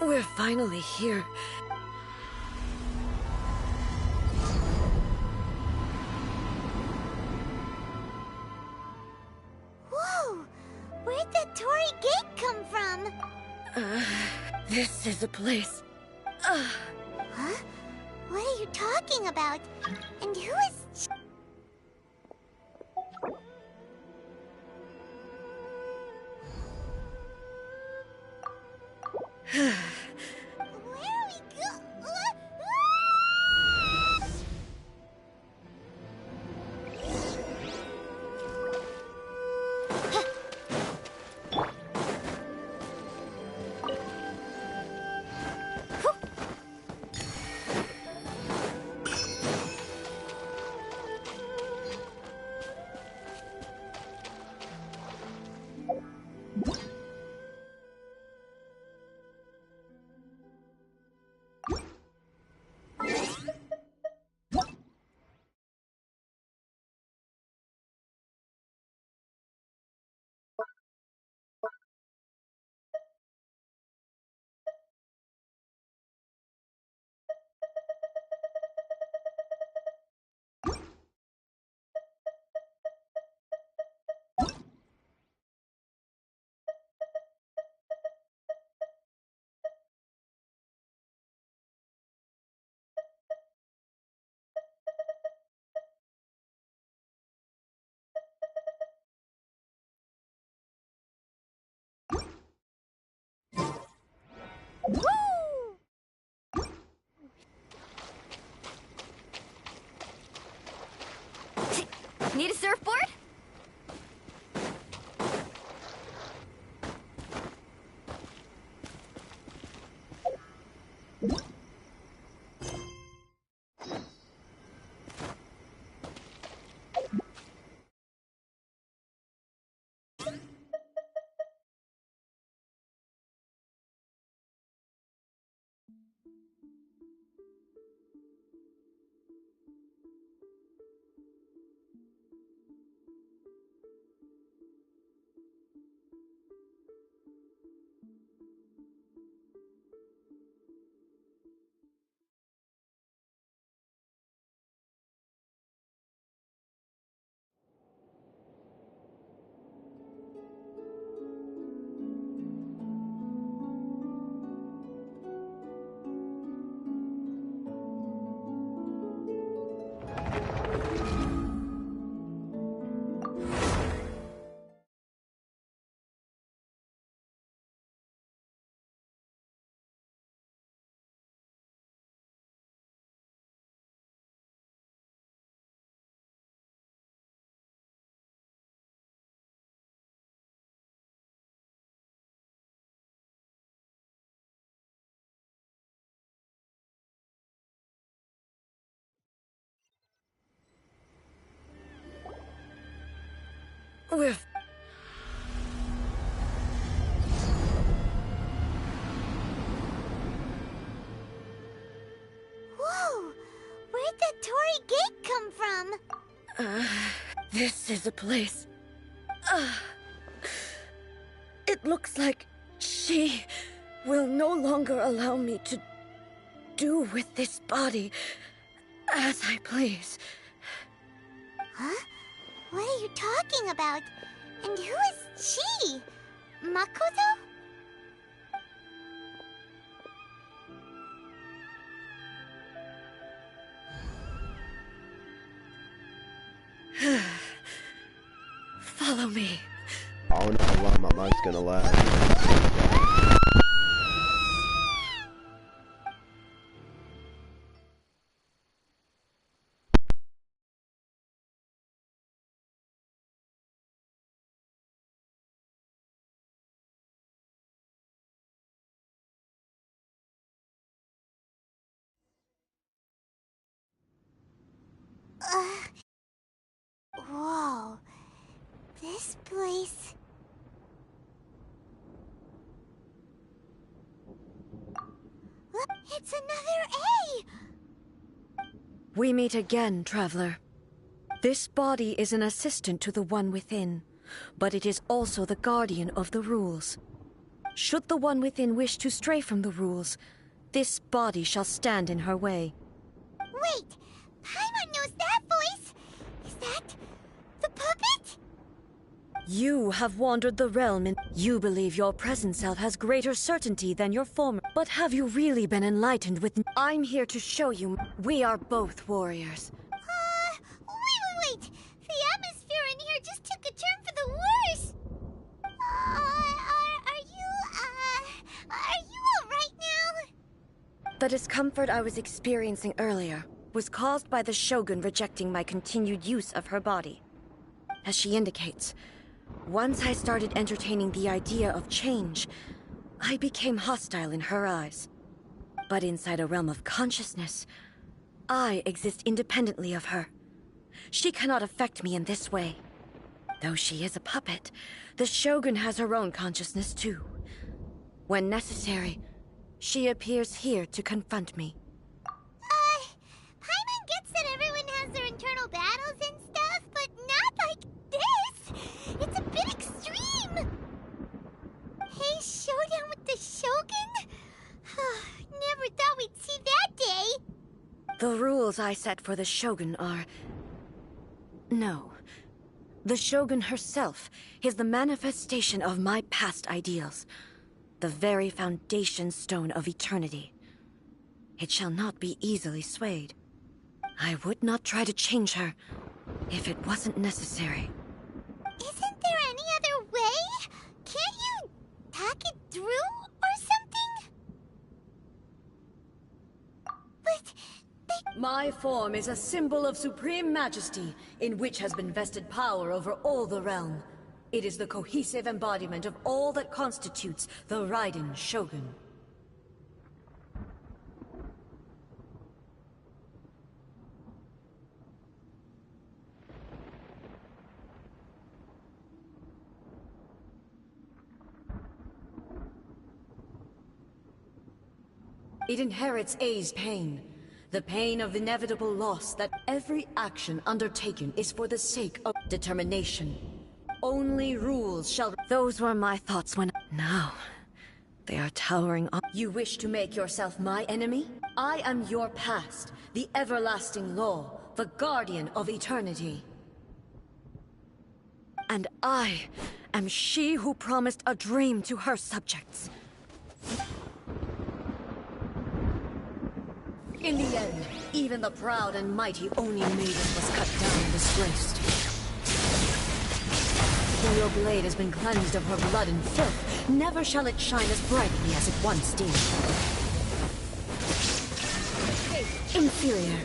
We're finally here. Whoa! Where'd the Torii Gate come from? This is a place. Huh? What are you talking about? And who is... Where are we go? Need a surfboard? We're... Whoa! Where'd the Torii Gate come from? This is a place... It looks like she will no longer allow me to do with this body as I please. Huh? What are you talking about? And who is she? Makoto? Follow me. I don't know why my mic's gonna lag. Whoa. This place... Look, it's another A! We meet again, traveler. This body is an assistant to the one within, but it is also the guardian of the rules. Should the one within wish to stray from the rules, this body shall stand in her way. Wait! Paimon knows that voice! Is that... the puppet? You have wandered the realm and you believe your present self has greater certainty than your former. But have you really been enlightened with... I'm here to show you we are both warriors. Wait! The atmosphere in here just took a turn for the worse! Are you alright now? The discomfort I was experiencing earlier was caused by the Shogun rejecting my continued use of her body. As she indicates, once I started entertaining the idea of change, I became hostile in her eyes. But inside a realm of consciousness, I exist independently of her. She cannot affect me in this way. Though she is a puppet, the Shogun has her own consciousness too. When necessary, she appears here to confront me. Paimon gets that everyone has their internal battles and stuff, but not like this! It's a bit extreme! Hey, showdown with the Shogun? Never thought we'd see that day! The rules I set for the Shogun are... No. The Shogun herself is the manifestation of my past ideals. The very foundation stone of eternity. It shall not be easily swayed. I would not try to change her if it wasn't necessary. Isn't there any other way? Can't you talk it through or something? But My form is a symbol of supreme majesty, in which has been vested power over all the realm. It is the cohesive embodiment of all that constitutes the Raiden Shogun. It inherits A's pain. The pain of inevitable loss that every action undertaken is for the sake of determination. Only rules shall... Those were my thoughts when... Now, they are towering up. You wish to make yourself my enemy? I am your past, the everlasting law, the guardian of eternity. And I am she who promised a dream to her subjects. In the end, even the proud and mighty Oni maiden was cut down and disgraced. Though your blade has been cleansed of her blood and filth, never shall it shine as brightly as it once did. Inferior.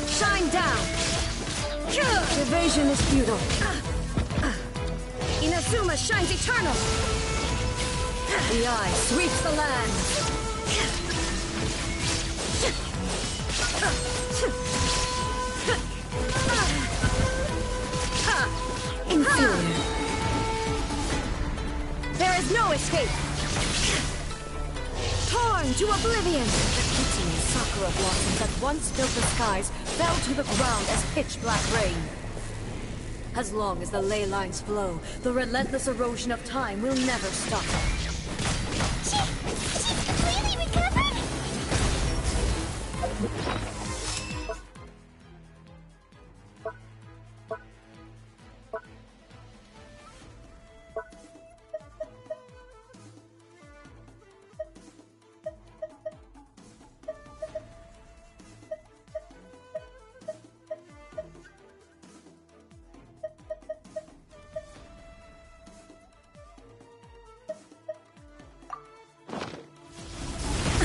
Shine down! Evasion is futile. Inazuma shines eternal. The eye sweeps the land. Inferior. There is no escape. Torn to oblivion. The glittering sakura blossoms that once filled the skies fell to the ground as pitch black rain. As long as the ley lines flow, the relentless erosion of time will never stop. She's completely recovered?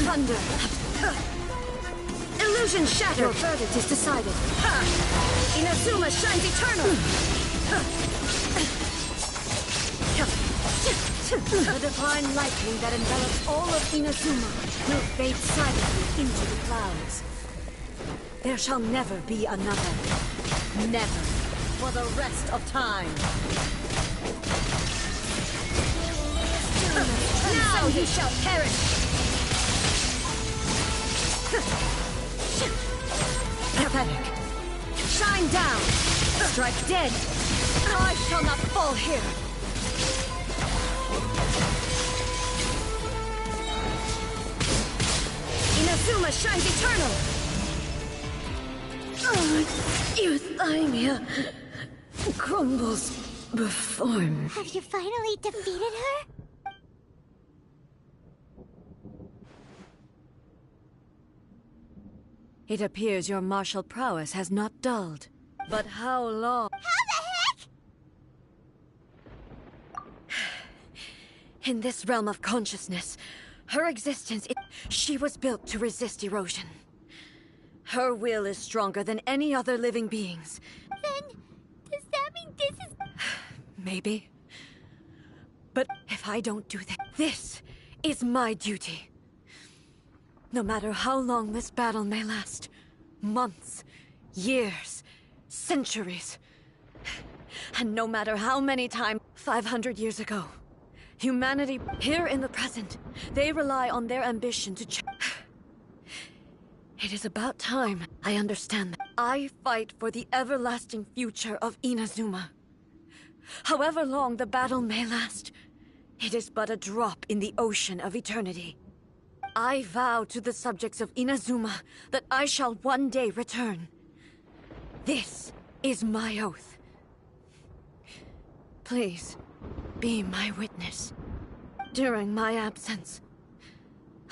Thunder! Illusion shattered! Your verdict is decided. Inazuma shines eternal! The divine lightning that envelops all of Inazuma will fade silently into the clouds. There shall never be another. Never. For the rest of time. Now he shall perish! Pathetic. Shine down! Strike dead! I shall not fall here! Inazuma shines eternal! Euthymia crumbles before me. Have you finally defeated her? It appears your martial prowess has not dulled. But how long? How the heck? In this realm of consciousness, her existence, she was built to resist erosion. Her will is stronger than any other living being's. Then, does that mean this is... Maybe. But if I don't do that, this is my duty. No matter how long this battle may last, months, years, centuries, and no matter how many times, 500 years ago, humanity, here in the present, they rely on their ambition to It is about time I understand that. I fight for the everlasting future of Inazuma. However long the battle may last, it is but a drop in the ocean of eternity. I vow to the subjects of Inazuma that I shall one day return. This is my oath. Please, be my witness. During my absence,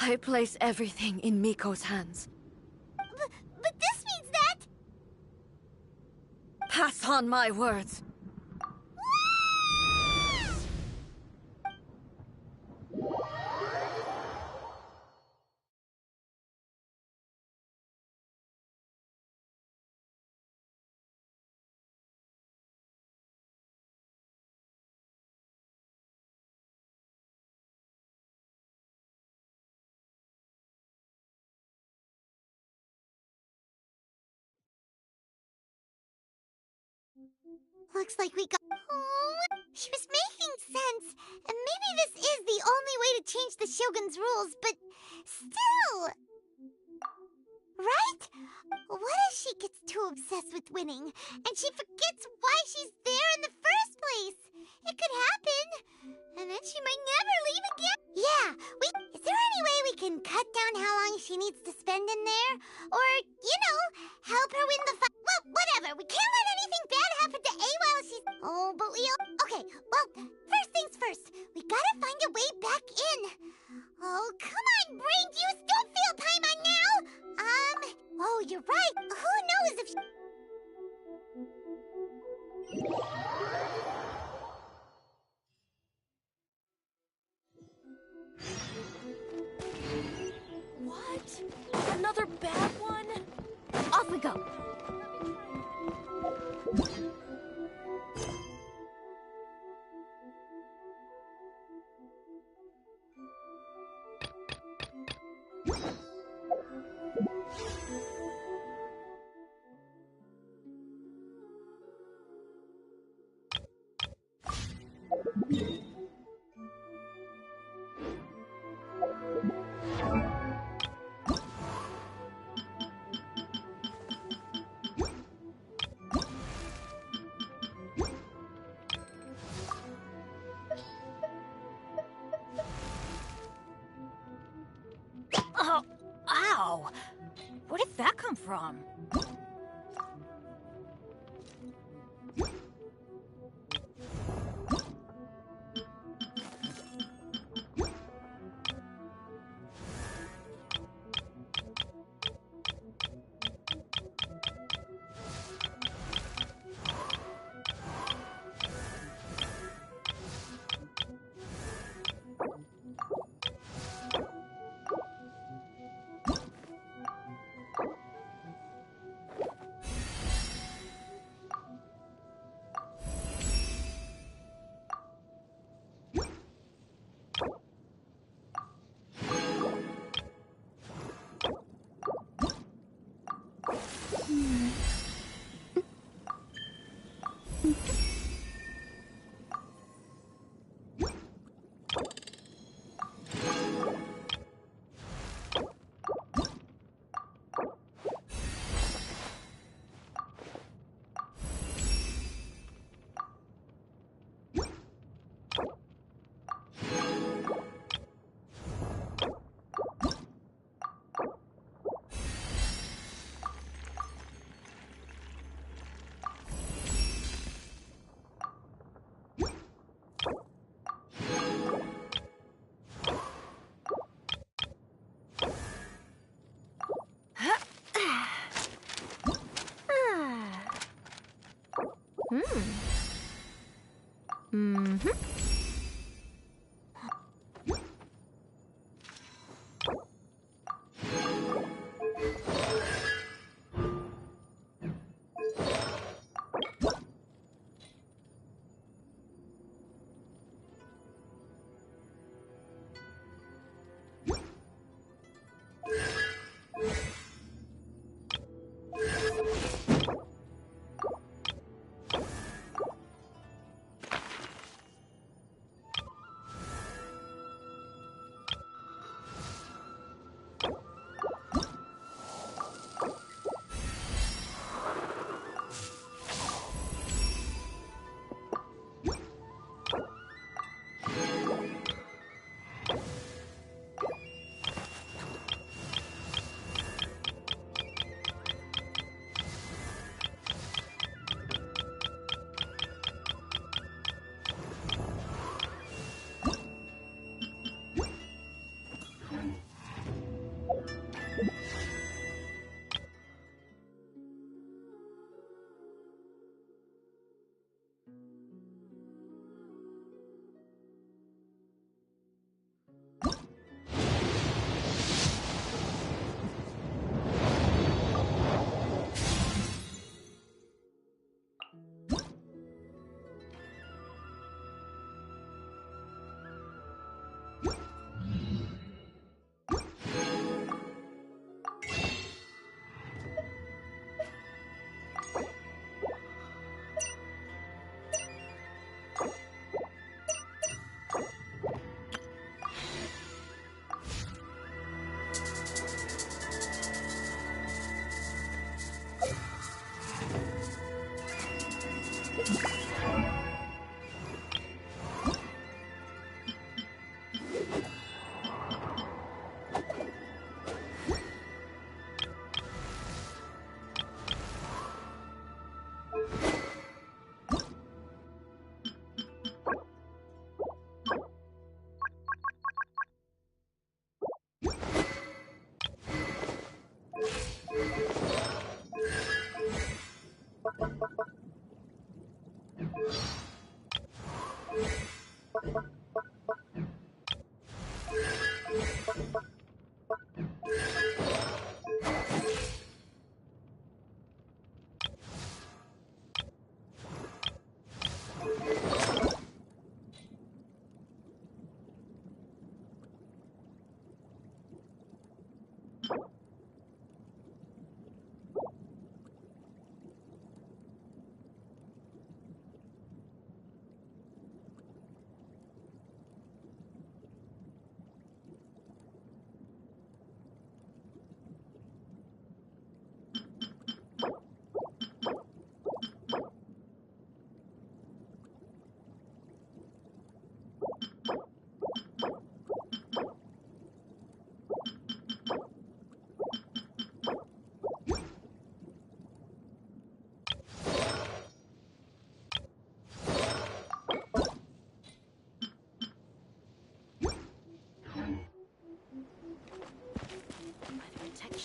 I place everything in Miko's hands. But this means that... Pass on my words. Looks like we got... Oh, she was making sense. And maybe this is the only way to change the Shogun's rules, but still... Right? What if she gets too obsessed with winning, and she forgets why she's there in the first place? It could happen. And then she might never leave again. Yeah, is there any way we can cut down how long she needs to spend in there? Or, you know, help her win the fight? Well, whatever. We can't let anything bad happen to A while she's... Oh, but we... Okay, well, first things first. We gotta find a way back in. Oh, come on, brain juice. Don't feel time on now. Oh, you're right. Who knows if she... What? Another bad one? Off we go. Oh, ow! Where did that come from?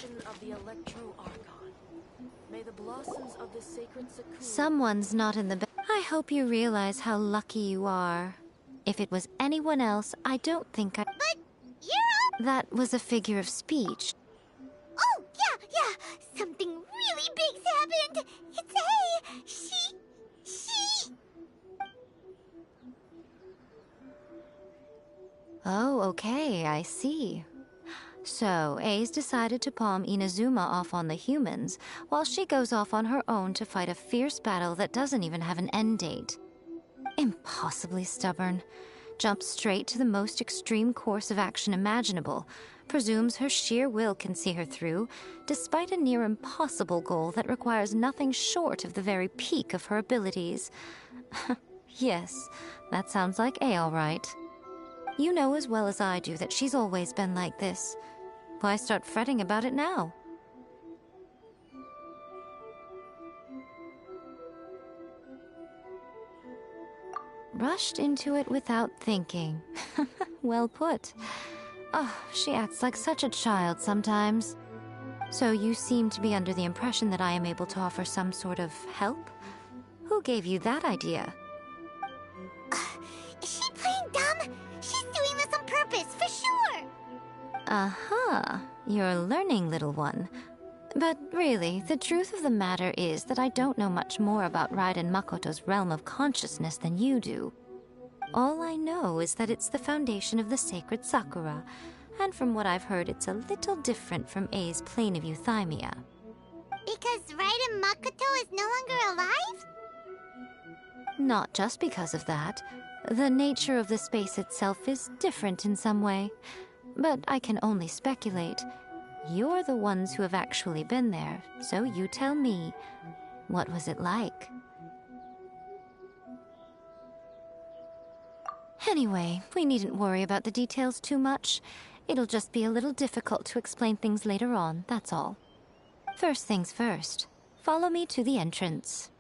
protection of the Electro-Archon. May the blossoms of the sacred Sakura... Someone's not in the bed. I hope you realize how lucky you are. If it was anyone else, I don't think I... But you're... That was a figure of speech. Oh, yeah. Something really big's happened. It's A. She... Oh, okay, I see. So, A's decided to palm Inazuma off on the humans, while she goes off on her own to fight a fierce battle that doesn't even have an end date. Impossibly stubborn. Jumps straight to the most extreme course of action imaginable, presumes her sheer will can see her through, despite a near impossible goal that requires nothing short of the very peak of her abilities. Yes, that sounds like A all right. You know as well as I do that she's always been like this. Why start fretting about it now? Rushed into it without thinking. Well put. Oh, she acts like such a child sometimes. So you seem to be under the impression that I am able to offer some sort of help? Who gave you that idea? Is she playing dumb? She's doing this on purpose, for sure! Uh-huh. You're learning, little one. But really, the truth of the matter is that I don't know much more about Raiden Makoto's realm of consciousness than you do. All I know is that it's the foundation of the sacred Sakura, and from what I've heard, it's a little different from A's plane of euthymia. Because Raiden Makoto is no longer alive? Not just because of that. The nature of the space itself is different in some way. But I can only speculate. You're the ones who have actually been there, so you tell me, what was it like? Anyway, we needn't worry about the details too much. It'll just be a little difficult to explain things later on, that's all. First things first, follow me to the entrance.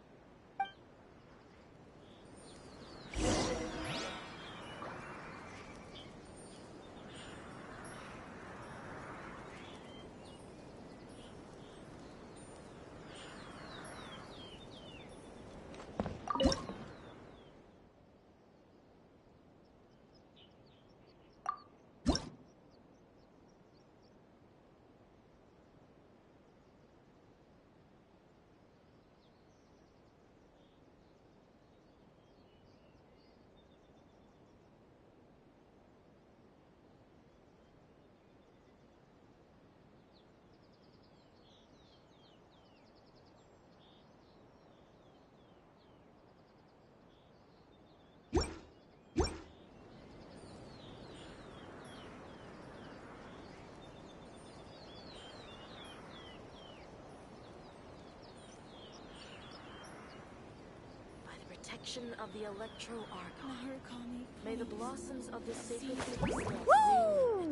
Protection of the Electro-Archon. May the blossoms of the sacred... Woo!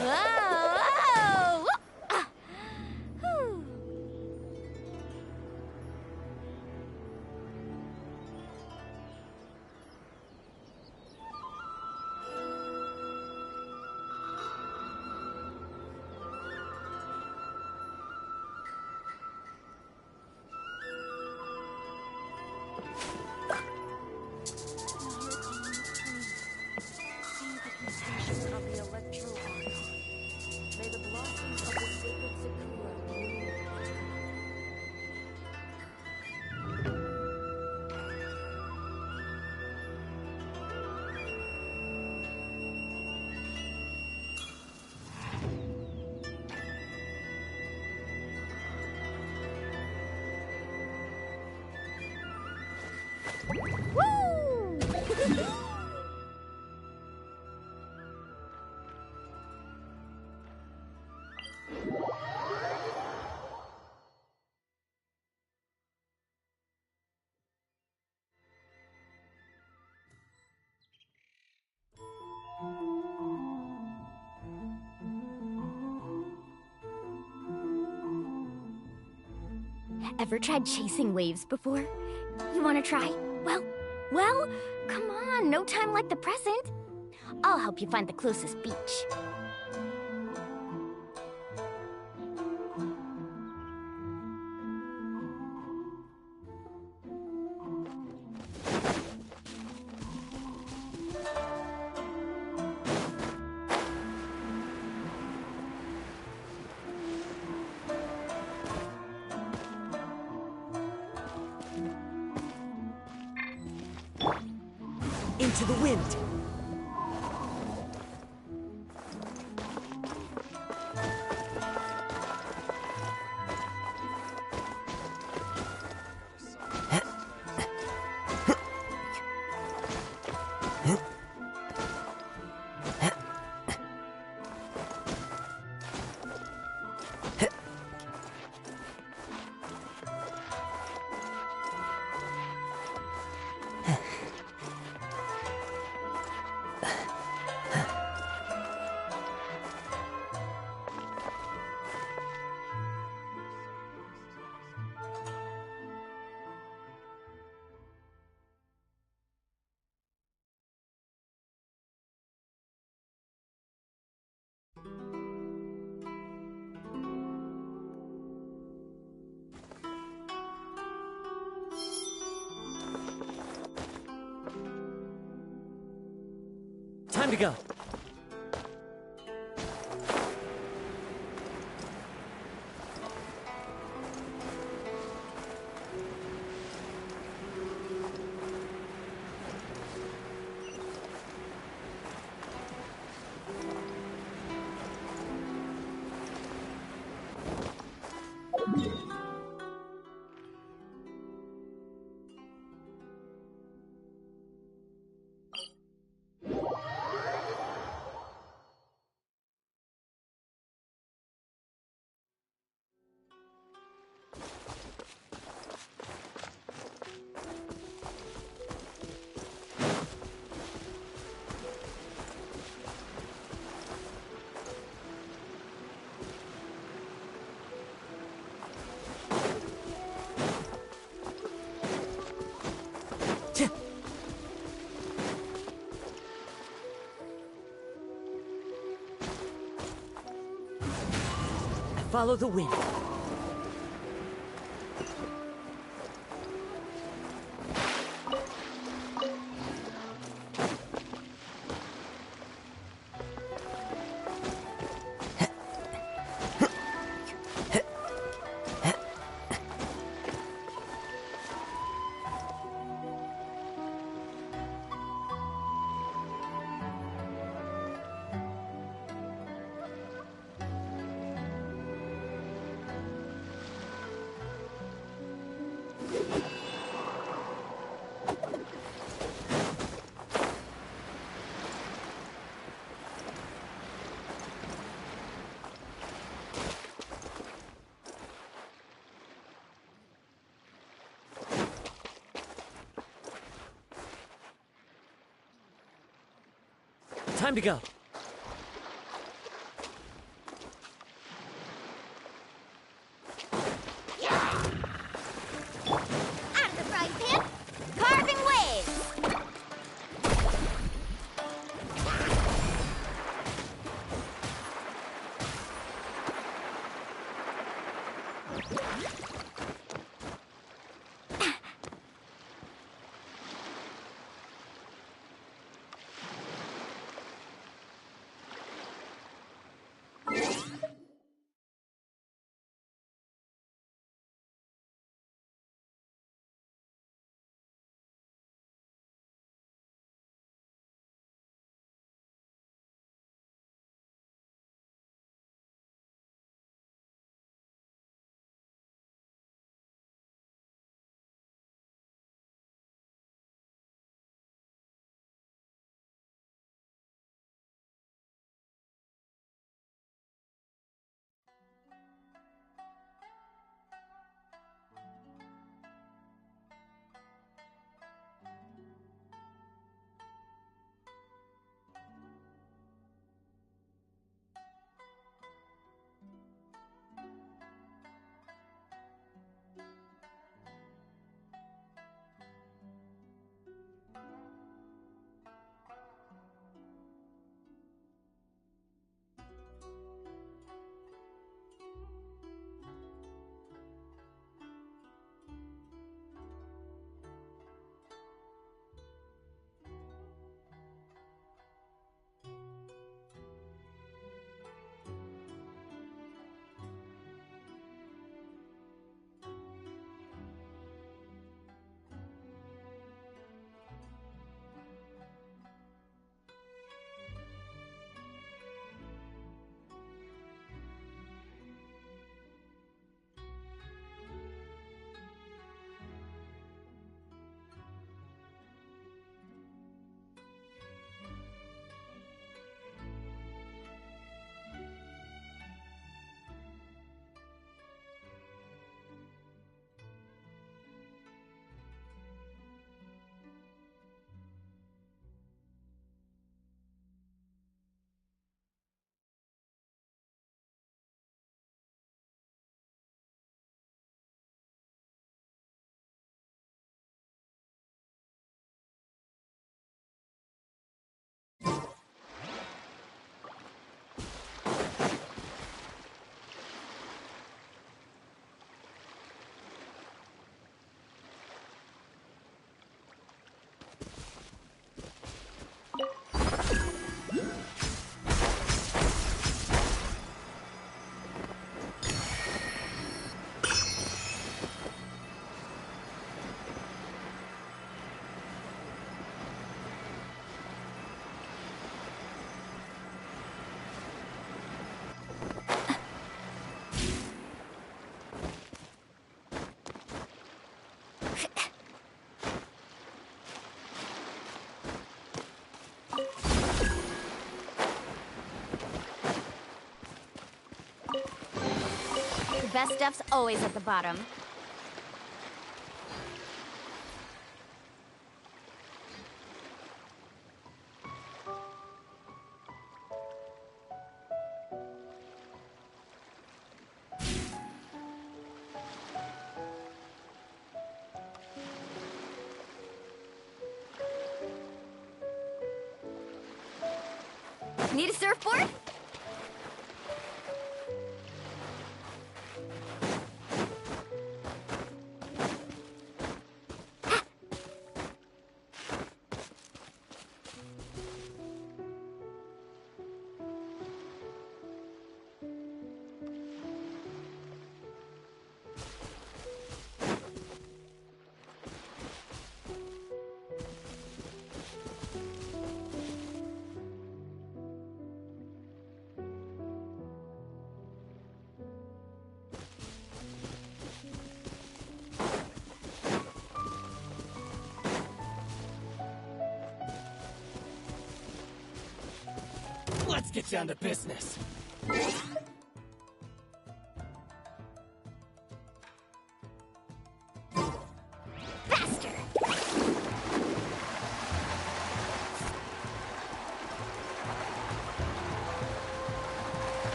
Whoa! Ah. Whew. Ever tried chasing waves before? You wanna try? Well, come on, no time like the present. I'll help you find the closest beach. into the wind. Time to go. Follow the wind. Time to go. Out of the frying pan, carving waves. best stuff's always at the bottom. Need a surfboard? Let's get down to business. Faster!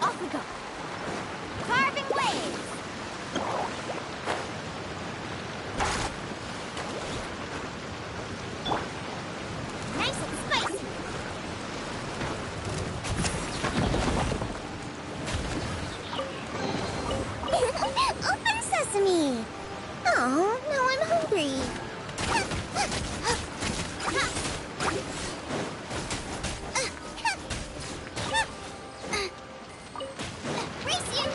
Off we go! Carving waves! Nice and spicy! Open sesame! Oh, now I'm hungry. Race you!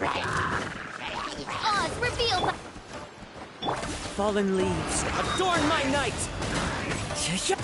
Oz, reveal. Fallen leaves, adorn my night! Surf's up!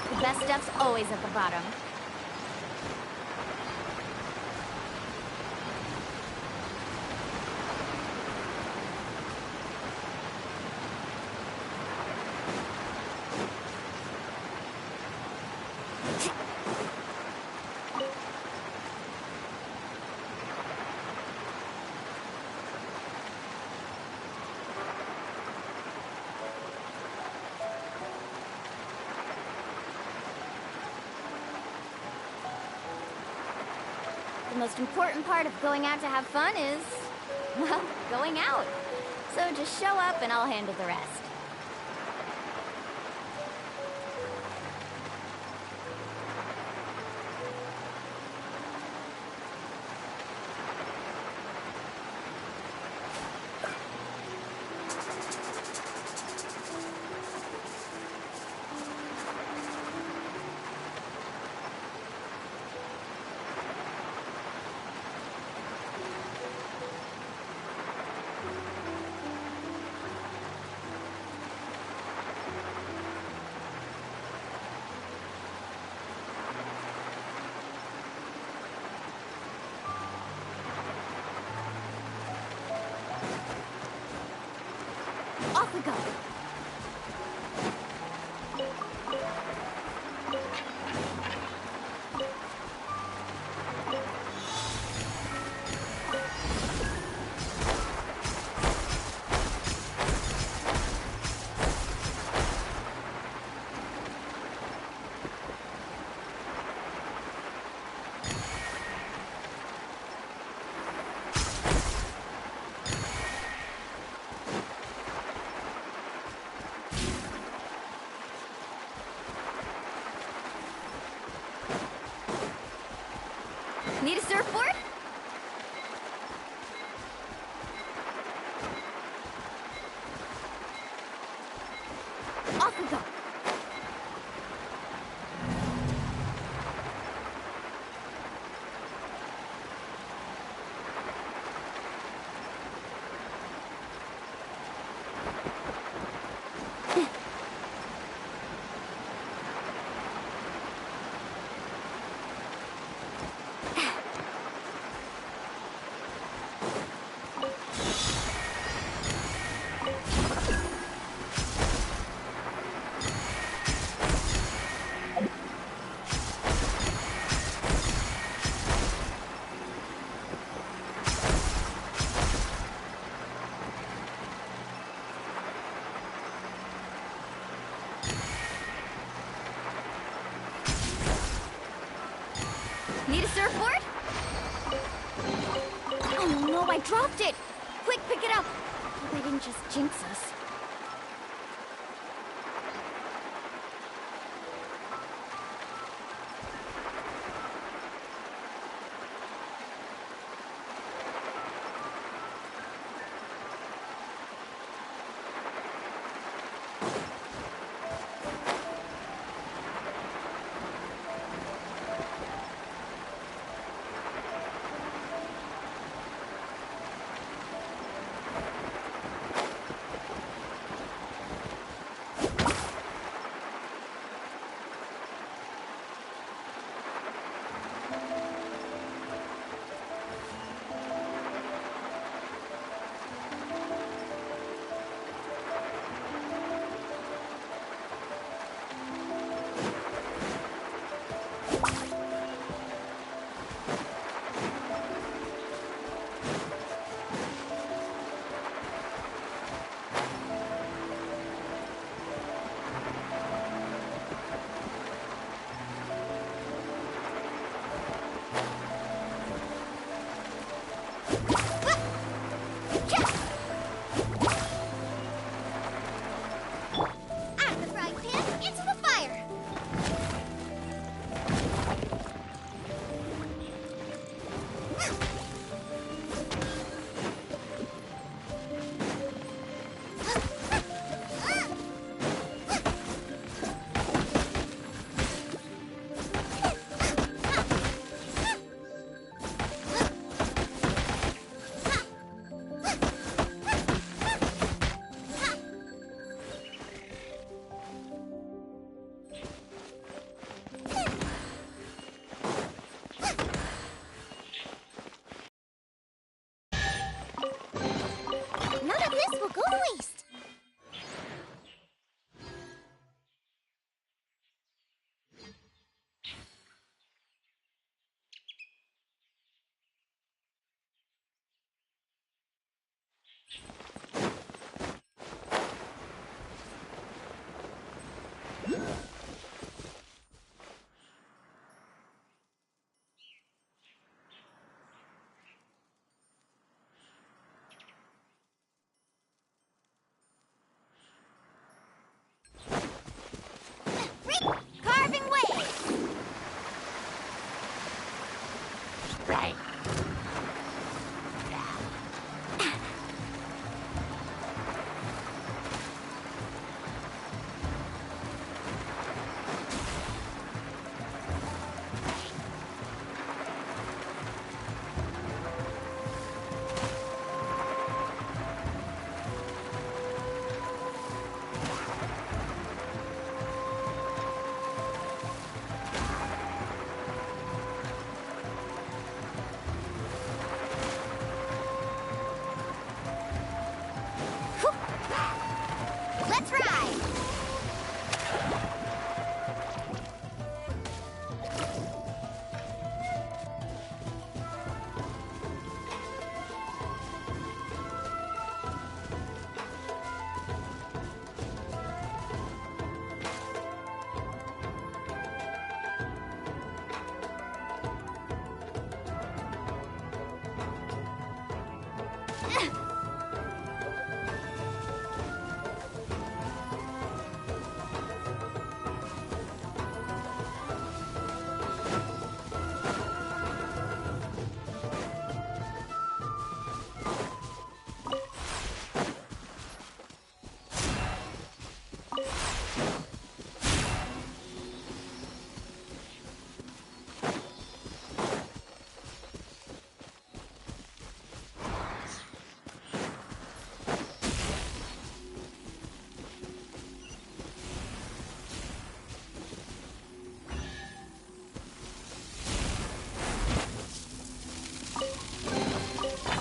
The best stuff's always at the bottom. The most important part of going out to have fun is, well, going out. So just show up and I'll handle the rest. Off we go. Need a surfboard? Off we go. Need a surfboard? Oh no, I dropped it! Quick, pick it up! Hope I didn't just jinx us. Let's ride!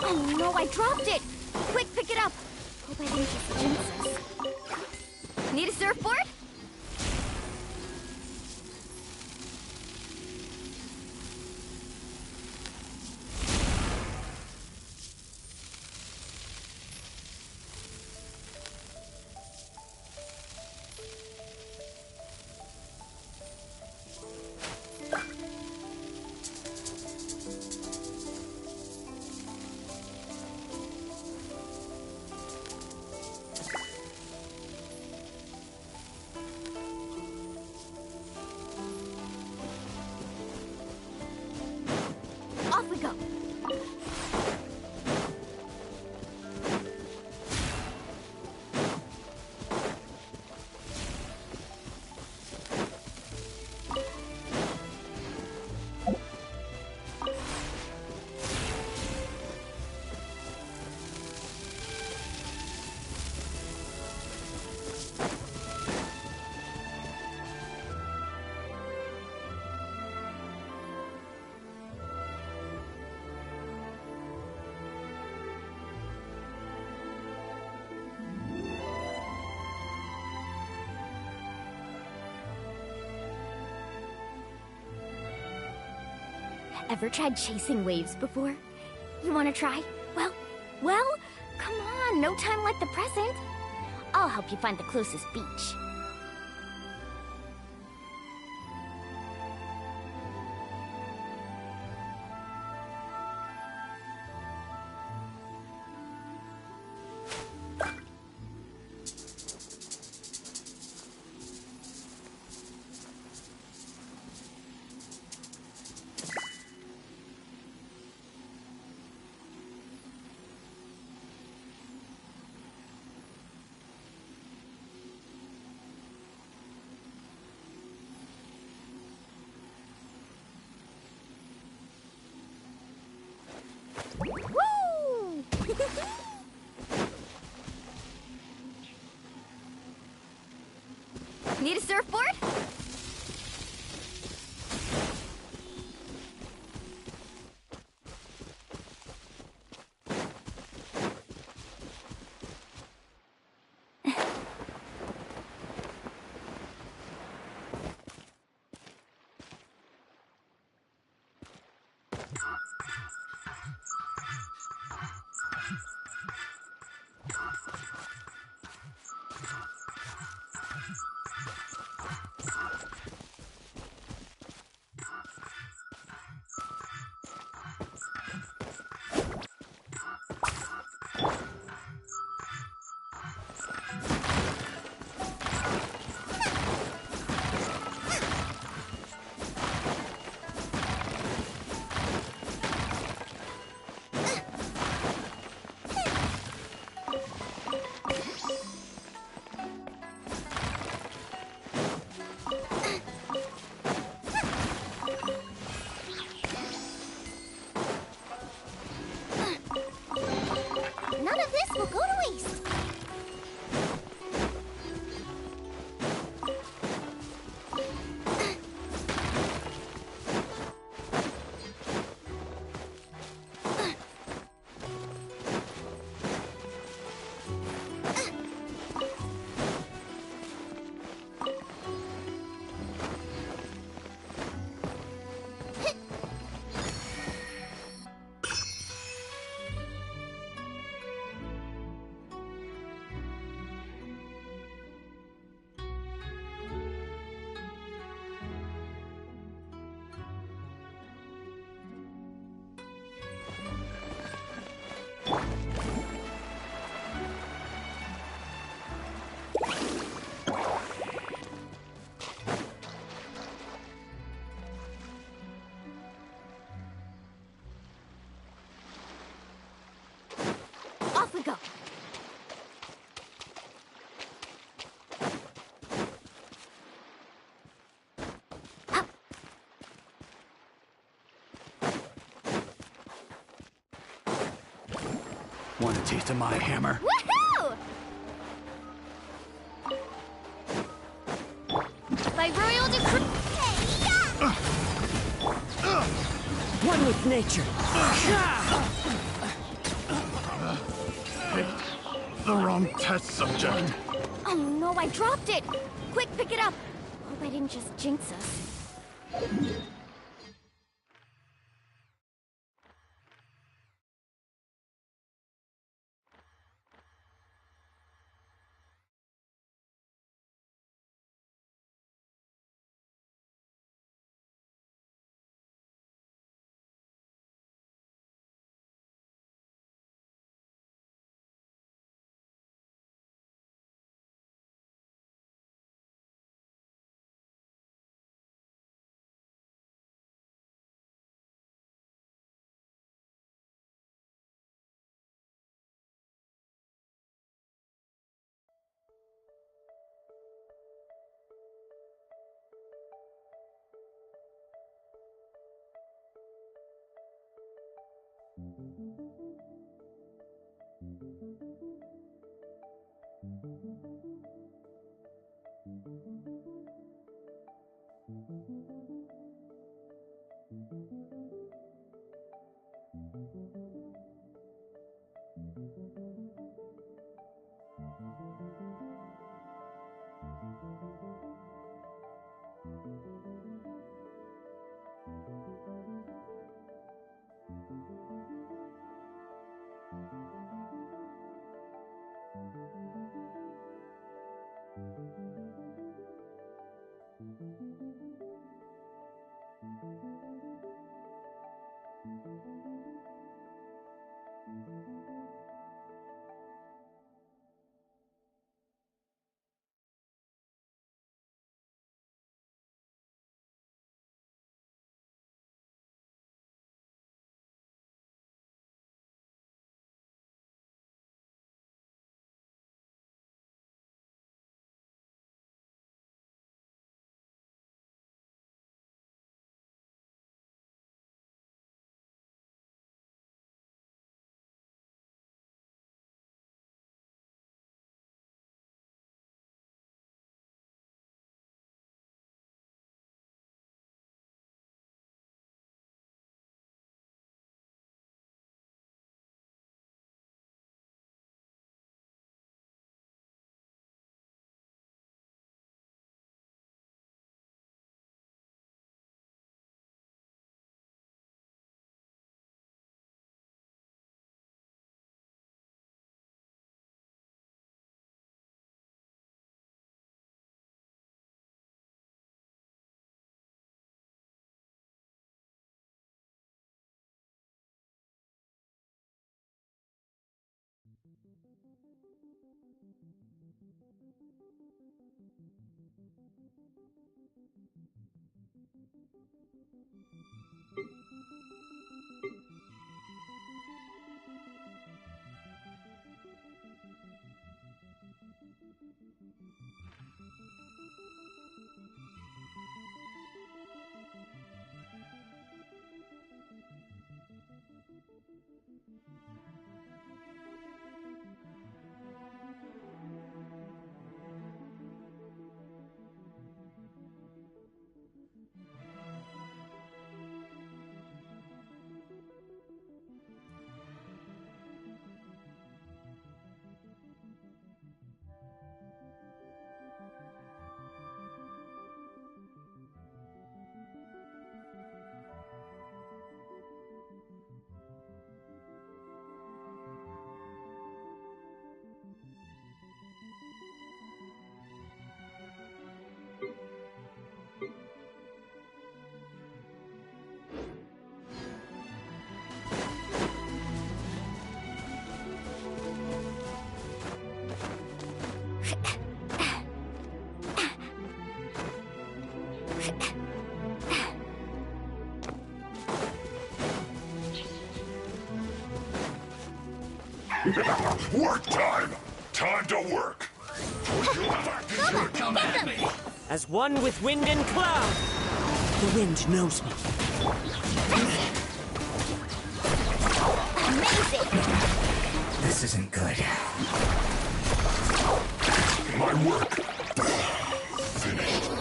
Oh no, I dropped it! Quick, pick it up! Hope I didn't just jinx us. Need a surfboard? Off we go. Ever tried chasing waves before? You wanna try? Well, come on, no time like the present. I'll help you find the closest beach. Woo! Need a surfboard? Want a taste of my hammer? Woohoo! By royal decree. One with nature. The wrong test subject. Oh no, I dropped it! Quick, pick it up! Hope I didn't just jinx us. Work time! Time to work! Come at me! As one with wind and cloud! The wind knows me. Amazing! This isn't good. My work finished.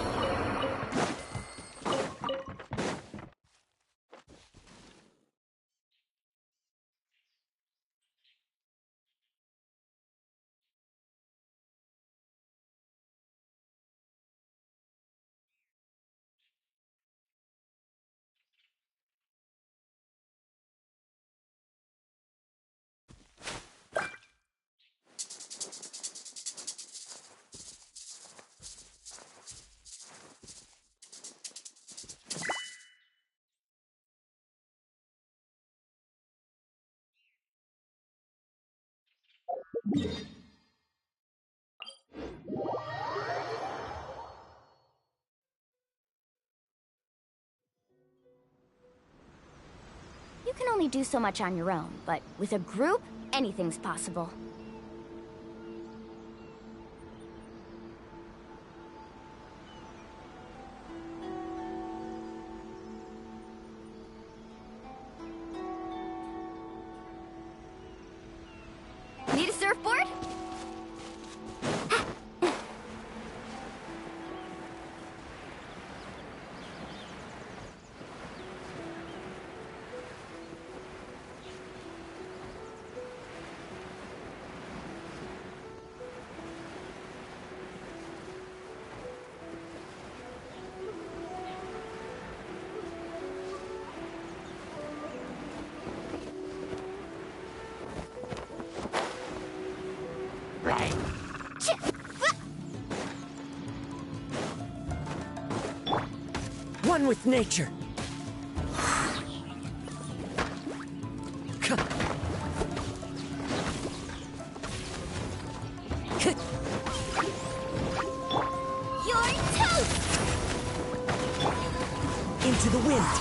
You can only do so much on your own, but with a group, anything's possible. Need a surfboard? One with nature. You're toast! Into the wind.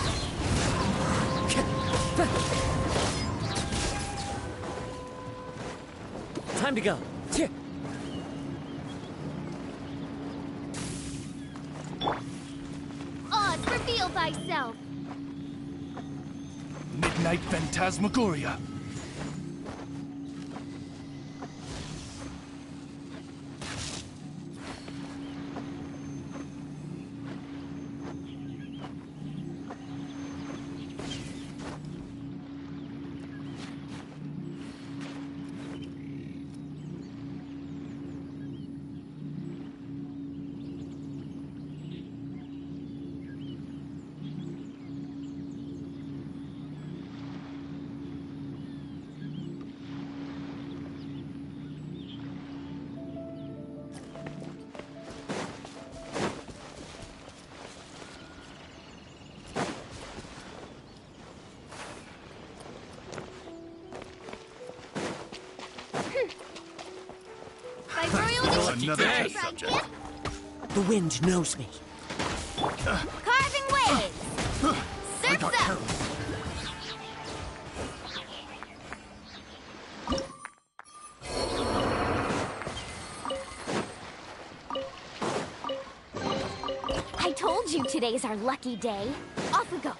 Time to go. Oz, reveal thyself! Midnight Phantasmagoria. Another test subject. The wind knows me. Carving waves! Surf's up! I told you today's our lucky day. Off we go.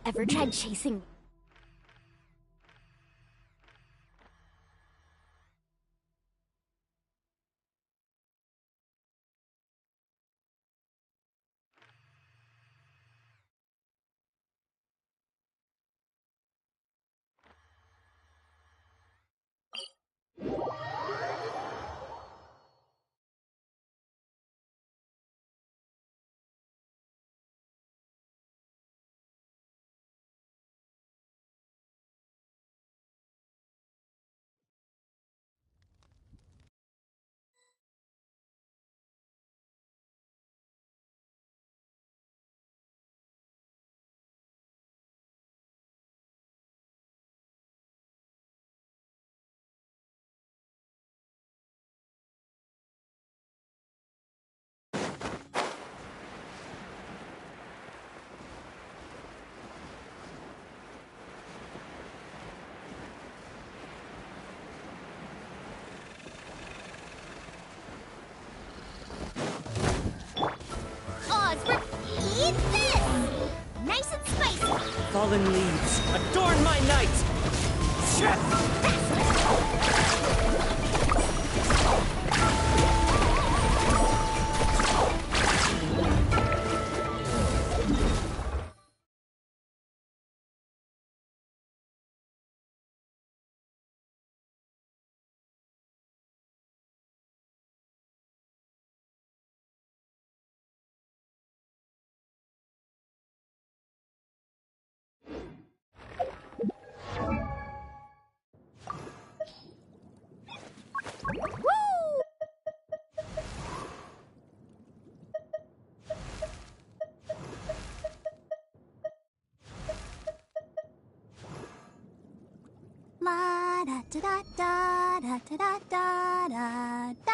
Ever tried chasing fallen leaves, adorn my night! La da da da da da da da da da.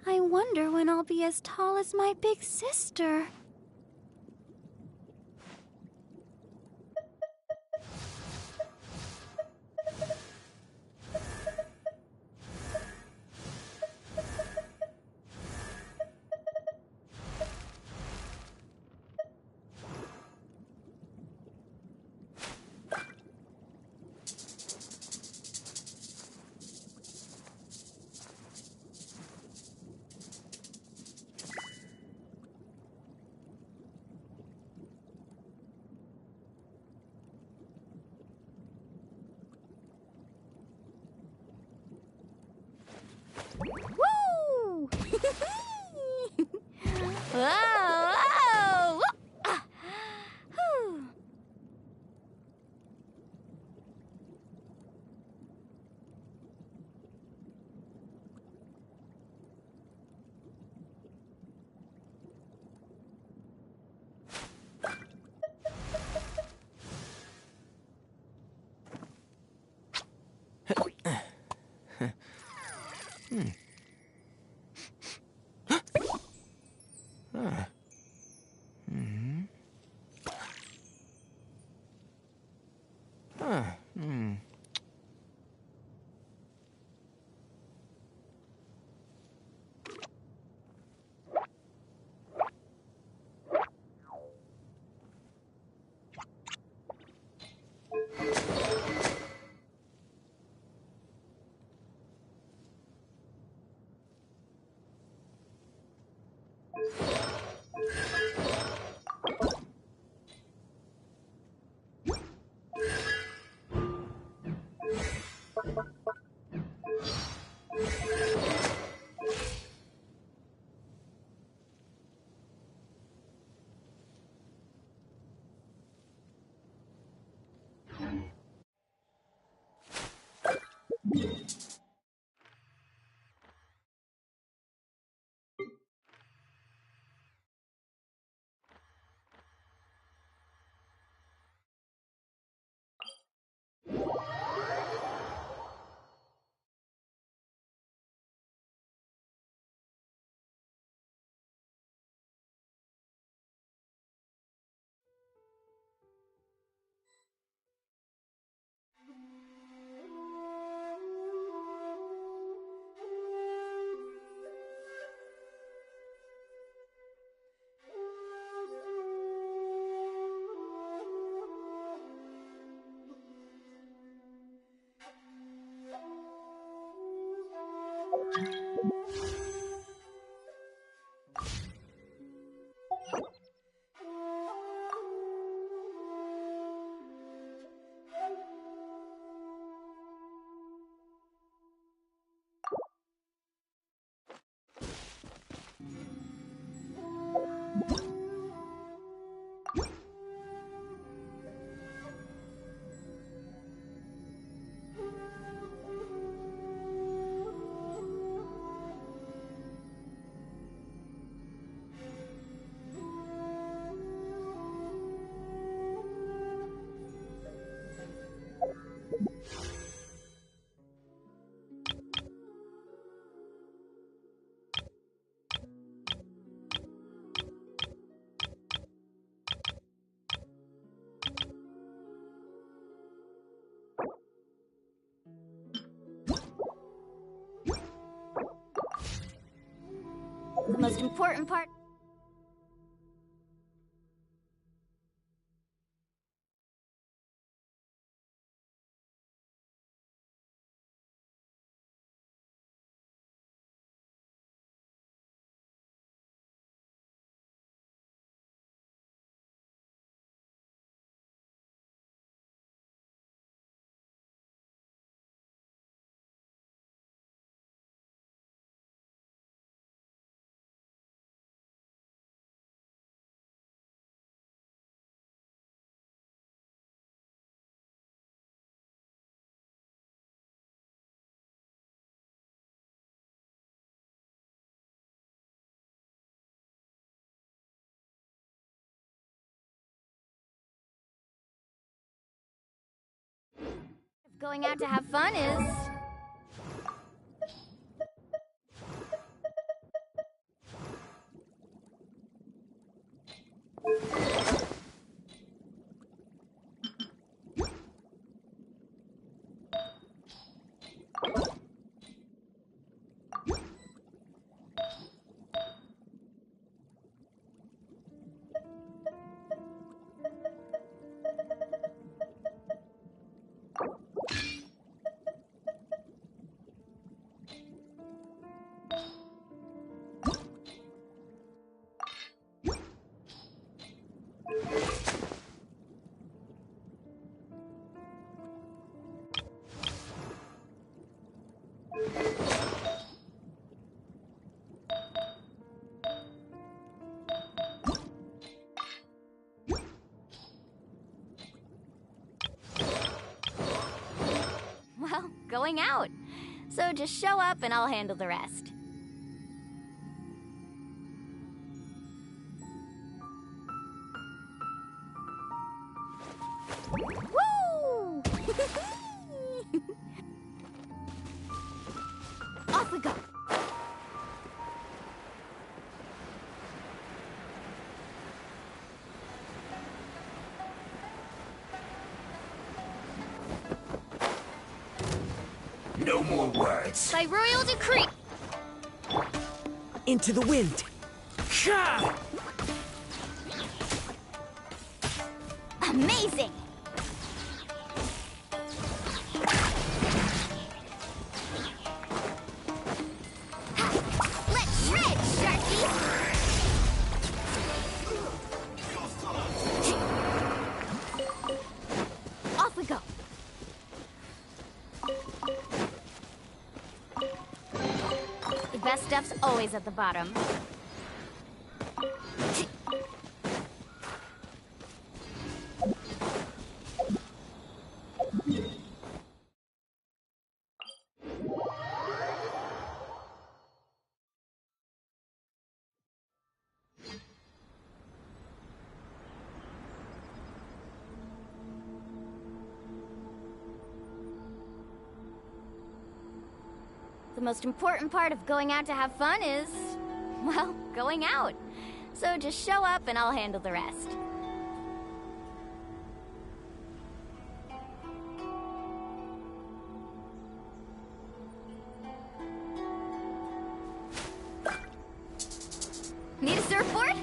I wonder when I'll be as tall as my big sister. Woo! Whoa! Whoa! Ah. Whew. The most important part... Going out to have fun is... Well, going out. So just show up and I'll handle the rest. Woo! Off we go. No more words. By royal decree. Into the wind. Amazing. Let's shred, Sharky. Off we go. The best stuff's always at the bottom. The most important part of going out to have fun is, well, going out. So just show up and I'll handle the rest. Need a surfboard?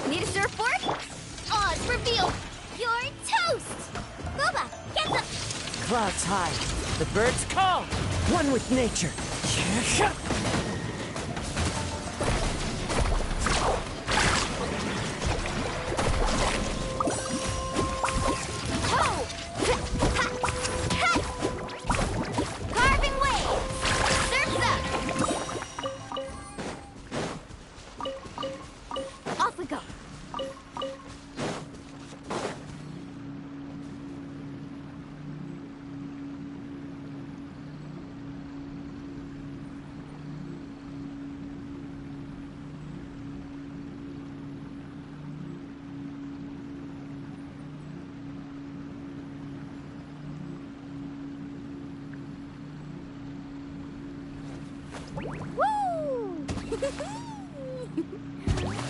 Need a surfboard? Oh, it's revealed! You're toast! Boba, get the... Clouds high. The birds call. One with nature. Ho! Ha! Ha! Carving waves! Surf's up! Off we go.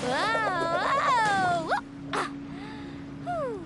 Whoa! Ah. Whew.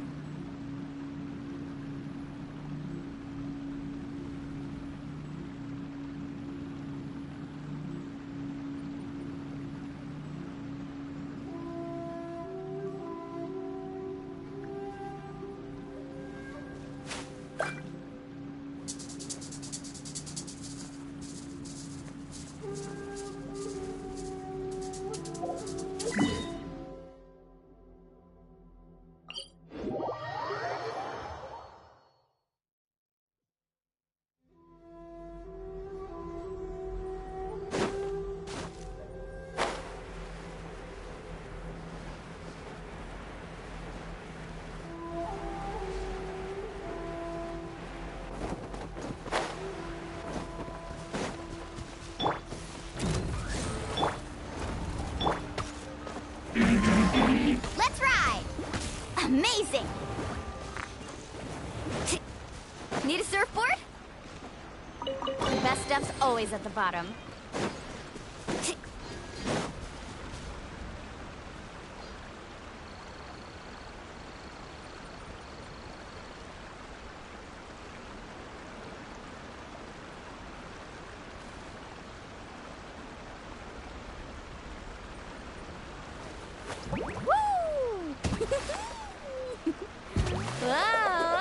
Let's ride! Amazing! Need a surfboard? The best stuff's always at the bottom. Whoa! Ah.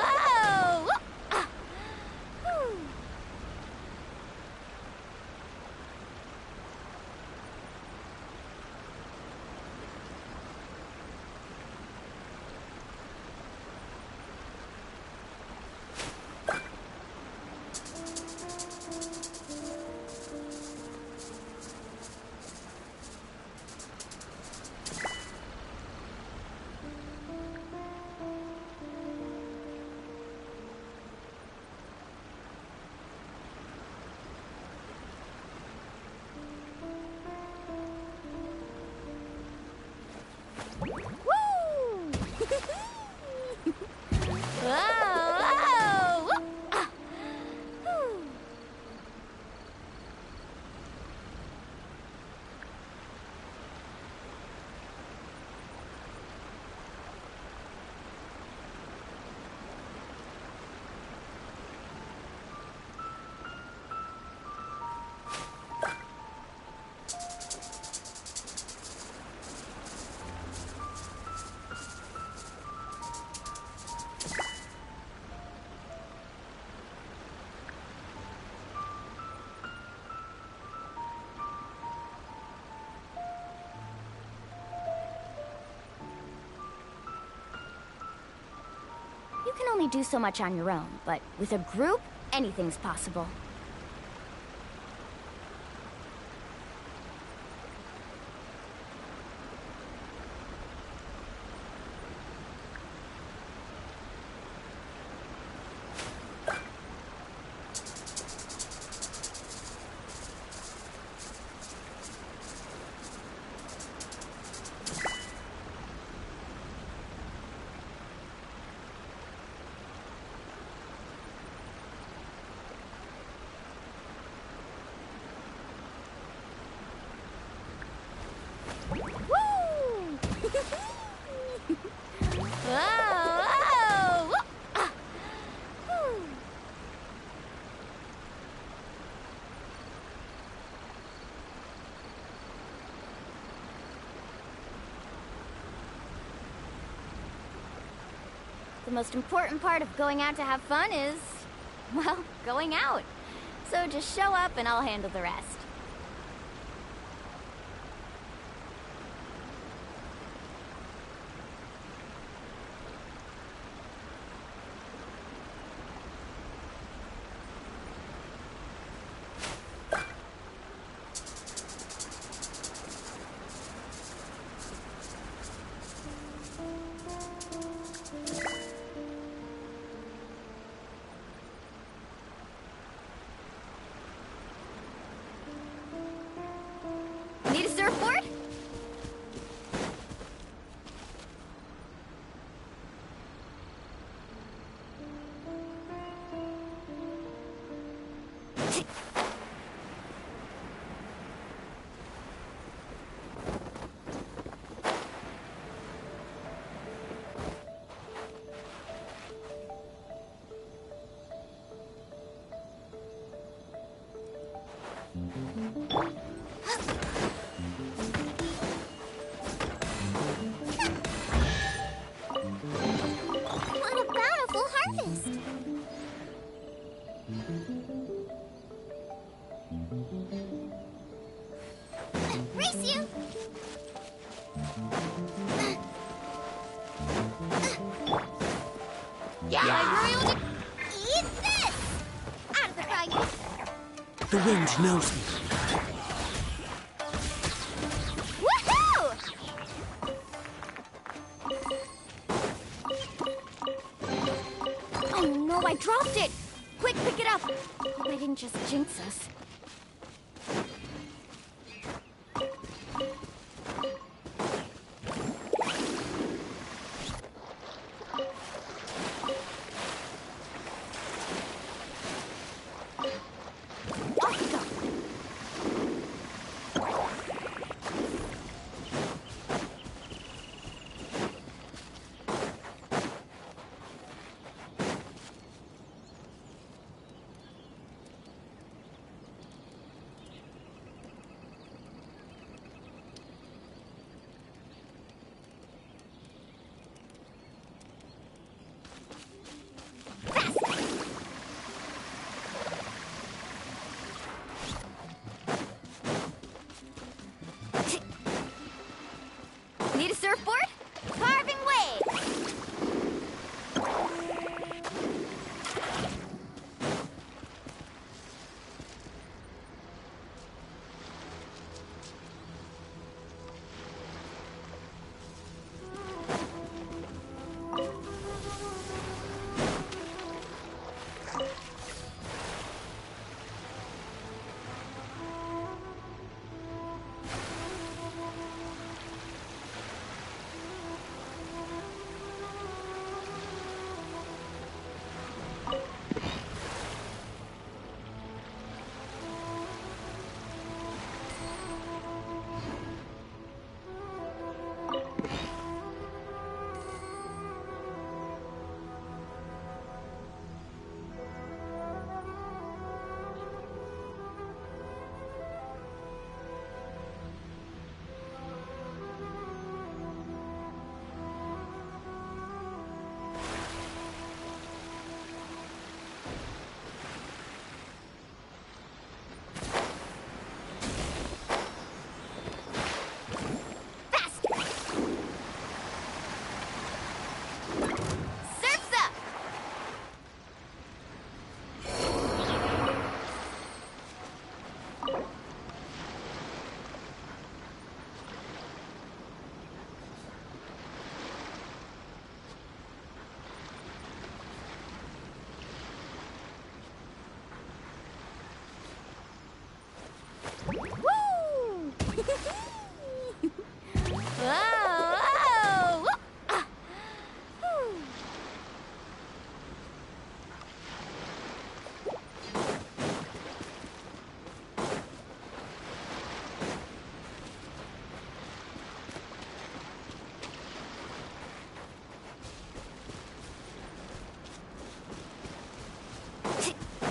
Whew. Whoa! Ah. Whew. You can only do so much on your own, but with a group, anything's possible. Whoa! Ah. Whew. The most important part of going out to have fun is, well, going out. So just show up and I'll handle the rest. Need a surfboard? The wind knows me. Woohoo! Oh no, I dropped it! Quick, pick it up! Hope I didn't just jinx us. Need a surfboard? Carving waves!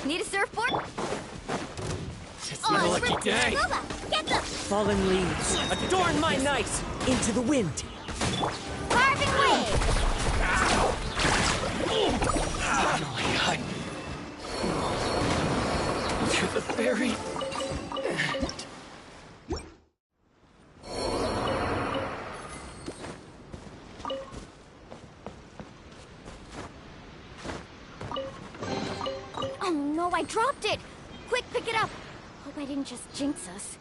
Need a surfboard? It's my lucky day. Get them! Fallen leaves, adorn my night. Into the wind. Carving waves! Finally, to the very end. Oh no, I dropped it! Quick, pick it up! Hope I didn't just jinx us.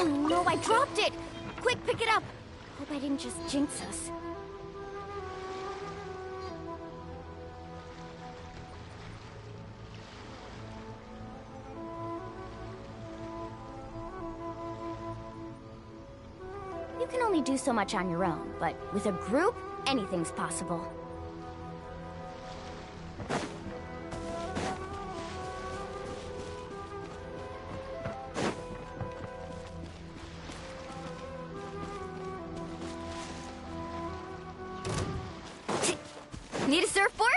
Oh no, I dropped it! Quick, pick it up! Hope I didn't just jinx us. You can only do so much on your own, but with a group, anything's possible. Need a surfboard?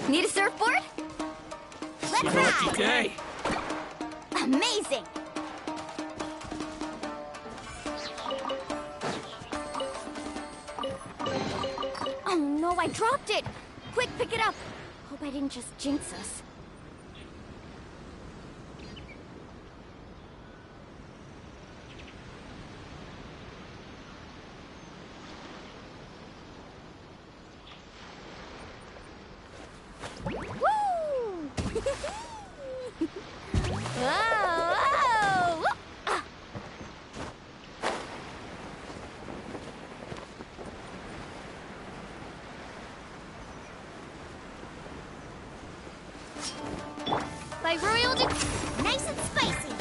Need a surfboard? Let's My ride! lucky day. Amazing! Oh no, I dropped it! Quick, pick it up! Hope I didn't just jinx us. Whoa! Ah. By royal nice and spicy.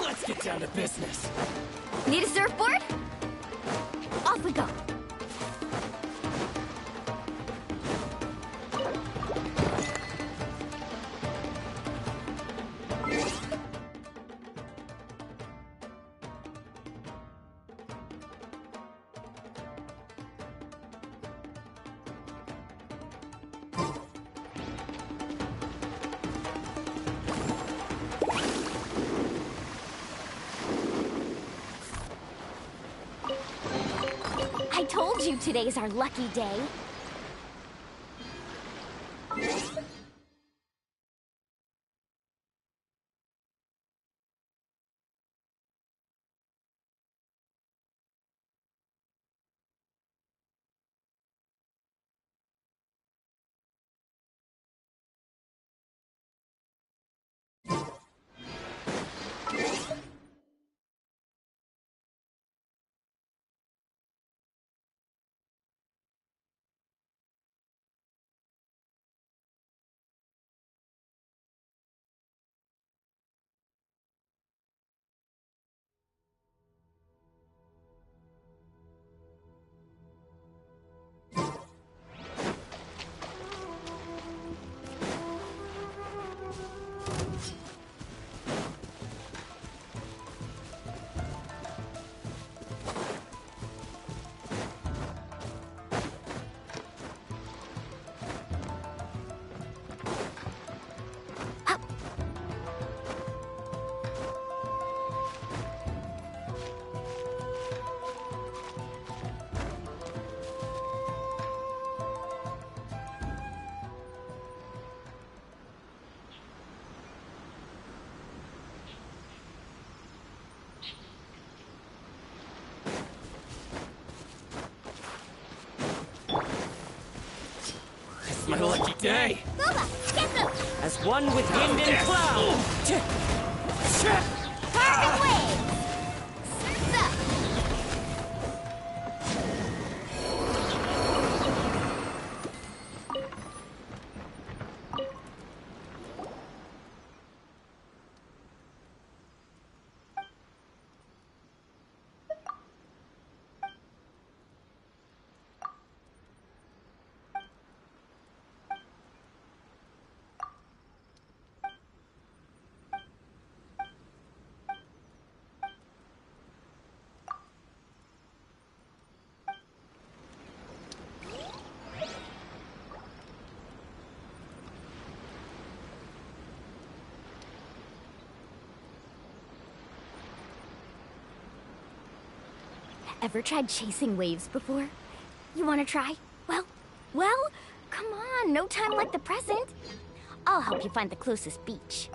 Let's get down to business. Need a surfboard? Off we go. I told you today's our lucky day. It's my lucky day. Booba, get them! As one with wind and cloud. Perfect wave! Surf's up! Ever tried chasing waves before? You wanna try? Well, come on, no time like the present. I'll help you find the closest beach.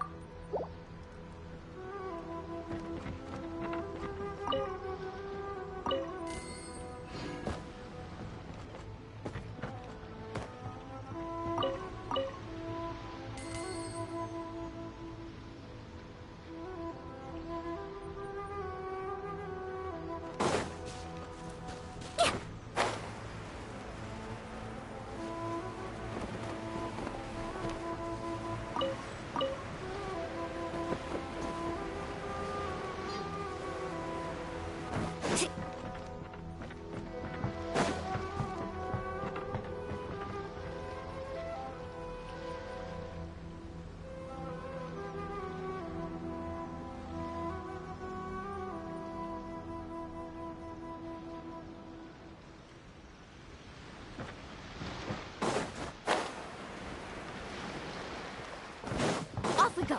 Off we go.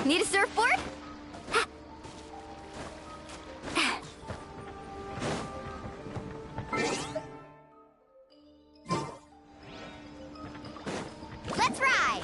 Need a surfboard? Let's ride!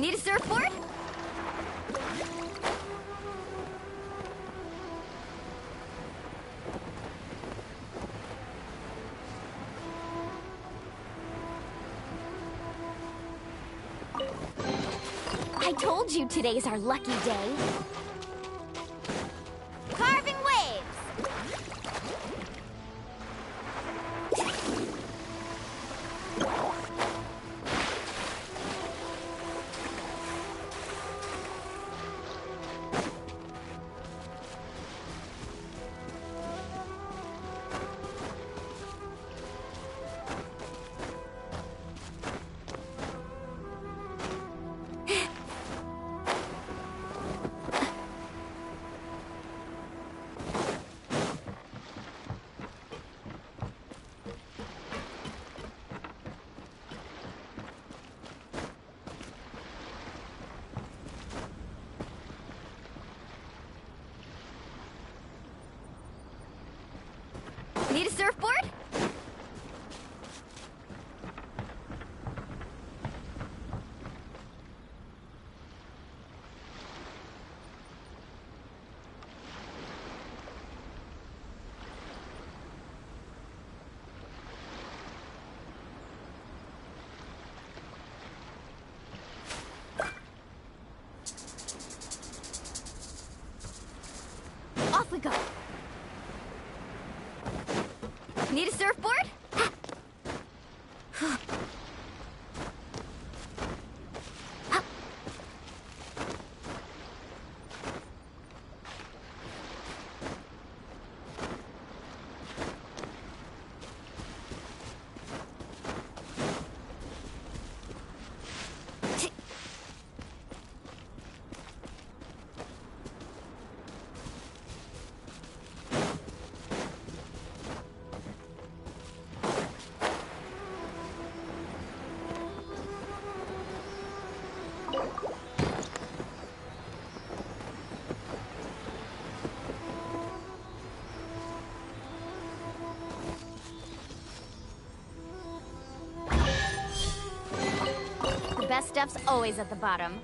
Need a surfboard? I told you today's our lucky day. Carving waves! Need a surfboard? Off we go. Need a surfboard? The best stuff's always at the bottom.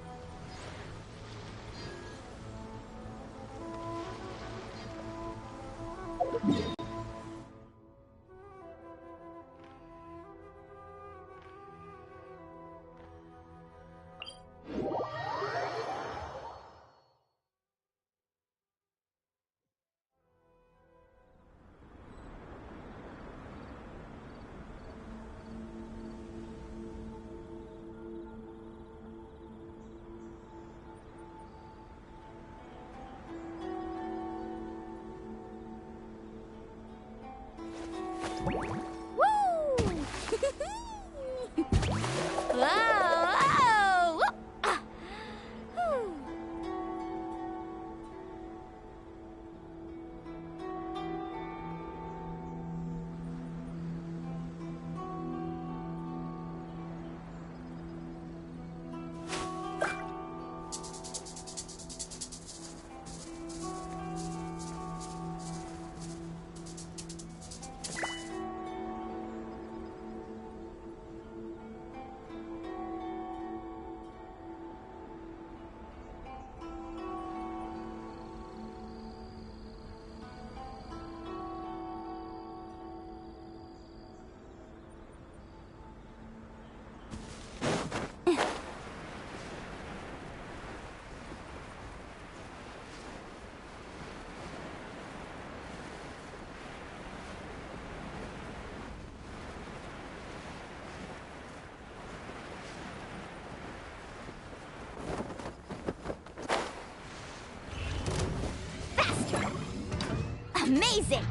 Amazing!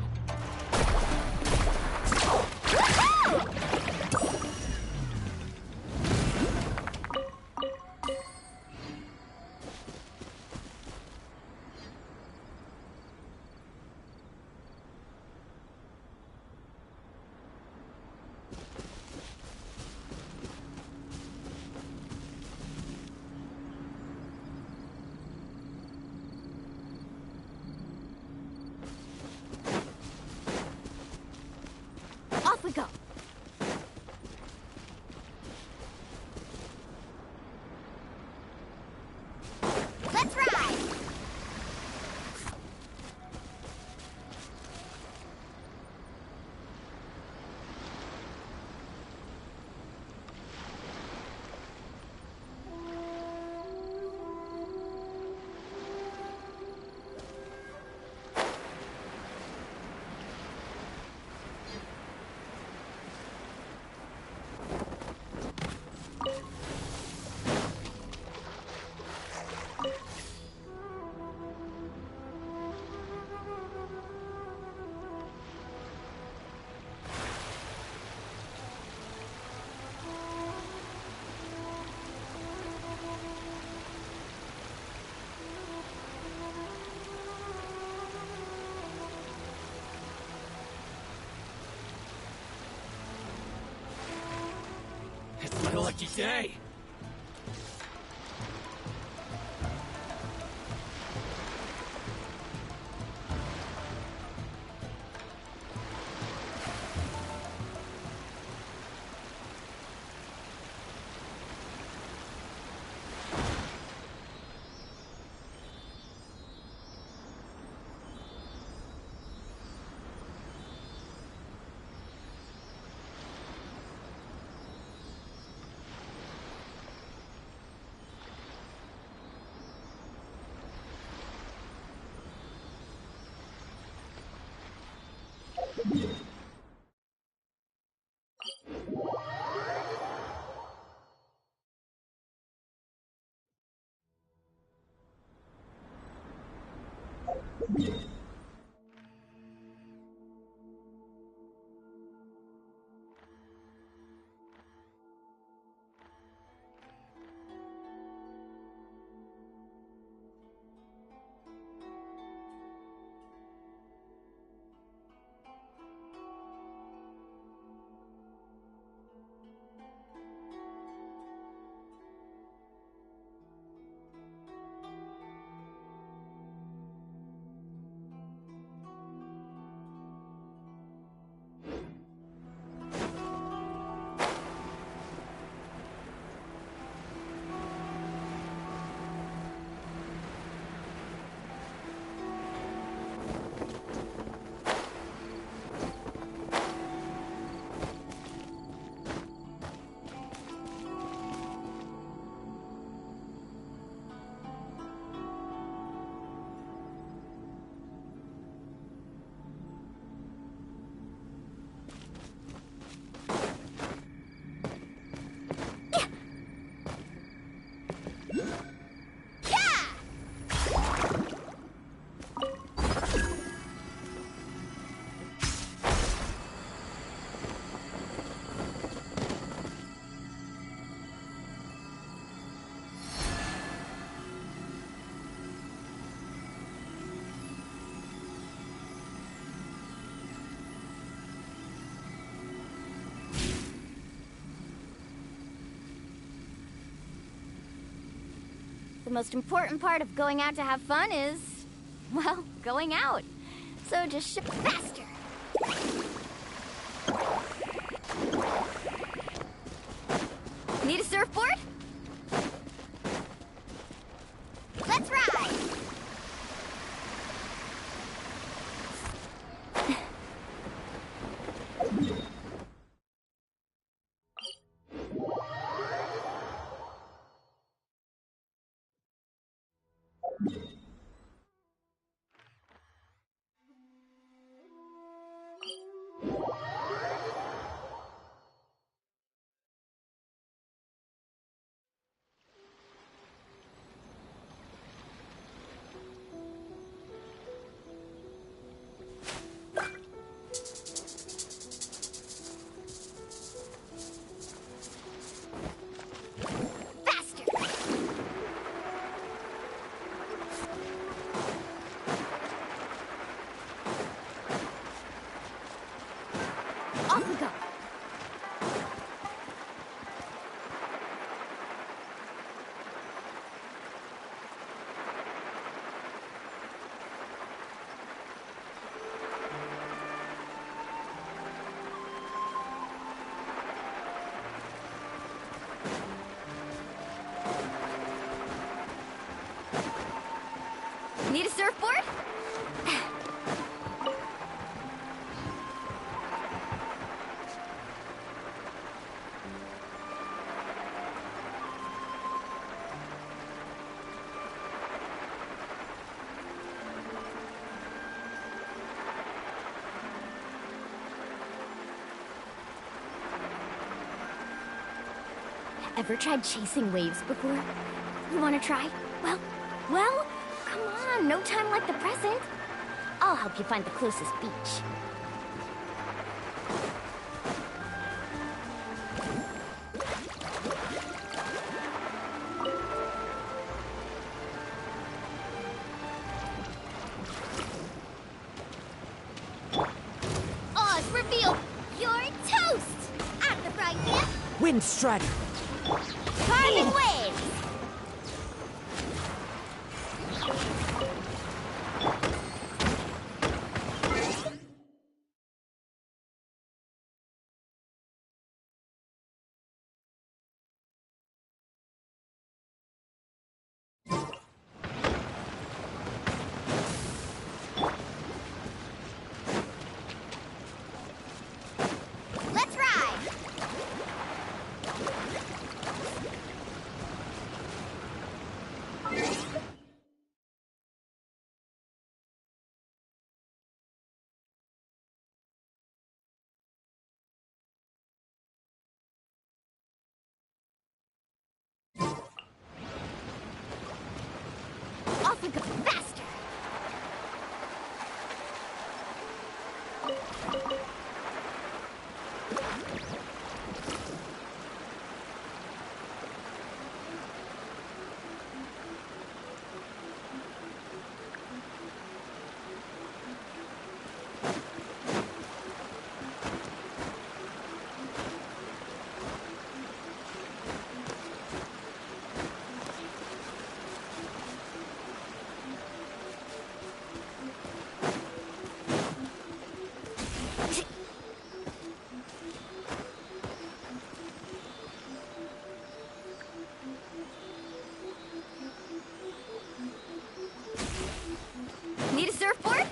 It's my lucky day. The most important part of going out to have fun is, well, going out. So just ship faster. Need a surfboard? Let's ride! Off we go. Need a surfboard? Ever tried chasing waves before? You wanna try? Well, come on, no time like the present. I'll help you find the closest beach. Oz, reveal! You're toast! I'm the brightness! Wind Strider! Carving waves! Let's ride! Off we go faster! Need a surfboard?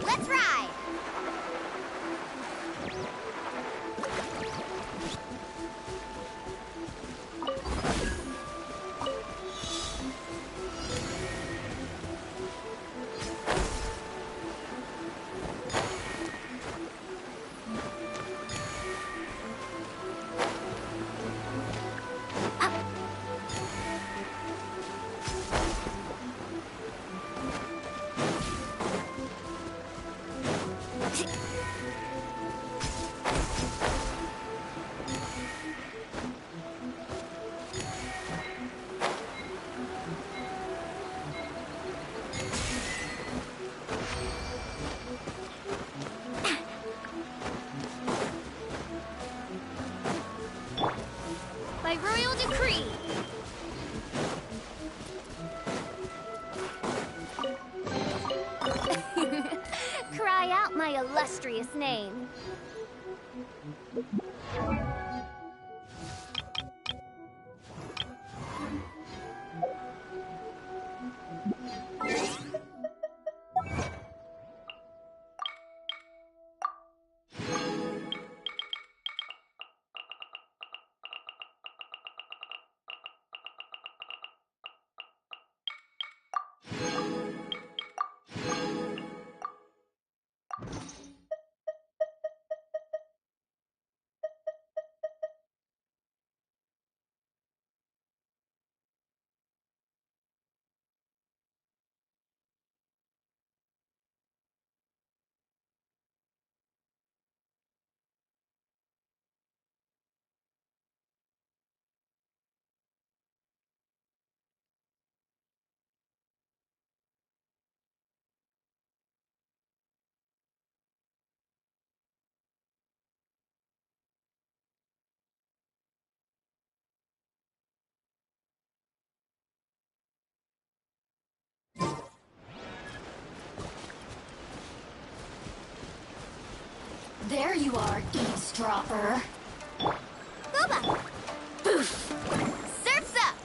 Let's ride! By royal decree! Cry out my illustrious name. There you are, eavesdropper. Booba! Boof! Surf's up!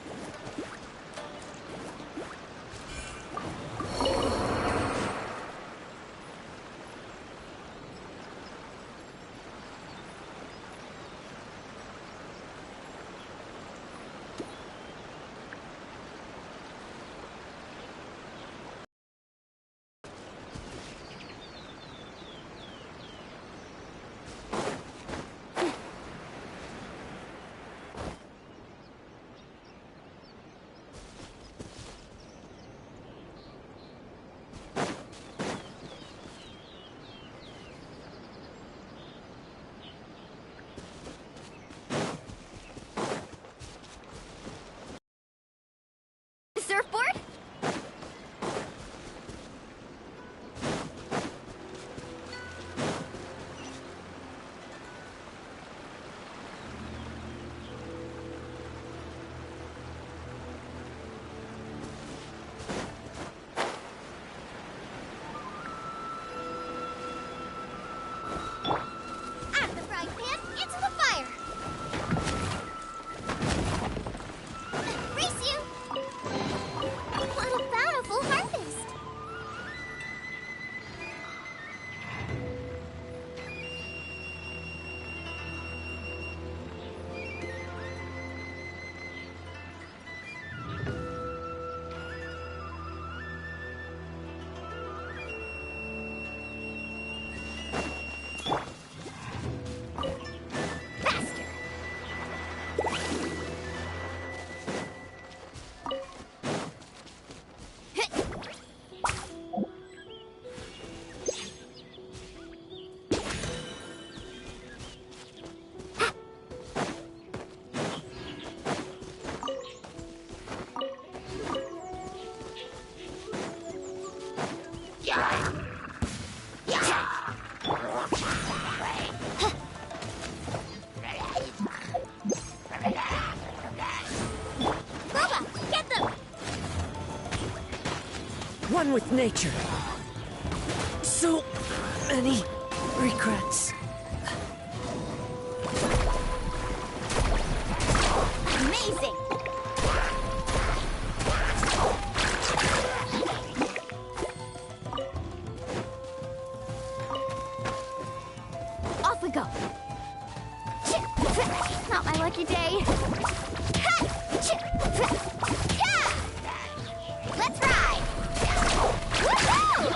one with nature. So many regrets. Amazing! Off we go. Not my lucky day. Let's ride! Woohoo!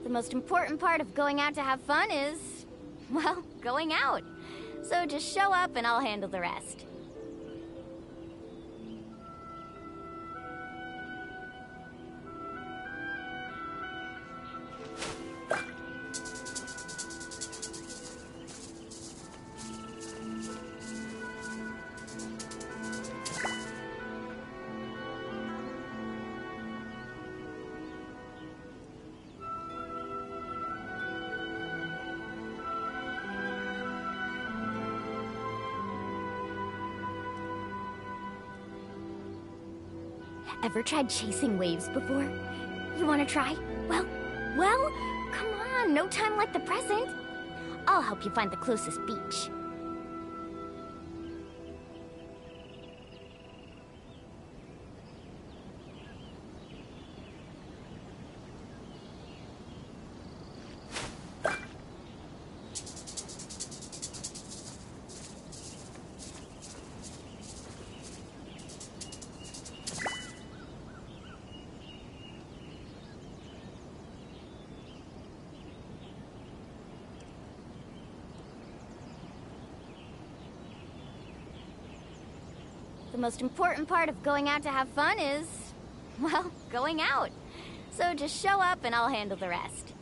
The most important part of going out to have fun is, well, going out. So just show up and I'll handle the rest. Ever tried chasing waves before? You wanna try? Well, come on, no time like the present. I'll help you find the closest beach. The most important part of going out to have fun is, well, going out. So just show up and I'll handle the rest.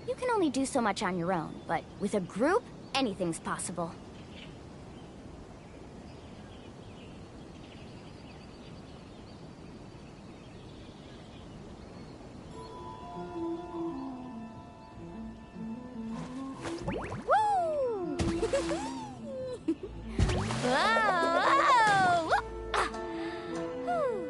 You can only do so much on your own, but with a group, anything's possible. Woo! Whoa! Ah! Whew.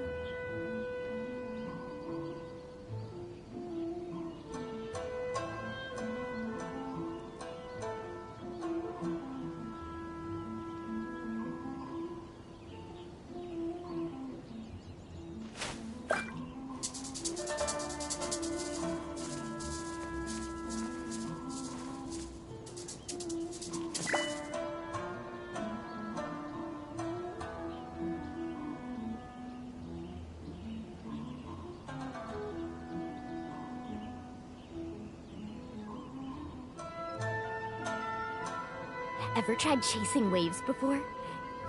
Ever tried chasing waves before?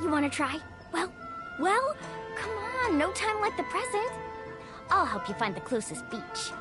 You wanna try? Well, come on, no time like the present. I'll help you find the closest beach.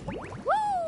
Woo!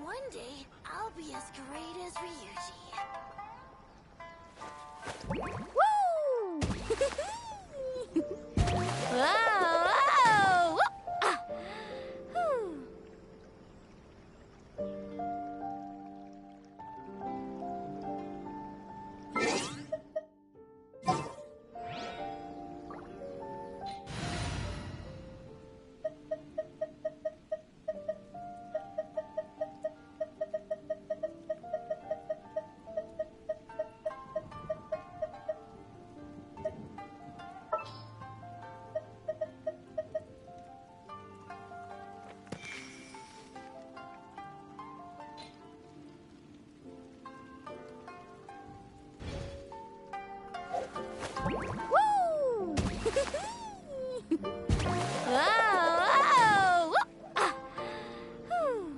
One day, I'll be as great as Ryuji. Woo! Whoa! Ah! Whew. Whoa! Ah! Whew.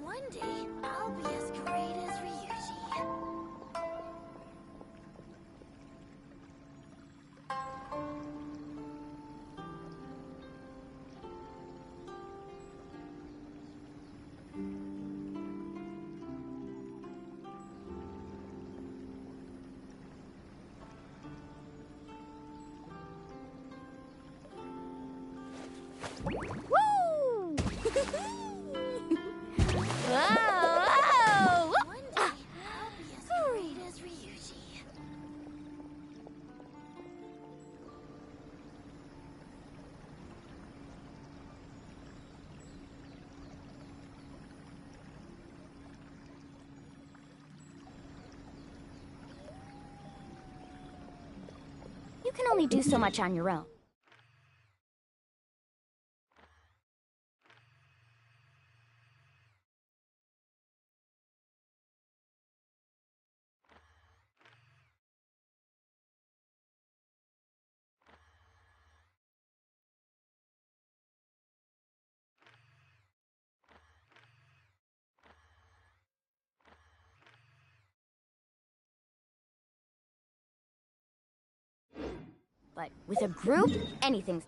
One day, I'll be as great as Ryuji. Woo! Whoa! One day, I'll be as great as Ryuji. You can only do so much on your own. But with a group, anything's...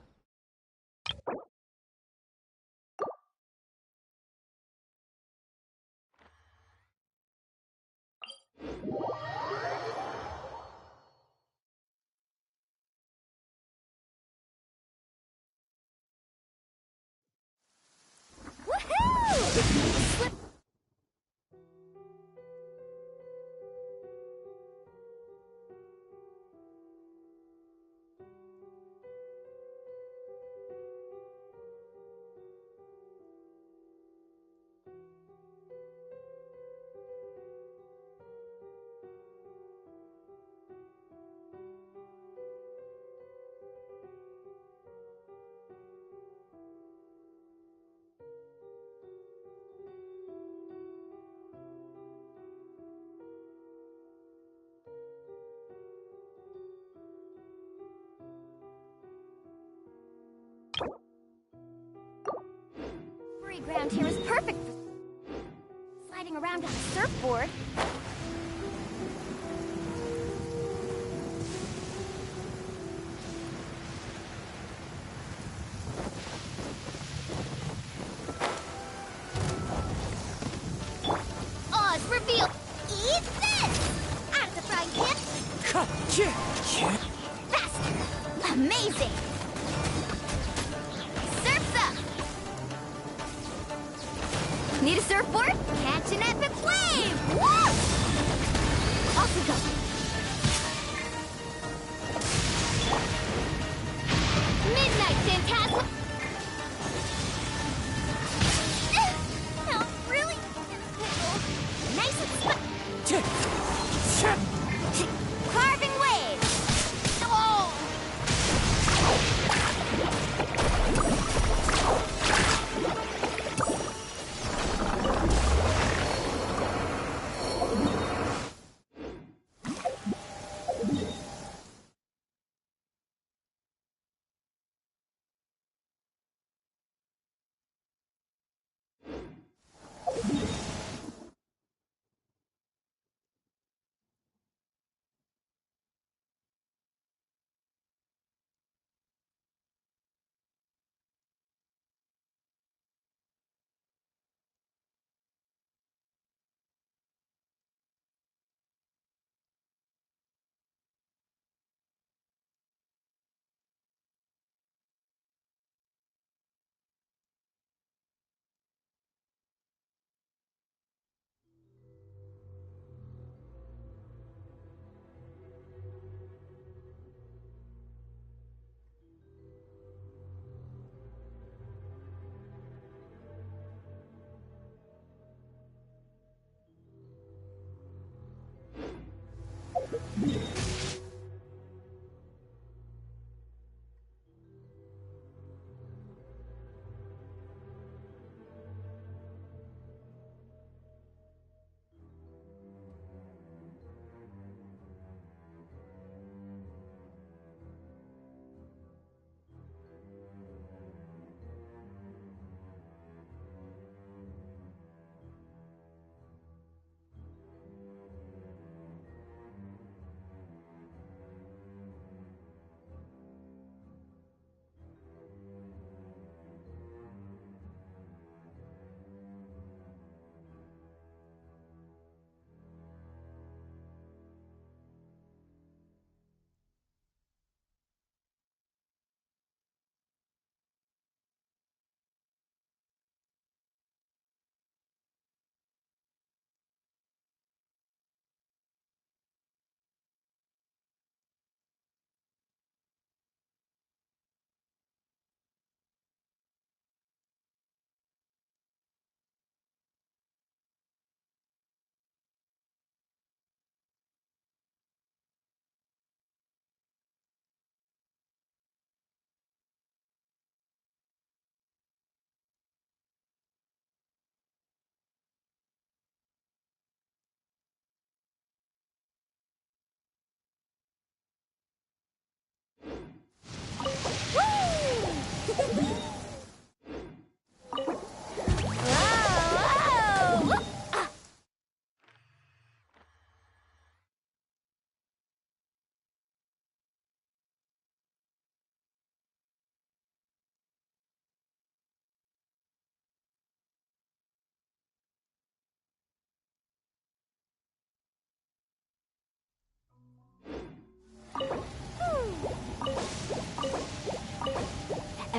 Woohoo! Free ground here is perfect for sliding around on a surfboard. Oz reveal. Eat this! Out of the frying pan. Faster! Amazing! Surf's up! Need a surfboard? Catch an epic wave! Woo! Off we go! Midnight Phantasm! No, really? Nice and carving waves! Oh!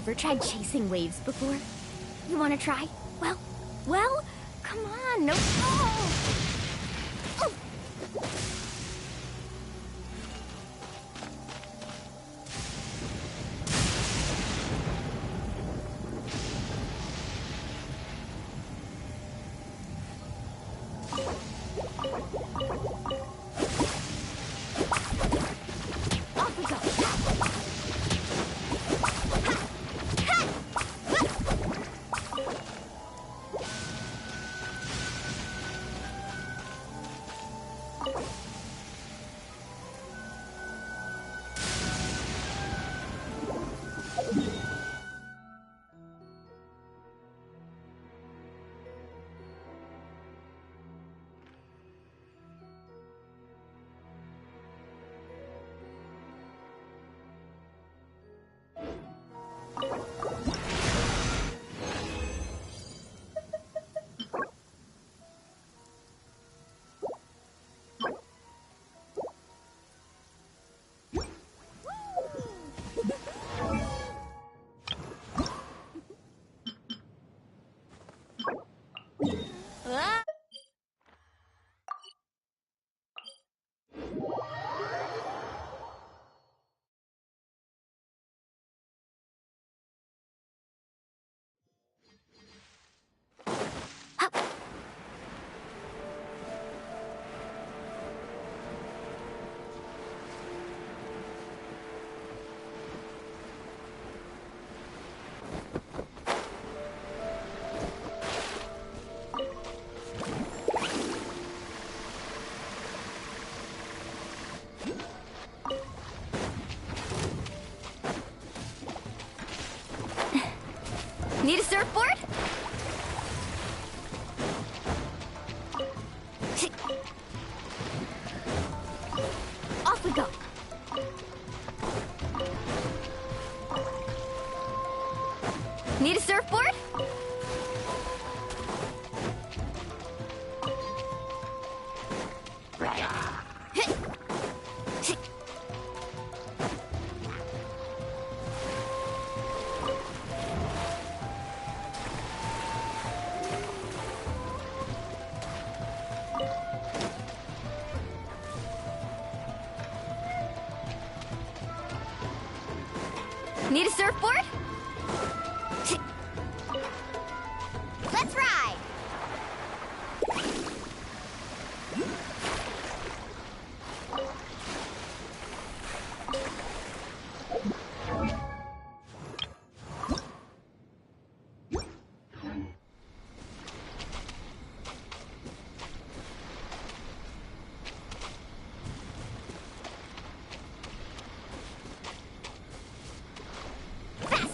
Ever tried chasing waves before? You wanna try? Well, come on, no. Oh! Need a surfboard? Off we go. Need a surfboard? Need a surfboard? Let's ride! Fast!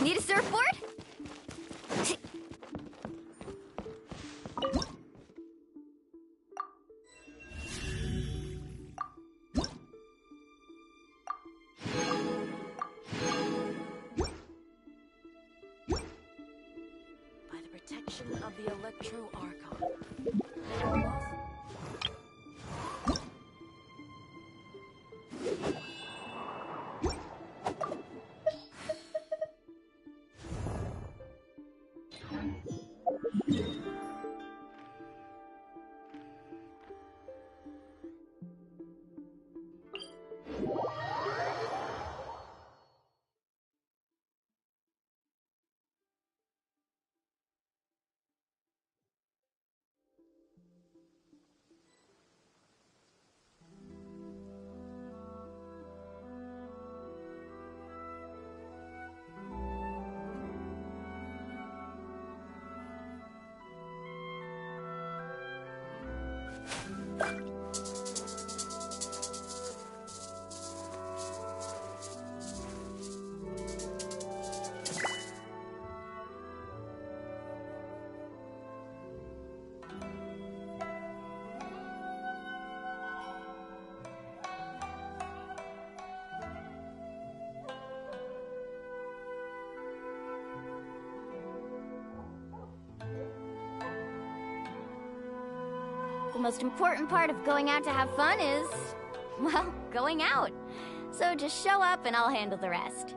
Need a surfboard? By the protection of the Electro-Archon. The most important part of going out to have fun is, well, going out. So just show up and I'll handle the rest.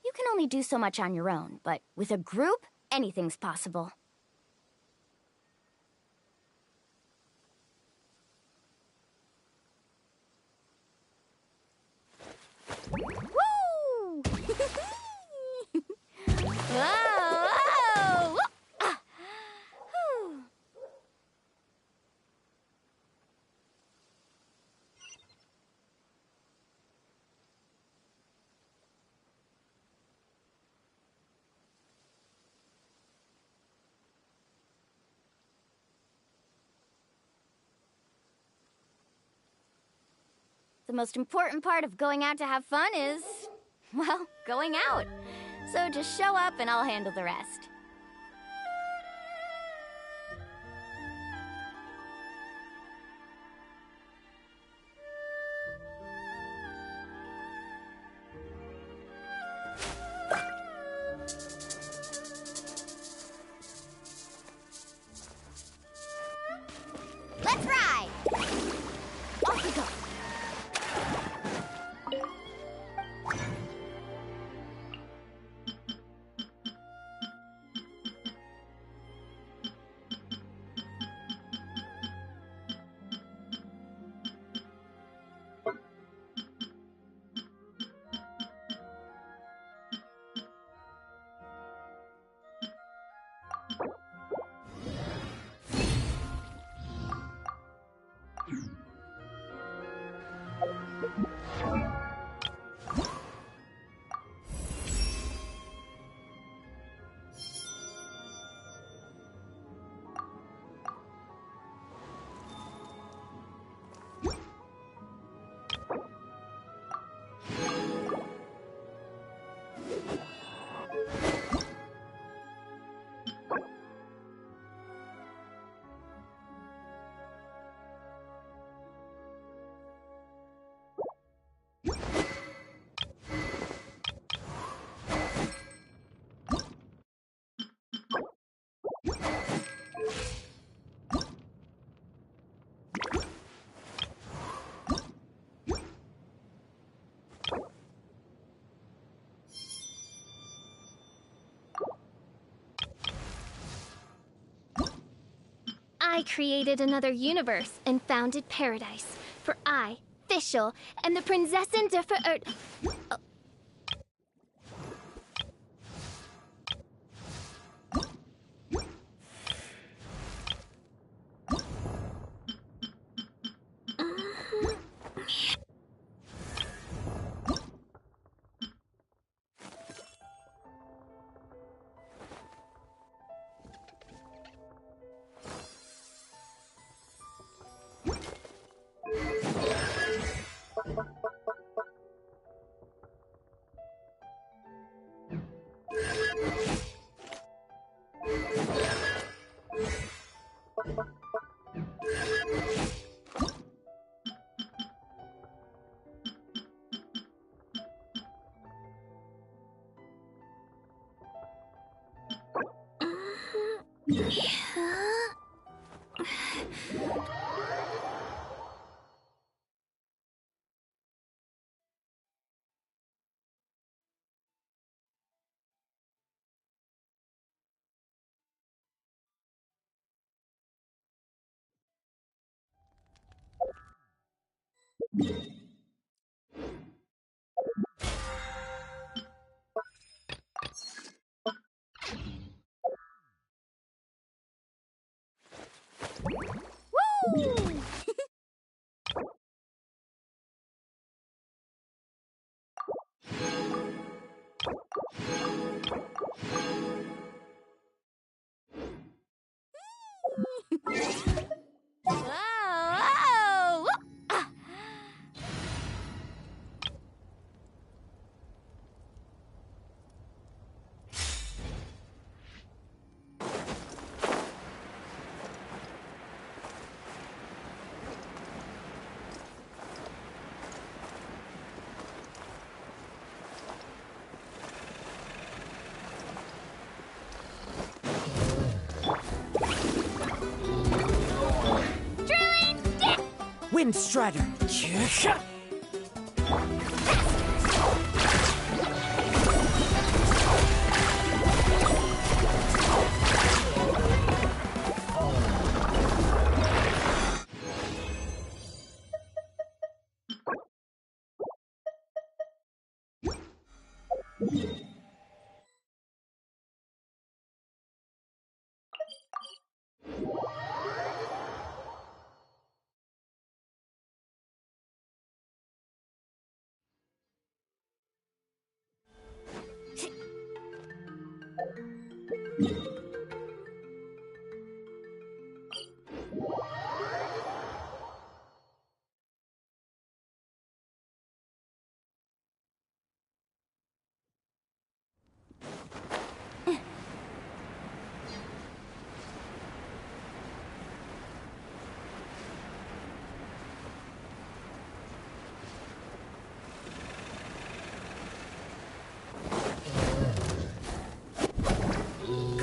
You can only do so much on your own, but with a group, anything's possible. Woo! Whoa! Whoa! Ah! Whew. The most important part of going out to have fun is, well, going out. So just show up and I'll handle the rest. Let's ride! Off we go! I created another universe and founded paradise, for I official, and the Prinzessin de Whoa! Wind Strider.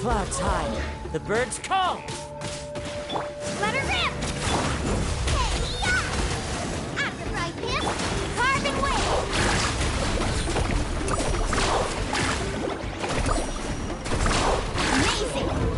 Clouds high. The birds call. Let her rip! Hey-ya! After right hip, carbon wave! Amazing!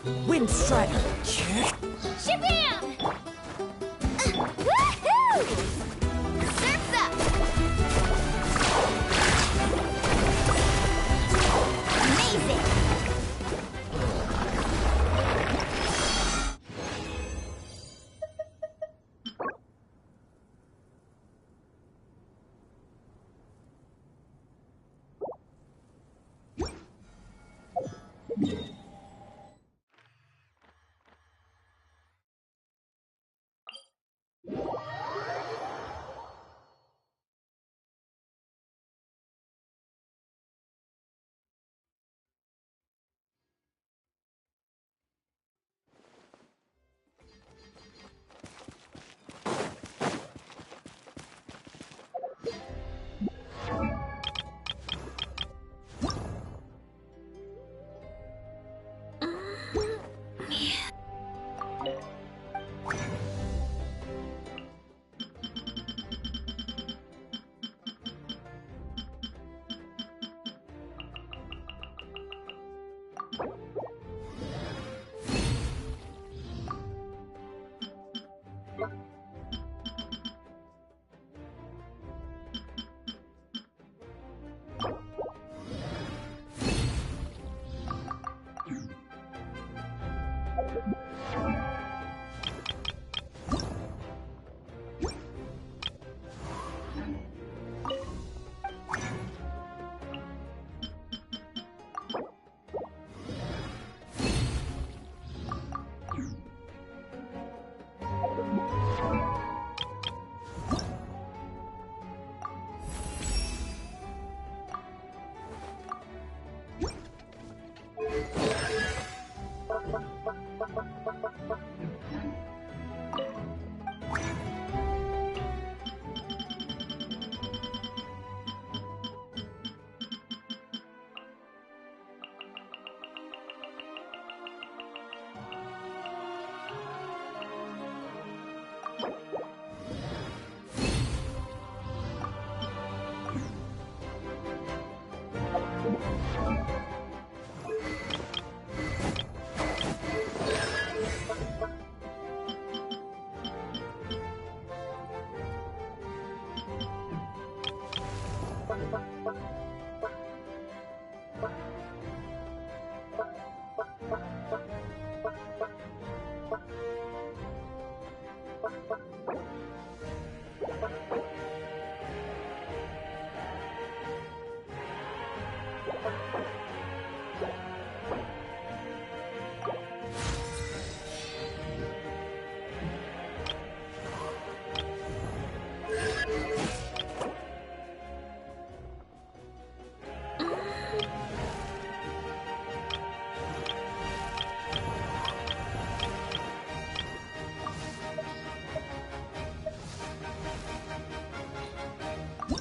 Wind Strider. Shabam! Woohoo! Surf's up! Amazing!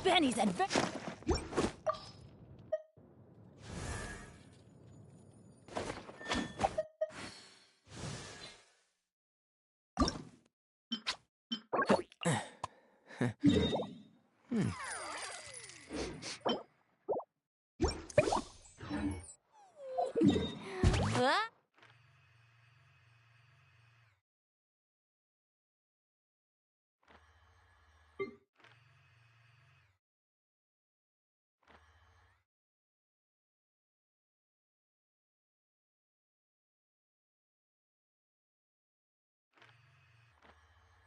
Benny's adventure.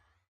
Oh!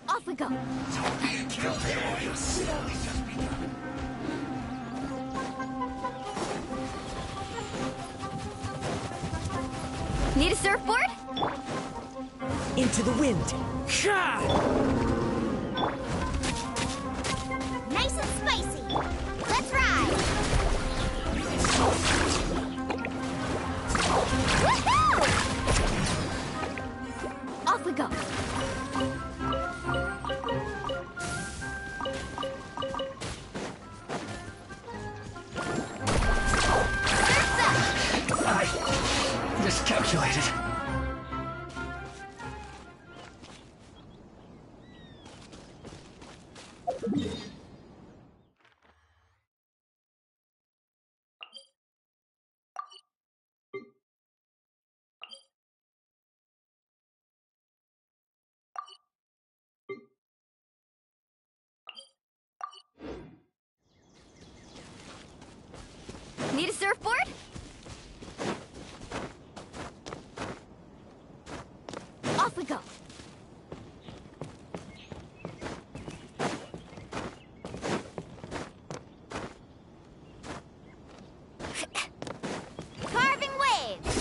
Off we go. Need a surfboard? Into the wind. Nice and spicy. Let's ride. Woohoo! Off we go. I miscalculated. Need a surfboard? Off we go. Carving waves.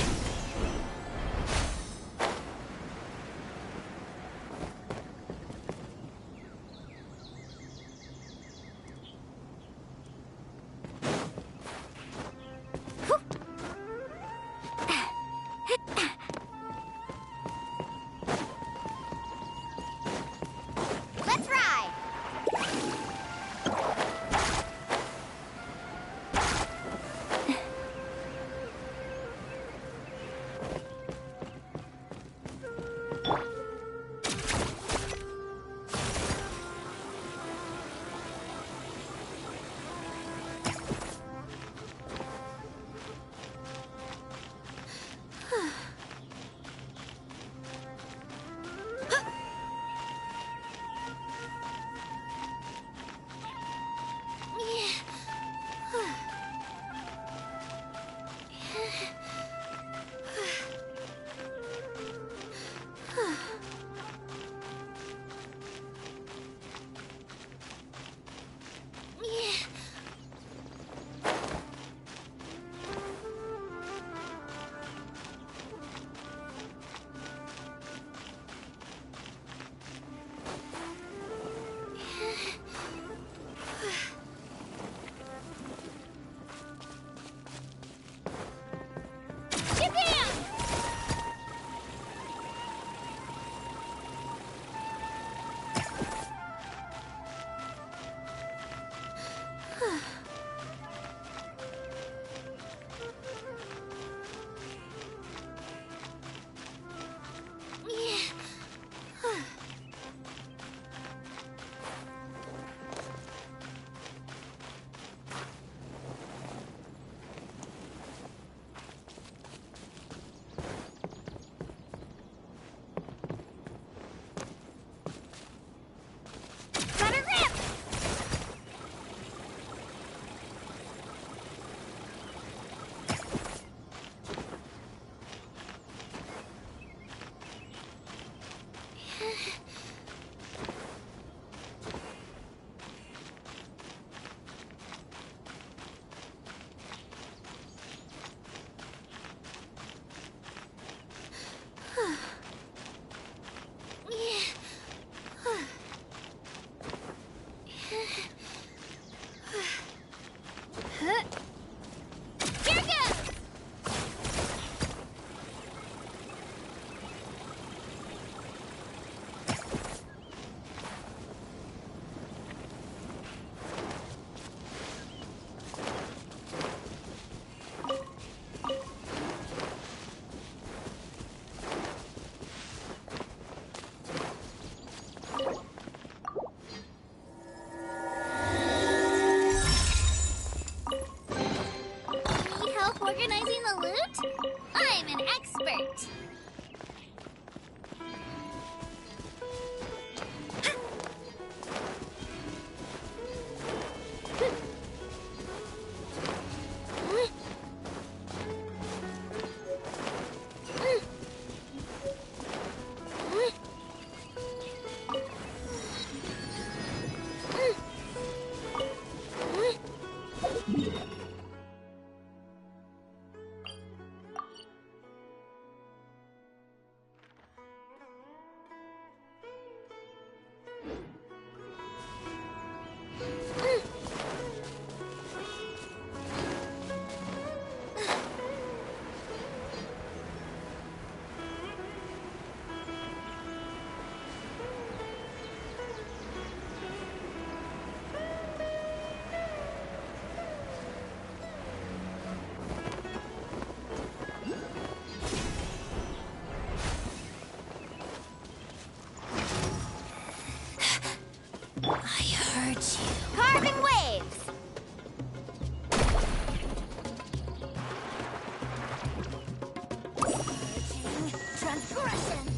transgressions!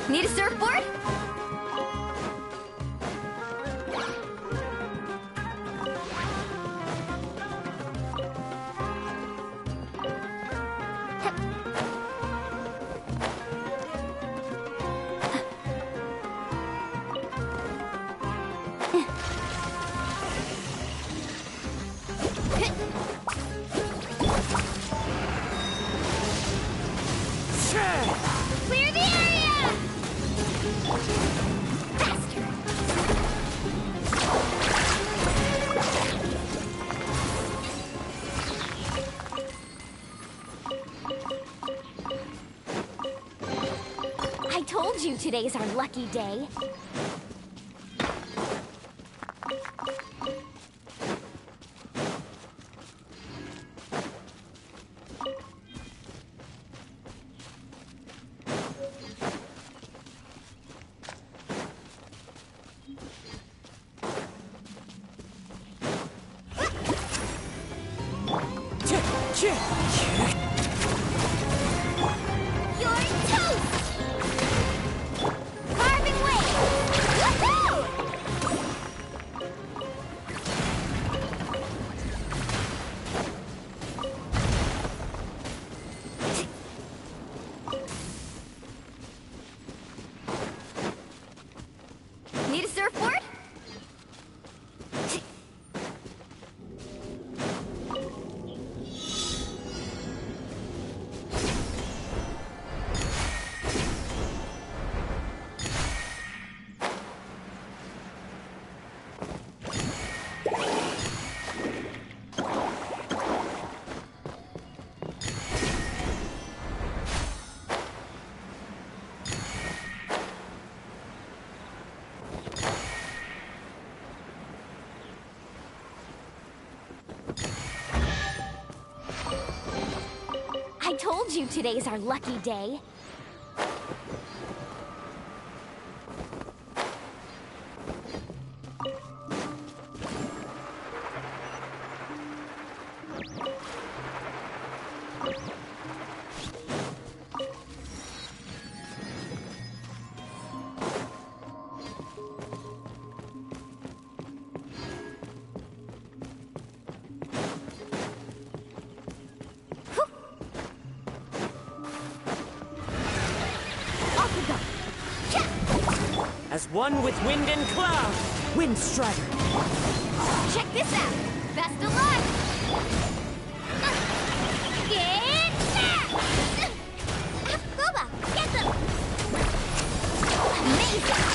Need a surfboard? Clear the area! Faster! I told you today's our lucky day. You're toast! Carving wave! Woohoo! Need a surfboard? I told you today's our lucky day. As one with wind and cloud, Wind Strider. Check this out. Best of luck. Get back! Goba, get them! Amazing.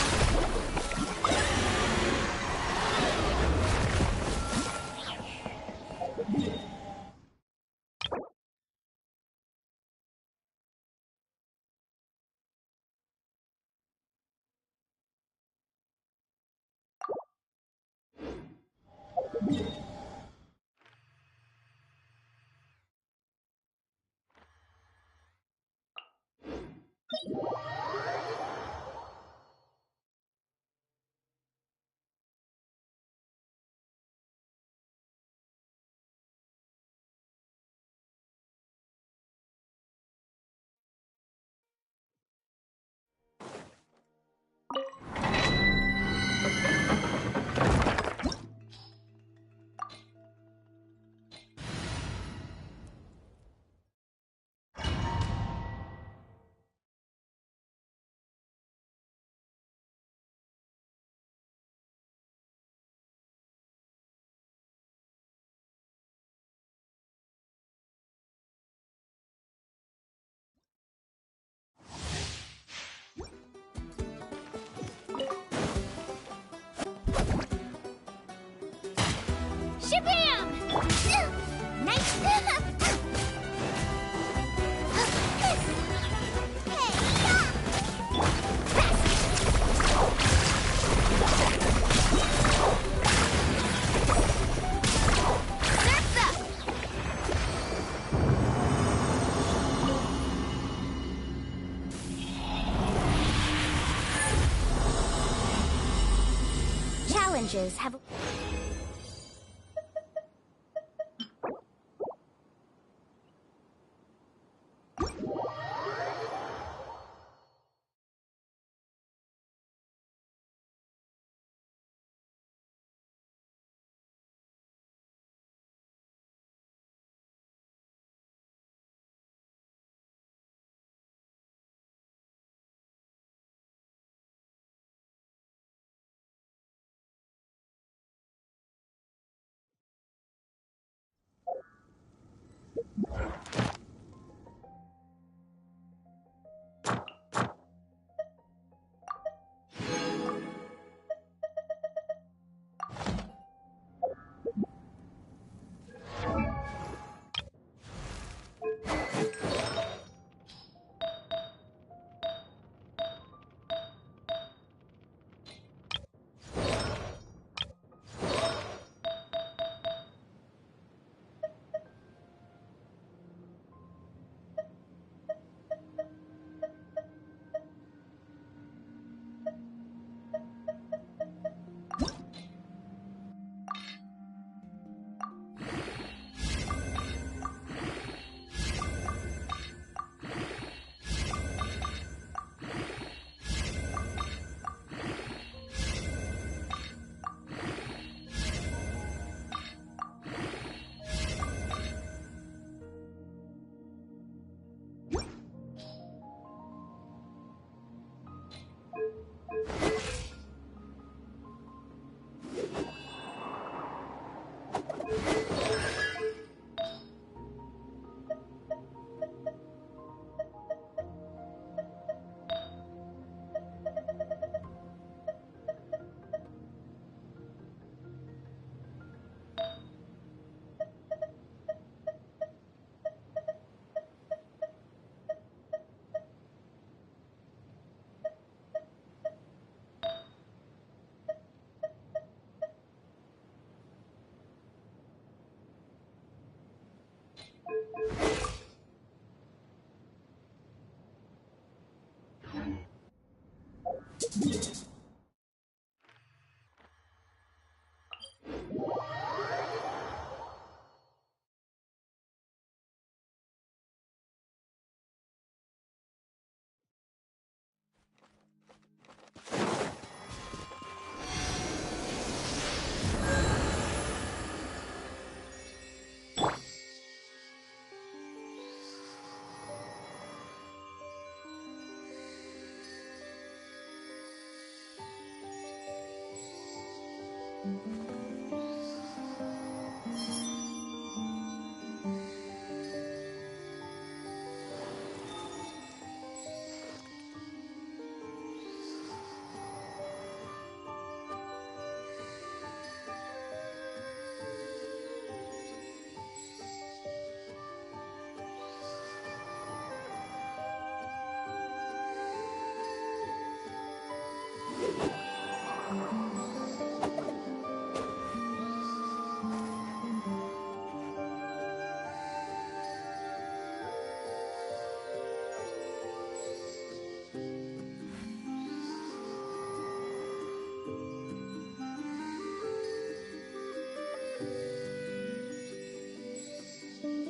Shabam! Nice! mages have...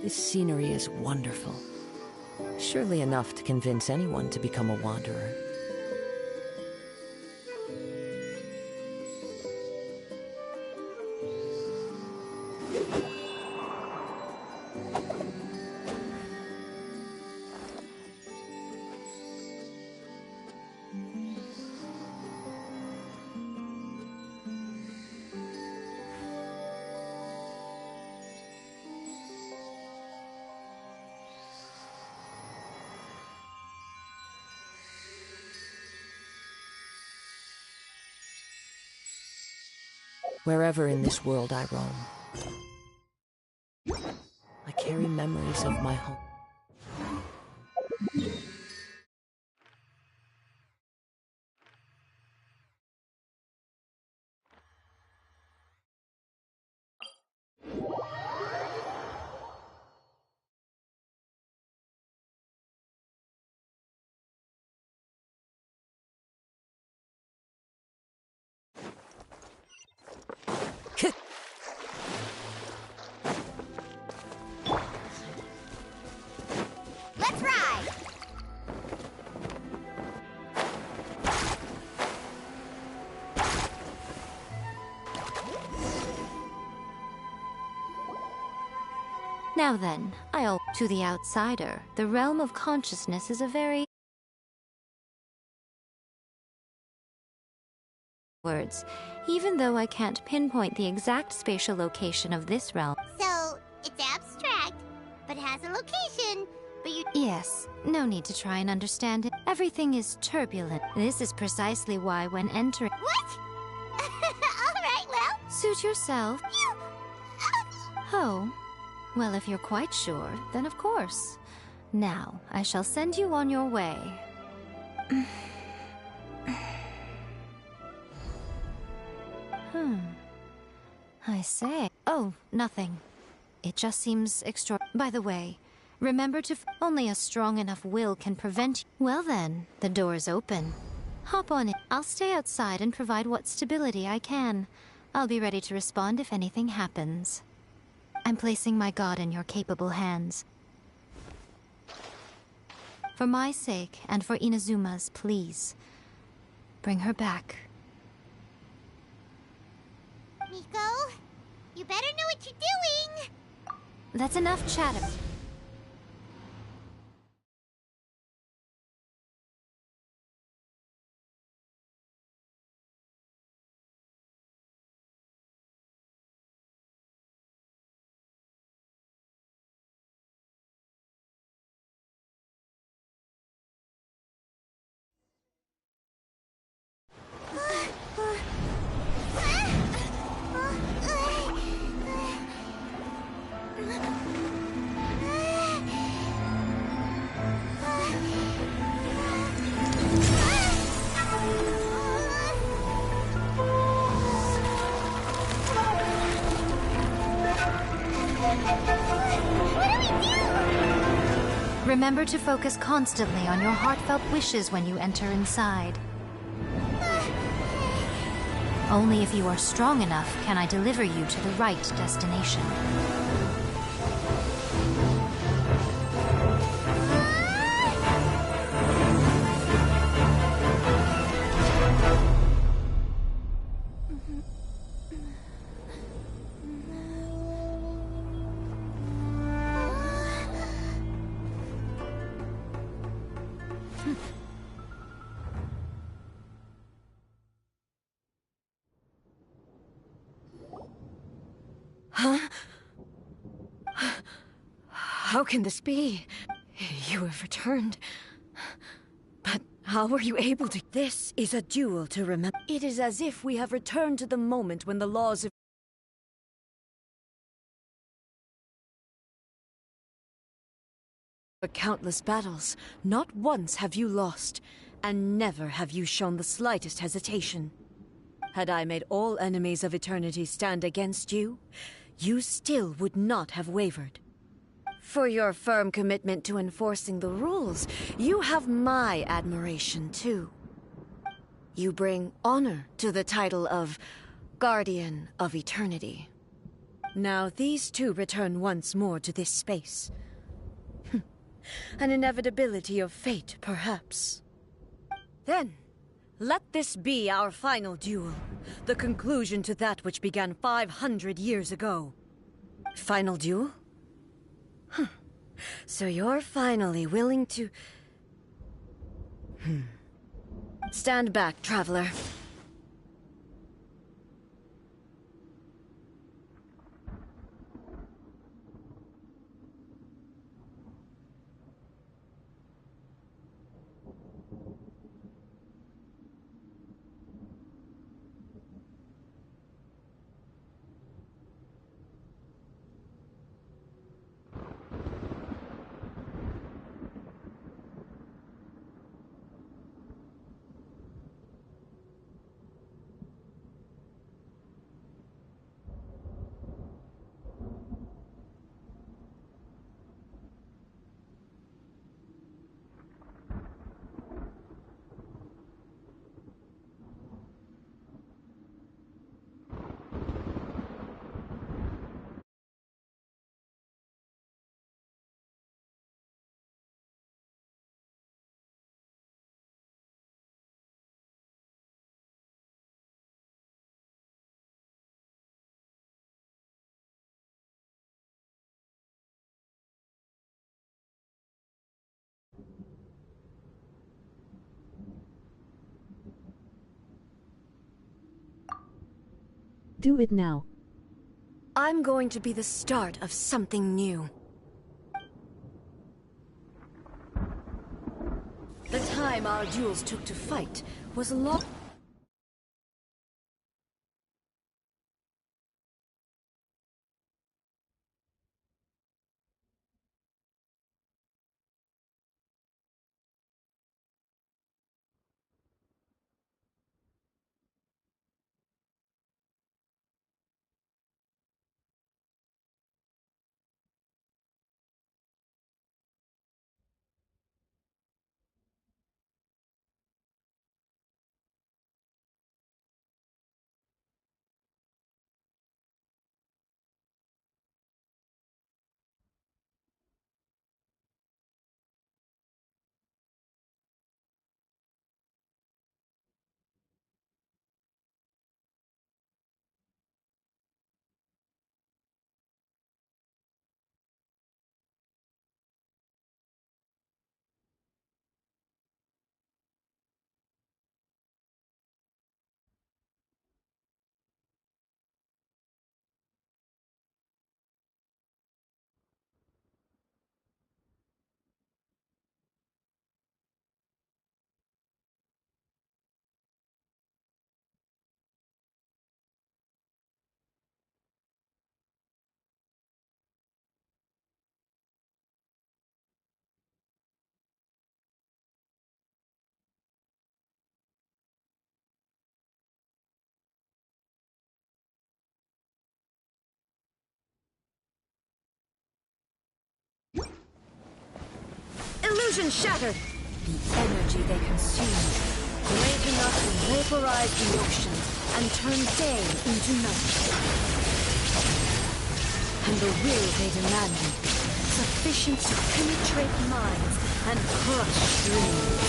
This scenery is wonderful. Surely enough to convince anyone to become a wanderer. Wherever in this world I roam, I carry memories of my home. Now then, to the outsider, the realm of consciousness is a very... words, even though I can't pinpoint the exact spatial location of this realm. So, it's abstract, but has a location, but you... Yes, no need to try and understand it. Everything is turbulent. This is precisely why when entering... What? Alright, well... Suit yourself. You... Oh. Well, if you're quite sure, then of course. Now, I shall send you on your way. I say. Oh, nothing. It just seems By the way, remember to only a strong enough will can prevent you. Well then, the door's open. Hop on it. I'll stay outside and provide what stability I can. I'll be ready to respond if anything happens. I'm placing my god in your capable hands. For my sake, and for Inazuma's, please. Bring her back. Miko, you better know what you're doing! That's enough chatter. Remember to focus constantly on your heartfelt wishes when you enter inside. Only if you are strong enough can I deliver you to the right destination. Huh? How can this be? You have returned. But how were you able to? This is a duel to remember. It is as if we have returned to the moment when the laws of countless battles. Not once have you lost, and never have you shown the slightest hesitation. Had I made all enemies of eternity stand against you, you still would not have wavered. For your firm commitment to enforcing the rules, you have my admiration too. You bring honor to the title of Guardian of Eternity. Now these two return once more to this space. An inevitability of fate, perhaps. Then, let this be our final duel, the conclusion to that which began 500 years ago. Final duel? So you're finally willing to... Stand back, traveler. Do it now. I'm going to be the start of something new. The time our duels took to fight was long. Illusion shattered! The energy they consumed, great enough to vaporize the oceans and turn day into night. And the will they demanded, sufficient to penetrate minds and crush dreams.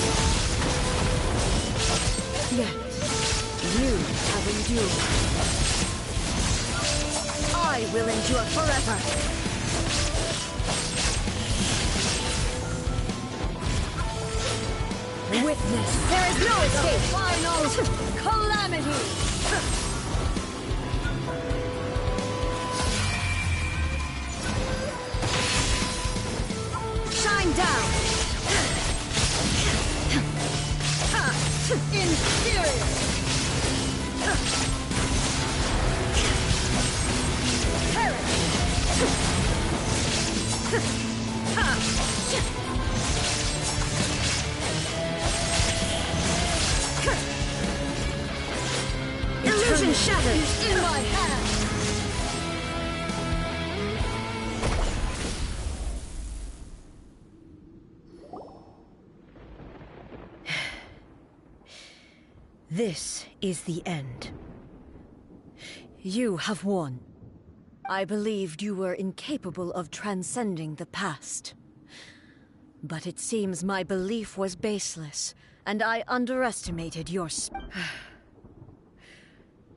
Yet, you have endured. I will endure forever! Witness, there is no escape! Final calamity! Shine down! Inferior! Illusion shattered is in my hand! This is the end. You have won. I believed you were incapable of transcending the past. But it seems my belief was baseless, and I underestimated your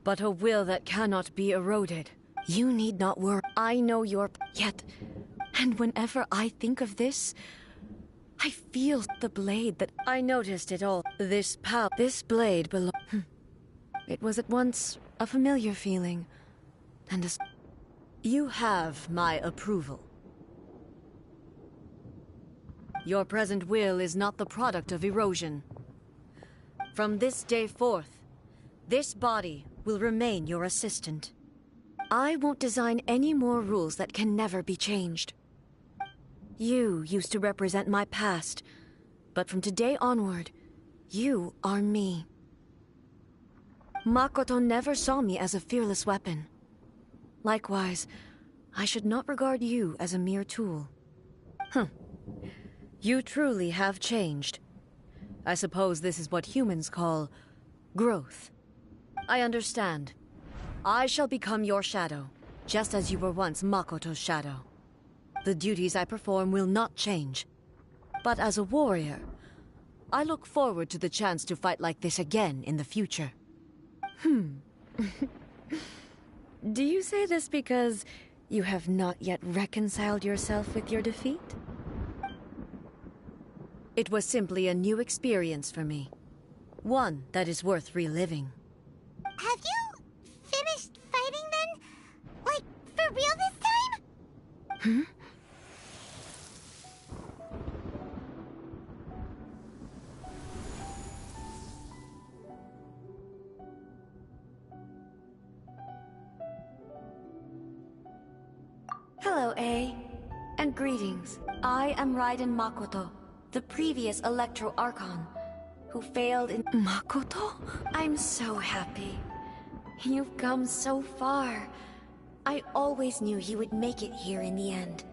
but a will that cannot be eroded. You need not worry. I know your yet. And whenever I think of this, I feel the blade that I noticed it all. This blade belonged. It was at once a familiar feeling, and you have my approval. Your present will is not the product of erosion. From this day forth, this body will remain your assistant. I won't design any more rules that can never be changed. You used to represent my past, but from today onward, you are me. Makoto never saw me as a fearless weapon. Likewise, I should not regard you as a mere tool. You truly have changed. I suppose this is what humans call growth. I understand. I shall become your shadow, just as you were once Makoto's shadow. The duties I perform will not change. But as a warrior, I look forward to the chance to fight like this again in the future. Do you say this because you have not yet reconciled yourself with your defeat? It was simply a new experience for me. One that is worth reliving. Have you finished fighting real this time? Hmm? Hello, A. And greetings. I am Raiden Makoto, the previous Electro Archon, who failed in— Makoto? I'm so happy. You've come so far. I always knew you would make it here in the end.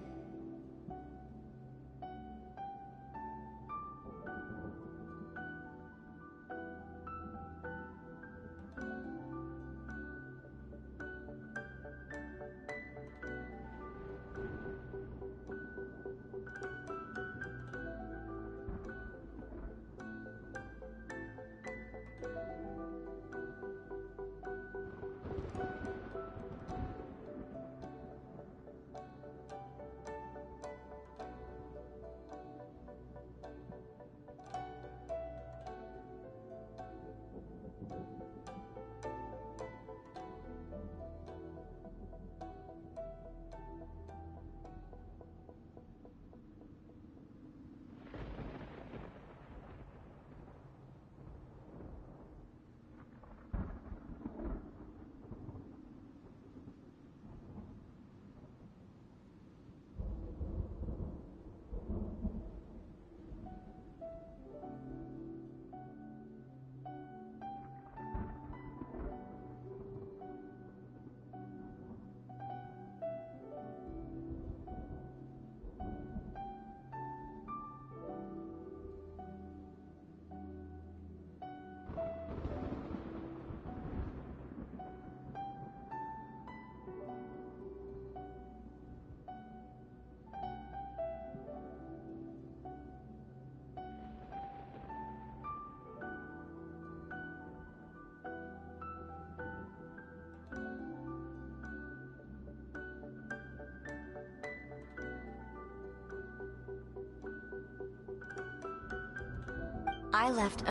I left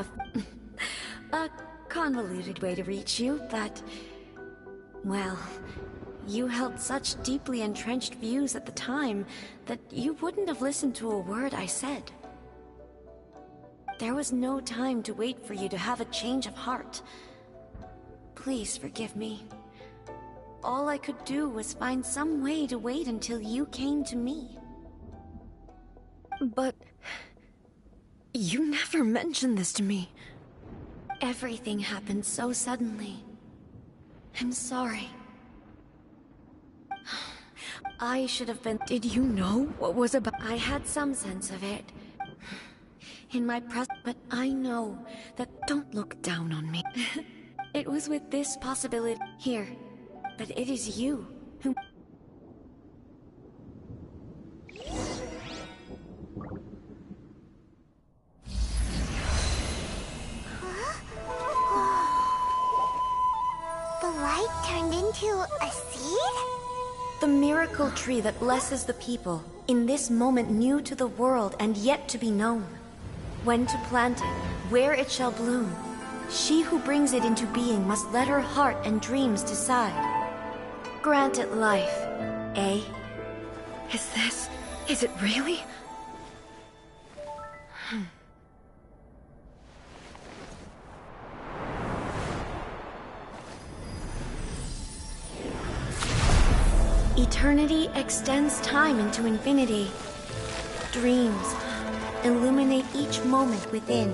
a convoluted way to reach you, but... well, you held such deeply entrenched views at the time that you wouldn't have listened to a word I said. There was no time to wait for you to have a change of heart. Please forgive me. All I could do was find some way to wait until you came to me. But... you never mentioned this to me. Everything happened so suddenly. I'm sorry. I should have been— Did you know what was about— I had some sense of it. In my but I know that— Don't look down on me. It was with this possibility here, that it is you who— The light turned into a seed? The miracle tree that blesses the people, in this moment new to the world and yet to be known. When to plant it, where it shall bloom. She who brings it into being must let her heart and dreams decide. Grant it life, eh? Is it really? Eternity extends time into infinity. Dreams illuminate each moment within.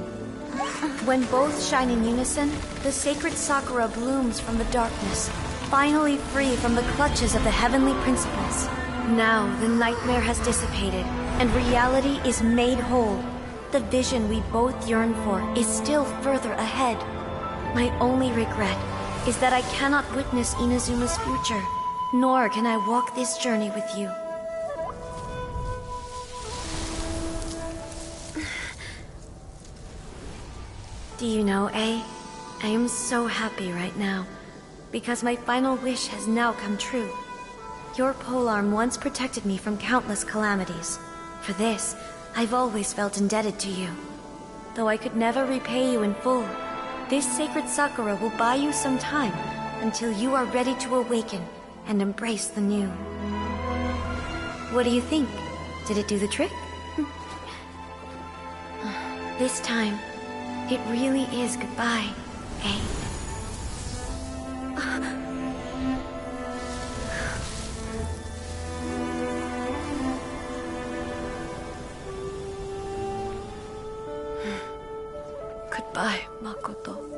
When both shine in unison, the sacred Sakura blooms from the darkness, finally free from the clutches of the heavenly principles. Now the nightmare has dissipated, and reality is made whole. The vision we both yearn for is still further ahead. My only regret is that I cannot witness Inazuma's future, nor can I walk this journey with you. Do you know, A? I am so happy right now, because my final wish has now come true. Your polearm once protected me from countless calamities. For this, I've always felt indebted to you. Though I could never repay you in full, this sacred Sakura will buy you some time until you are ready to awaken and embrace the new. What do you think? Did it do the trick? This time, it really is goodbye, eh? Goodbye, Makoto.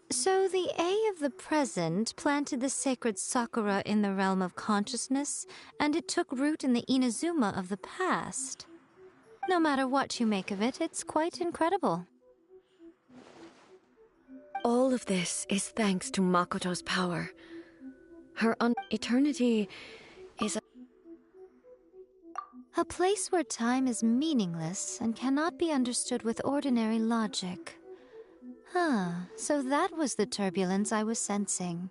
So the A of the present planted the sacred sakura in the realm of consciousness, and it took root in the Inazuma of the past. No matter what you make of it, it's quite incredible. All of this is thanks to Makoto's power. Her eternity is A place where time is meaningless and cannot be understood with ordinary logic. So that was the turbulence I was sensing.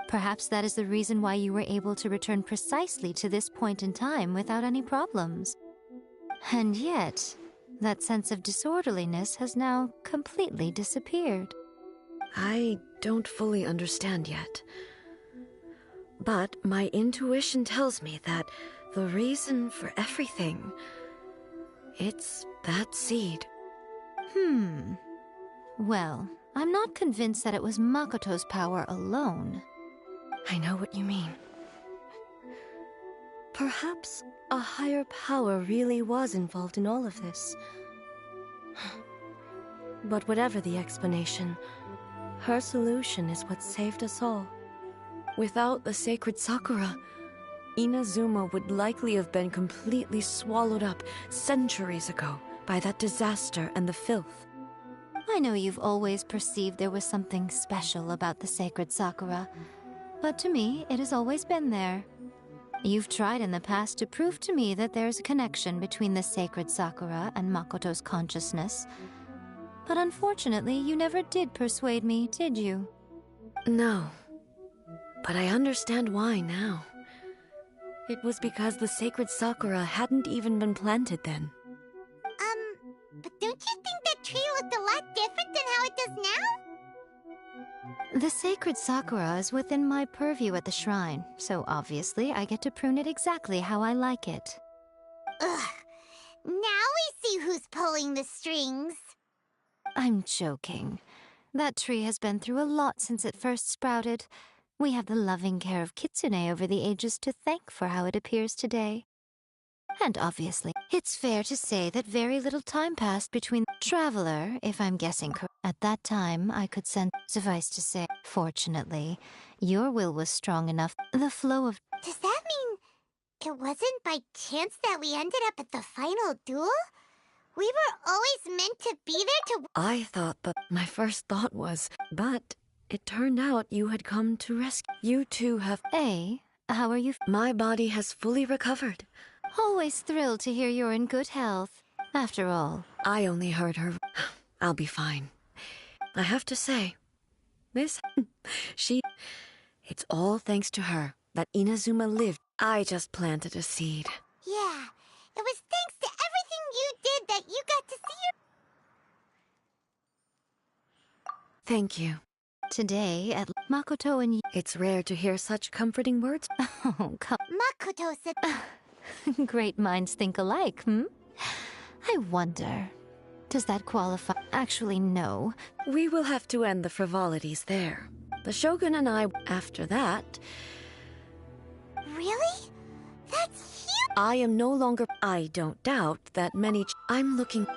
Perhaps that is the reason why you were able to return precisely to this point in time without any problems. And yet, that sense of disorderliness has now completely disappeared. I don't fully understand yet. But my intuition tells me that the reason for everything, it's that seed. Well, I'm not convinced that it was Makoto's power alone. I know what you mean. Perhaps a higher power really was involved in all of this. But whatever the explanation, her solution is what saved us all. Without the sacred Sakura, Inazuma would likely have been completely swallowed up centuries ago by that disaster and the filth. I know you've always perceived there was something special about the sacred Sakura, but to me, it has always been there. You've tried in the past to prove to me that there's a connection between the sacred Sakura and Makoto's consciousness, but unfortunately, you never did persuade me, did you? No, but I understand why now. It was because the sacred Sakura hadn't even been planted then. But don't you think that tree looked a lot different than how it does now? The sacred Sakura is within my purview at the shrine, so obviously I get to prune it exactly how I like it. Ugh. Now we see who's pulling the strings. I'm joking. That tree has been through a lot since it first sprouted. We have the loving care of Kitsune over the ages to thank for how it appears today. And obviously, it's fair to say that very little time passed between Traveler, if I'm guessing correct. At that time, I could sense, suffice to say, fortunately, your will was strong enough. The flow of... Does that mean it wasn't by chance that we ended up at the final duel? We were always meant to be there to... I thought, but my first thought was, but it turned out you had come to rescue. You two have... How are you? My body has fully recovered. Always thrilled to hear you're in good health. After all, I only heard her. I'll be fine. I have to say, it's all thanks to her that Inazuma lived. I just planted a seed. Yeah, it was thanks to everything you did that you got to see your... Thank you. Today at Makoto and... It's rare to hear such comforting words. Oh, come... Makoto said... Great minds think alike, I wonder, does that qualify? Actually, no. We will have to end the frivolities there. The Shogun and I, after that... Really? That's huge! I am no longer... I don't doubt that many... I'm looking...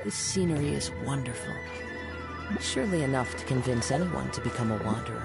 This scenery is wonderful. Surely enough to convince anyone to become a wanderer.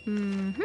Mm-hmm.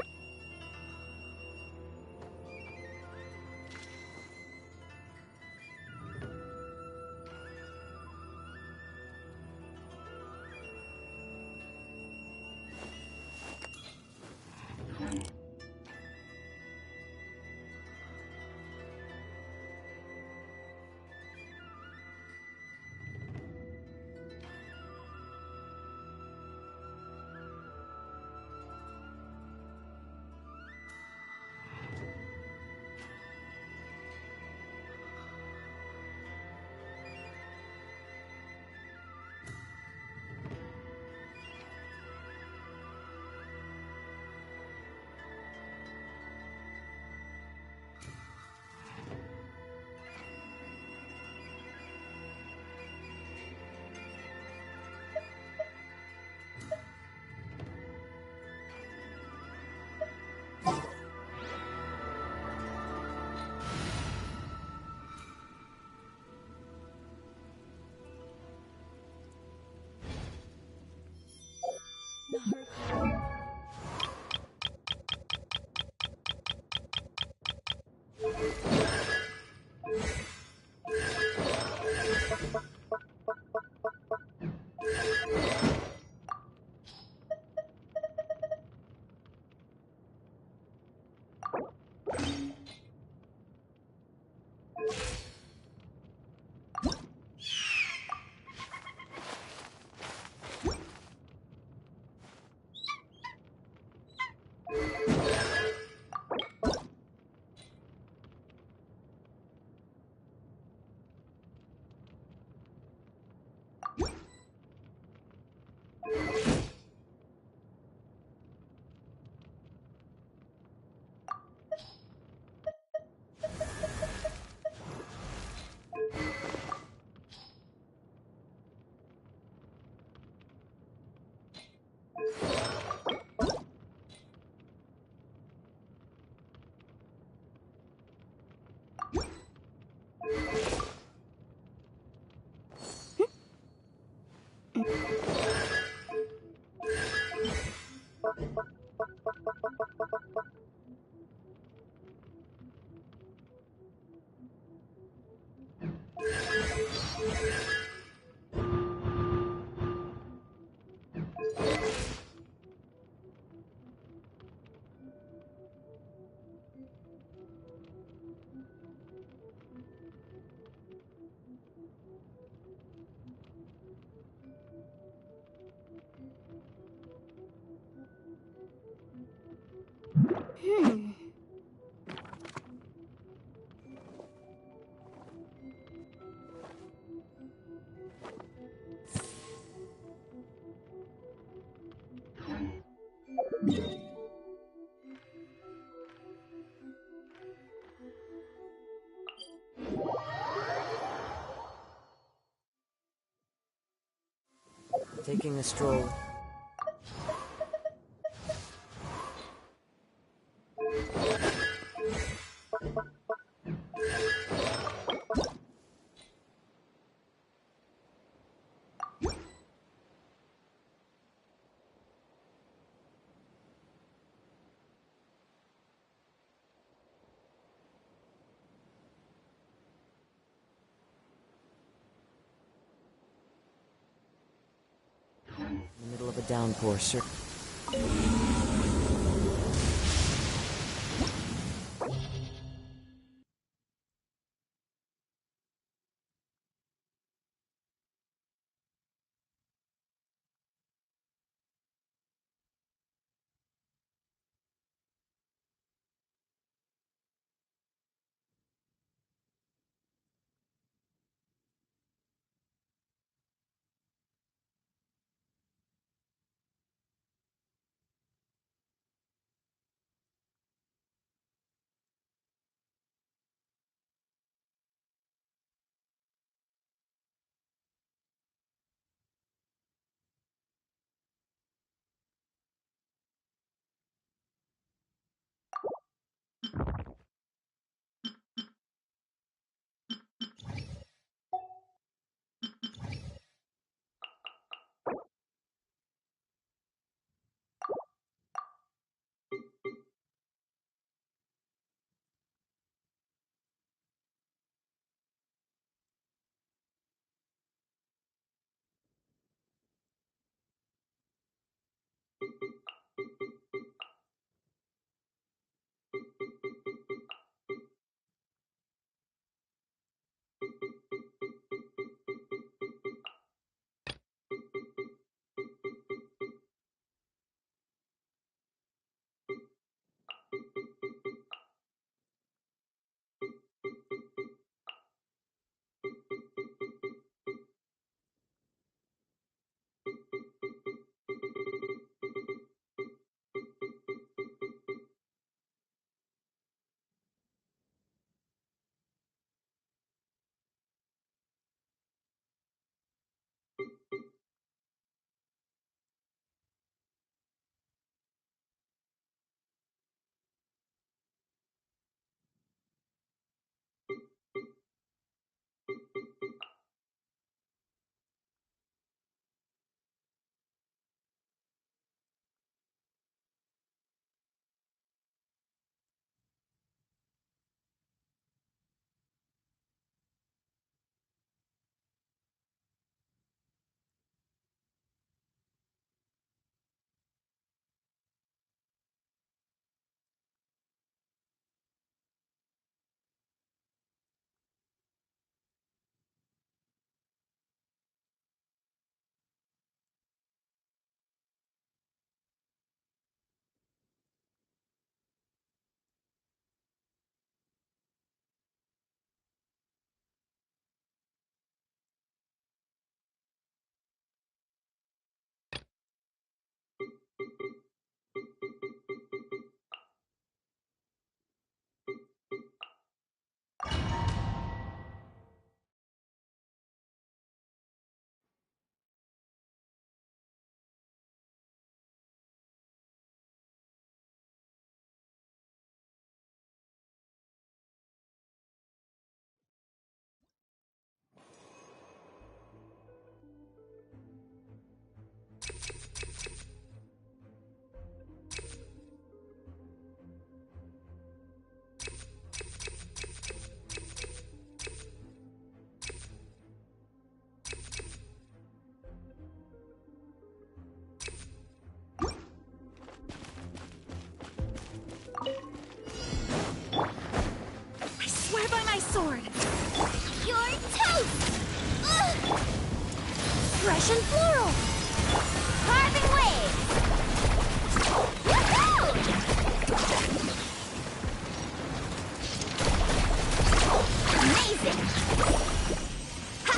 Taking a stroll. In the middle of a downpour, sir. sword. You're toast! Ugh. Fresh and floral. Carving waves! Woohoo! Amazing! Ha!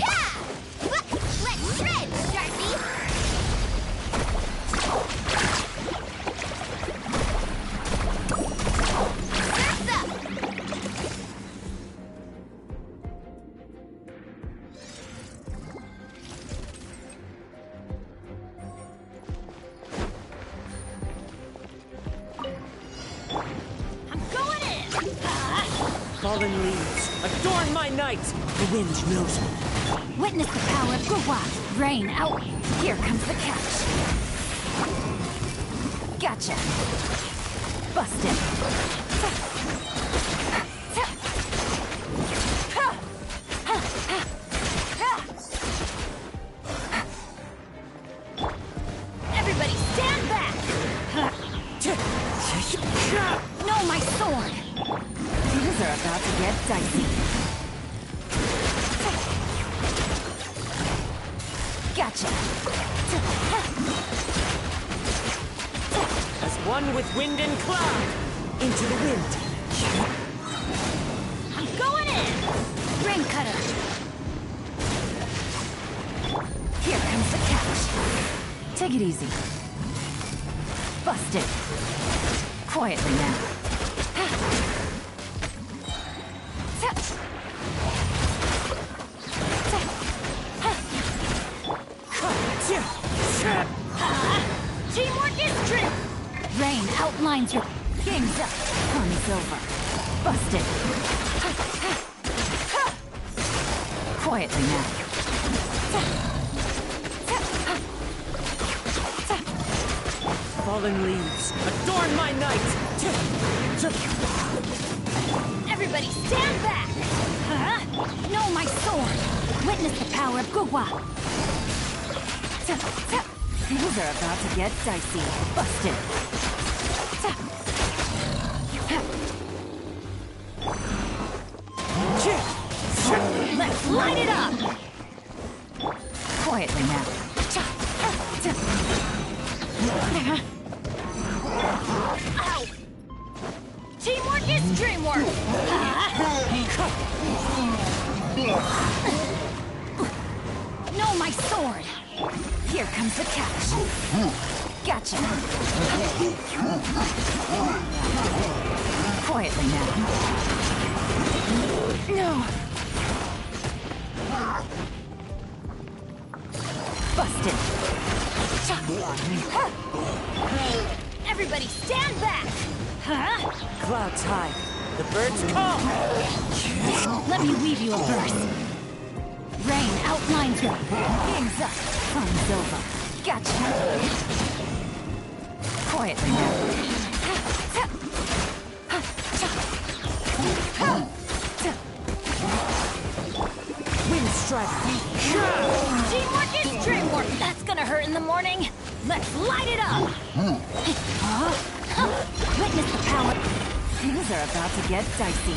Ha! Let's shred, Darcy! Surf's up! I'm going in! Fallen leaves, adorn my night! The wind knows me. Witness the power of Gugwa. Rain out. Here comes the catch. Gotcha. Busted. Everybody stand back! No, my sword! Things are about to get dicey. Gotcha. As one with wind and cloud, into the wind. I'm going in! Rain cutter. Here comes the catch. Take it easy. Busted. Quietly now. Teamwork is true! Rain outlines your... Game's up. Fun's over. Busted. Quietly now. Fallen leaves, adorn my night! Everybody stand back! No, my sword! Witness the power of Gugwa! Things are about to get dicey. Busted. Let's light it up! Quietly now. Ow! Teamwork is dreamwork! No, my sword! Here comes the catch. Gotcha. Quietly now. No. Busted. Everybody stand back! Clouds high, the birds call! Let me weave you a verse. Rain outlines your... Game's up. Fun's over. Gotcha. Quietly now. Wind strike! Teamwork is dreamwork! That's gonna hurt in the morning! Let's light it up! Witness the power. Things are about to get dicey.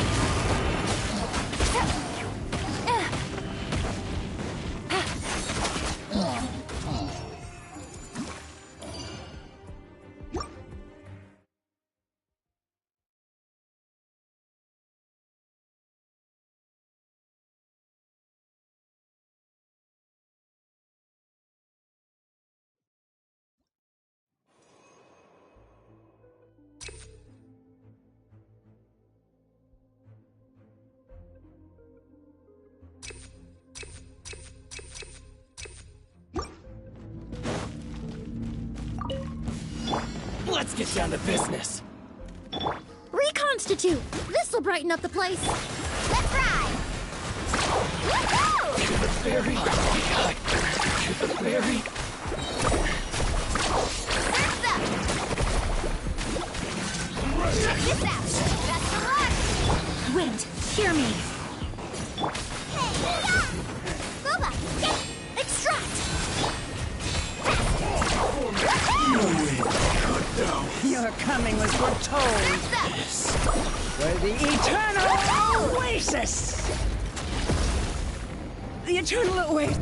Let's get down to business! Reconstitute! This'll brighten up the place. Let's ride! Woohoo! To the ferry! To the ferry! Surf's up! Check this out! Best of luck! Wind, hear me. Hey, yeah! Boba, get! Extract! Woohoo! Your coming was foretold. Surf's up! For the eternal oasis! The eternal oasis!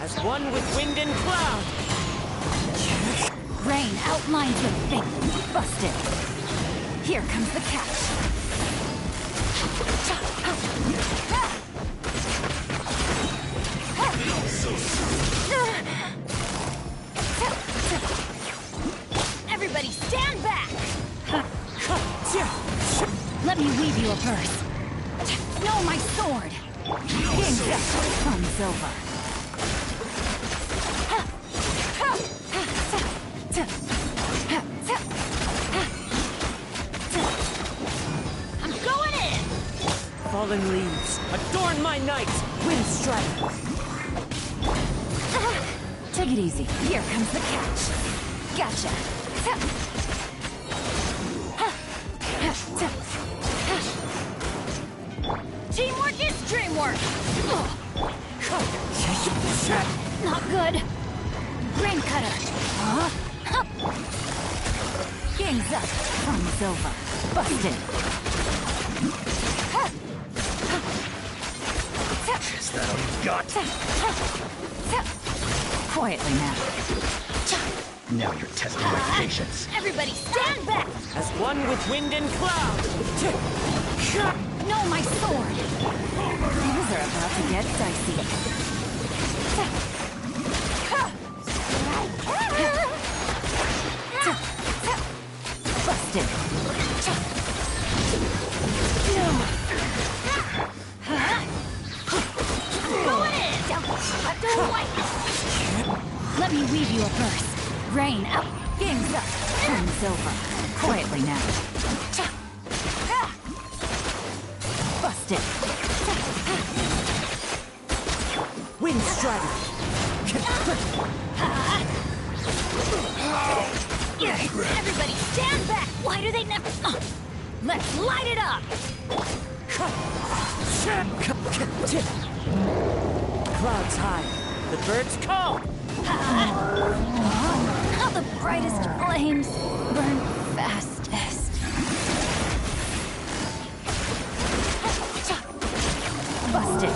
As one with wind and cloud. Rain outlines your thing. Busted. Here comes the catch. Everybody stand back! Let me weave you a verse. No, my sword! King from silver. I'm going in! Fallen leaves, adorn my night! Wind strike! Take it easy. Here comes the catch. Gotcha. Teamwork is dreamwork! Not good. Grain cutter. King's up from silver. Busted. Is that all you got? Quietly now. Now you're testing my patience. Everybody stand back! As one with wind and cloud! No, my sword! Things are about to get dicey. Busted. Going in! Left or white! Let me weave you a verse. Rain out. Game's up. From silver. Quietly now. Busted. Wind strike! Everybody stand back! Why do they never... Let's light it up! Clouds high. The birds call! How the brightest flames burn fastest. Busted.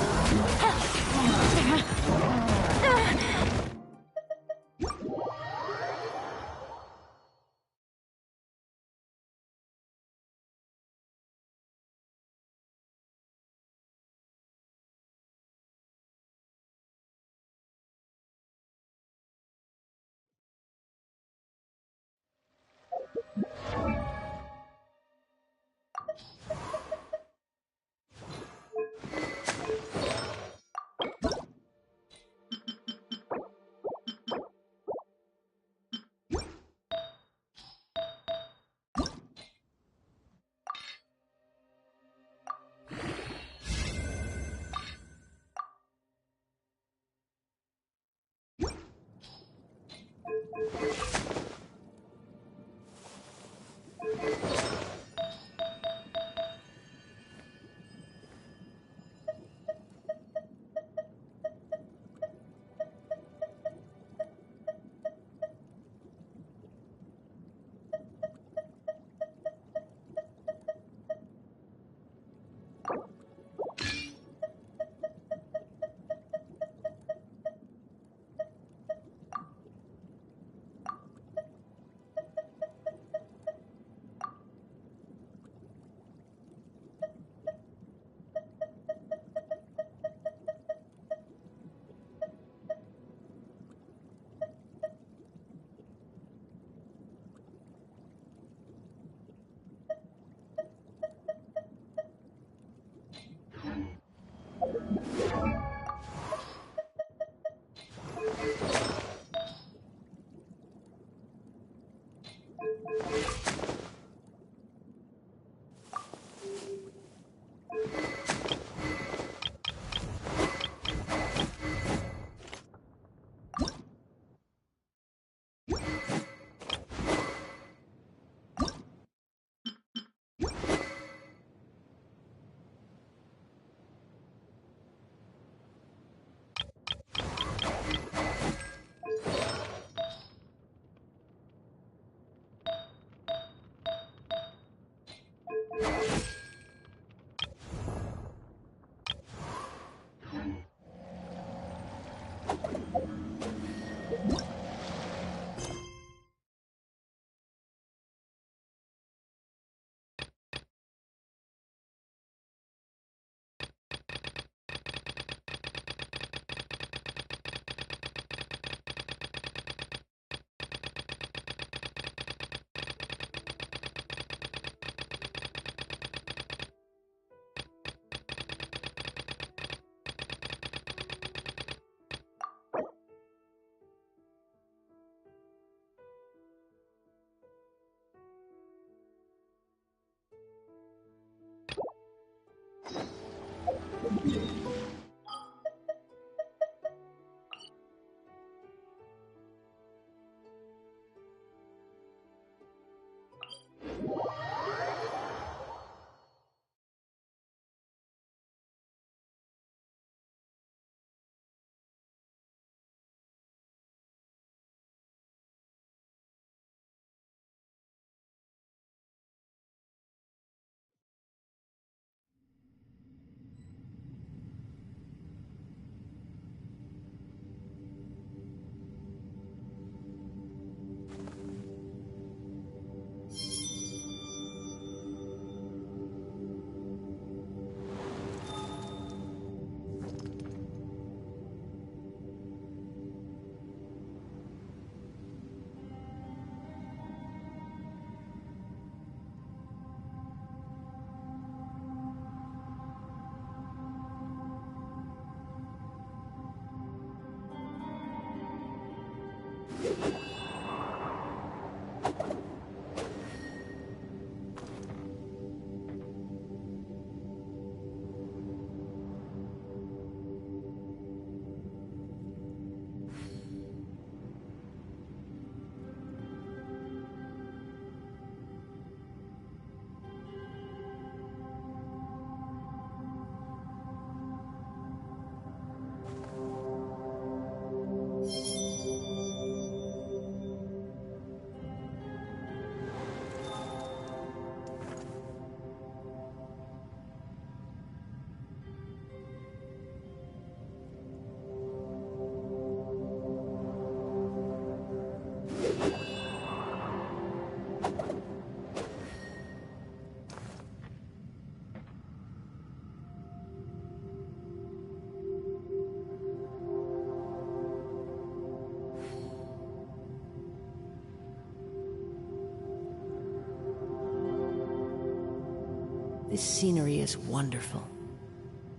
This scenery is wonderful.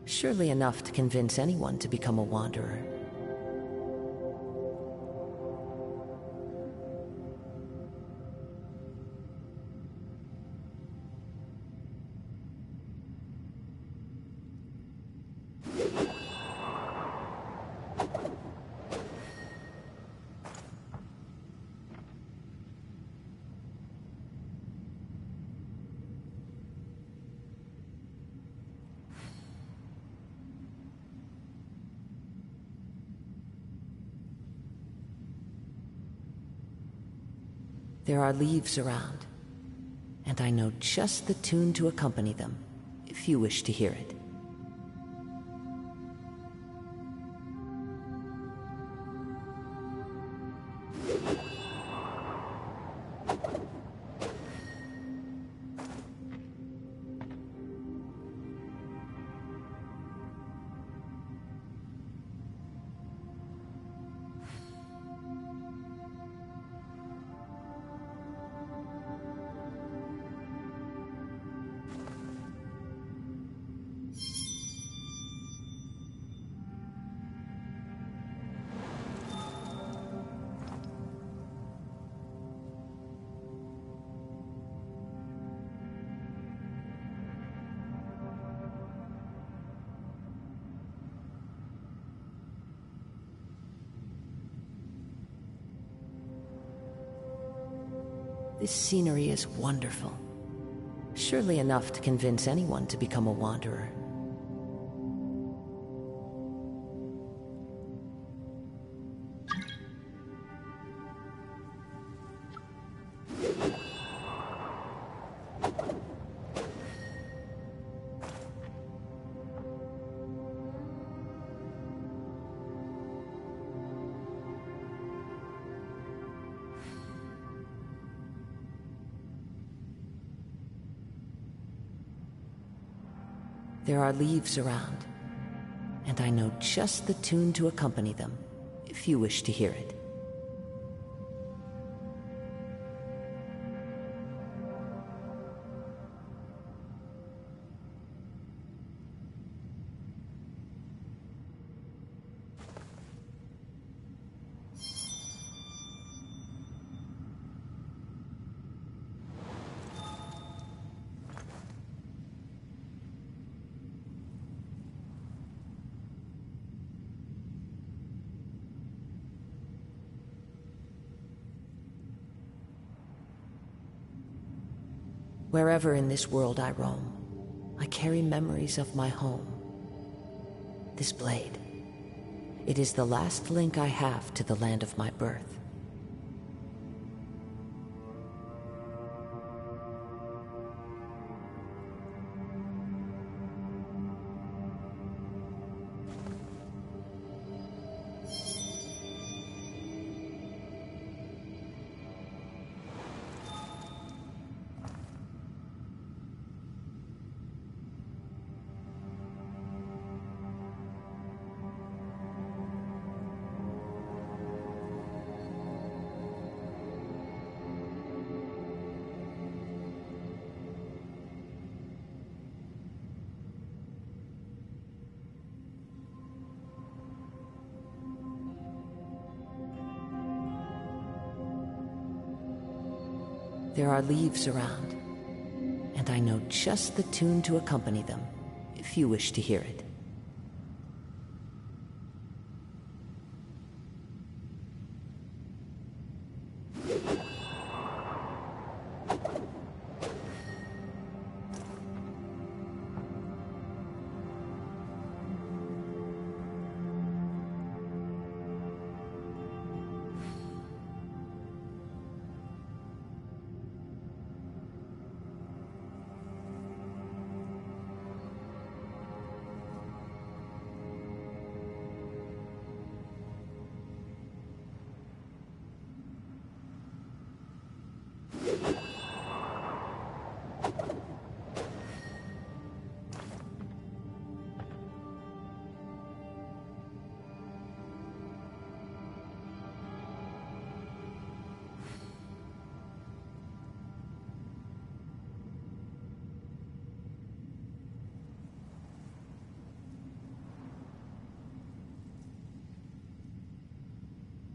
Surely enough to convince anyone to become a wanderer. There are leaves around, and I know just the tune to accompany them, if you wish to hear it. This scenery is wonderful. Surely enough to convince anyone to become a wanderer. There are leaves around, and I know just the tune to accompany them, if you wish to hear it. Wherever in this world I roam, I carry memories of my home. This blade, it is the last link I have to the land of my birth. There are leaves around, and I know just the tune to accompany them, if you wish to hear it.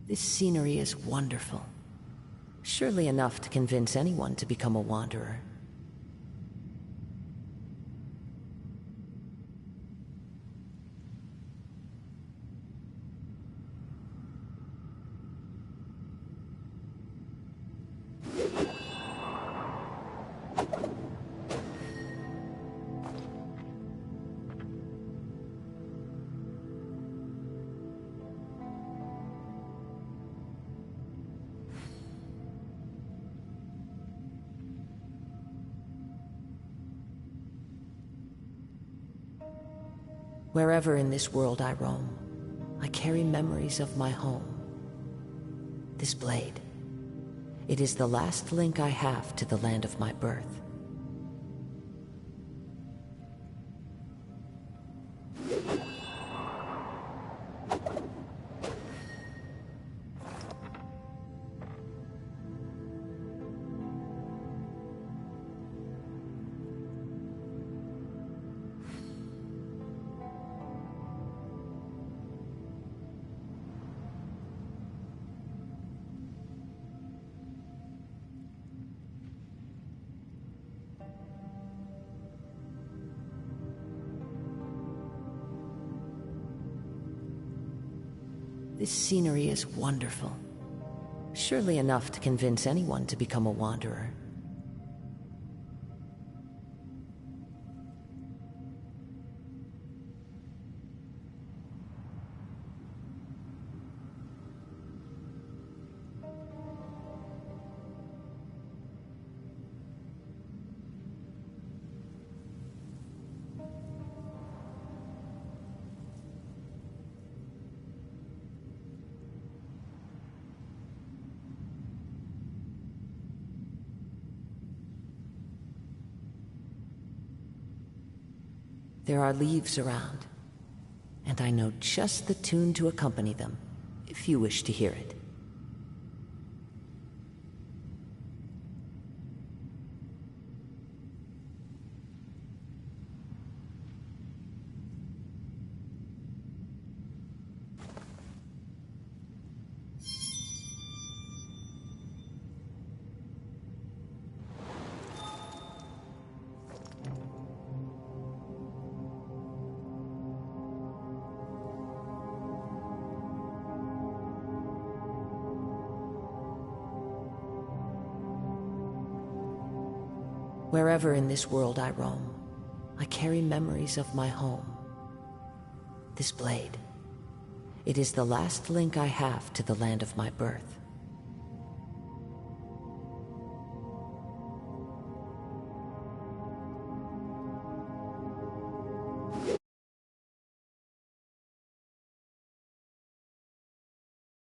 This scenery is wonderful. Surely enough to convince anyone to become a wanderer. Wherever in this world I roam, I carry memories of my home. This blade, it is the last link I have to the land of my birth. This scenery is wonderful. Surely enough to convince anyone to become a wanderer. There are leaves around, and I know just the tune to accompany them, if you wish to hear it. Wherever in this world I roam, I carry memories of my home. This blade, it is the last link I have to the land of my birth.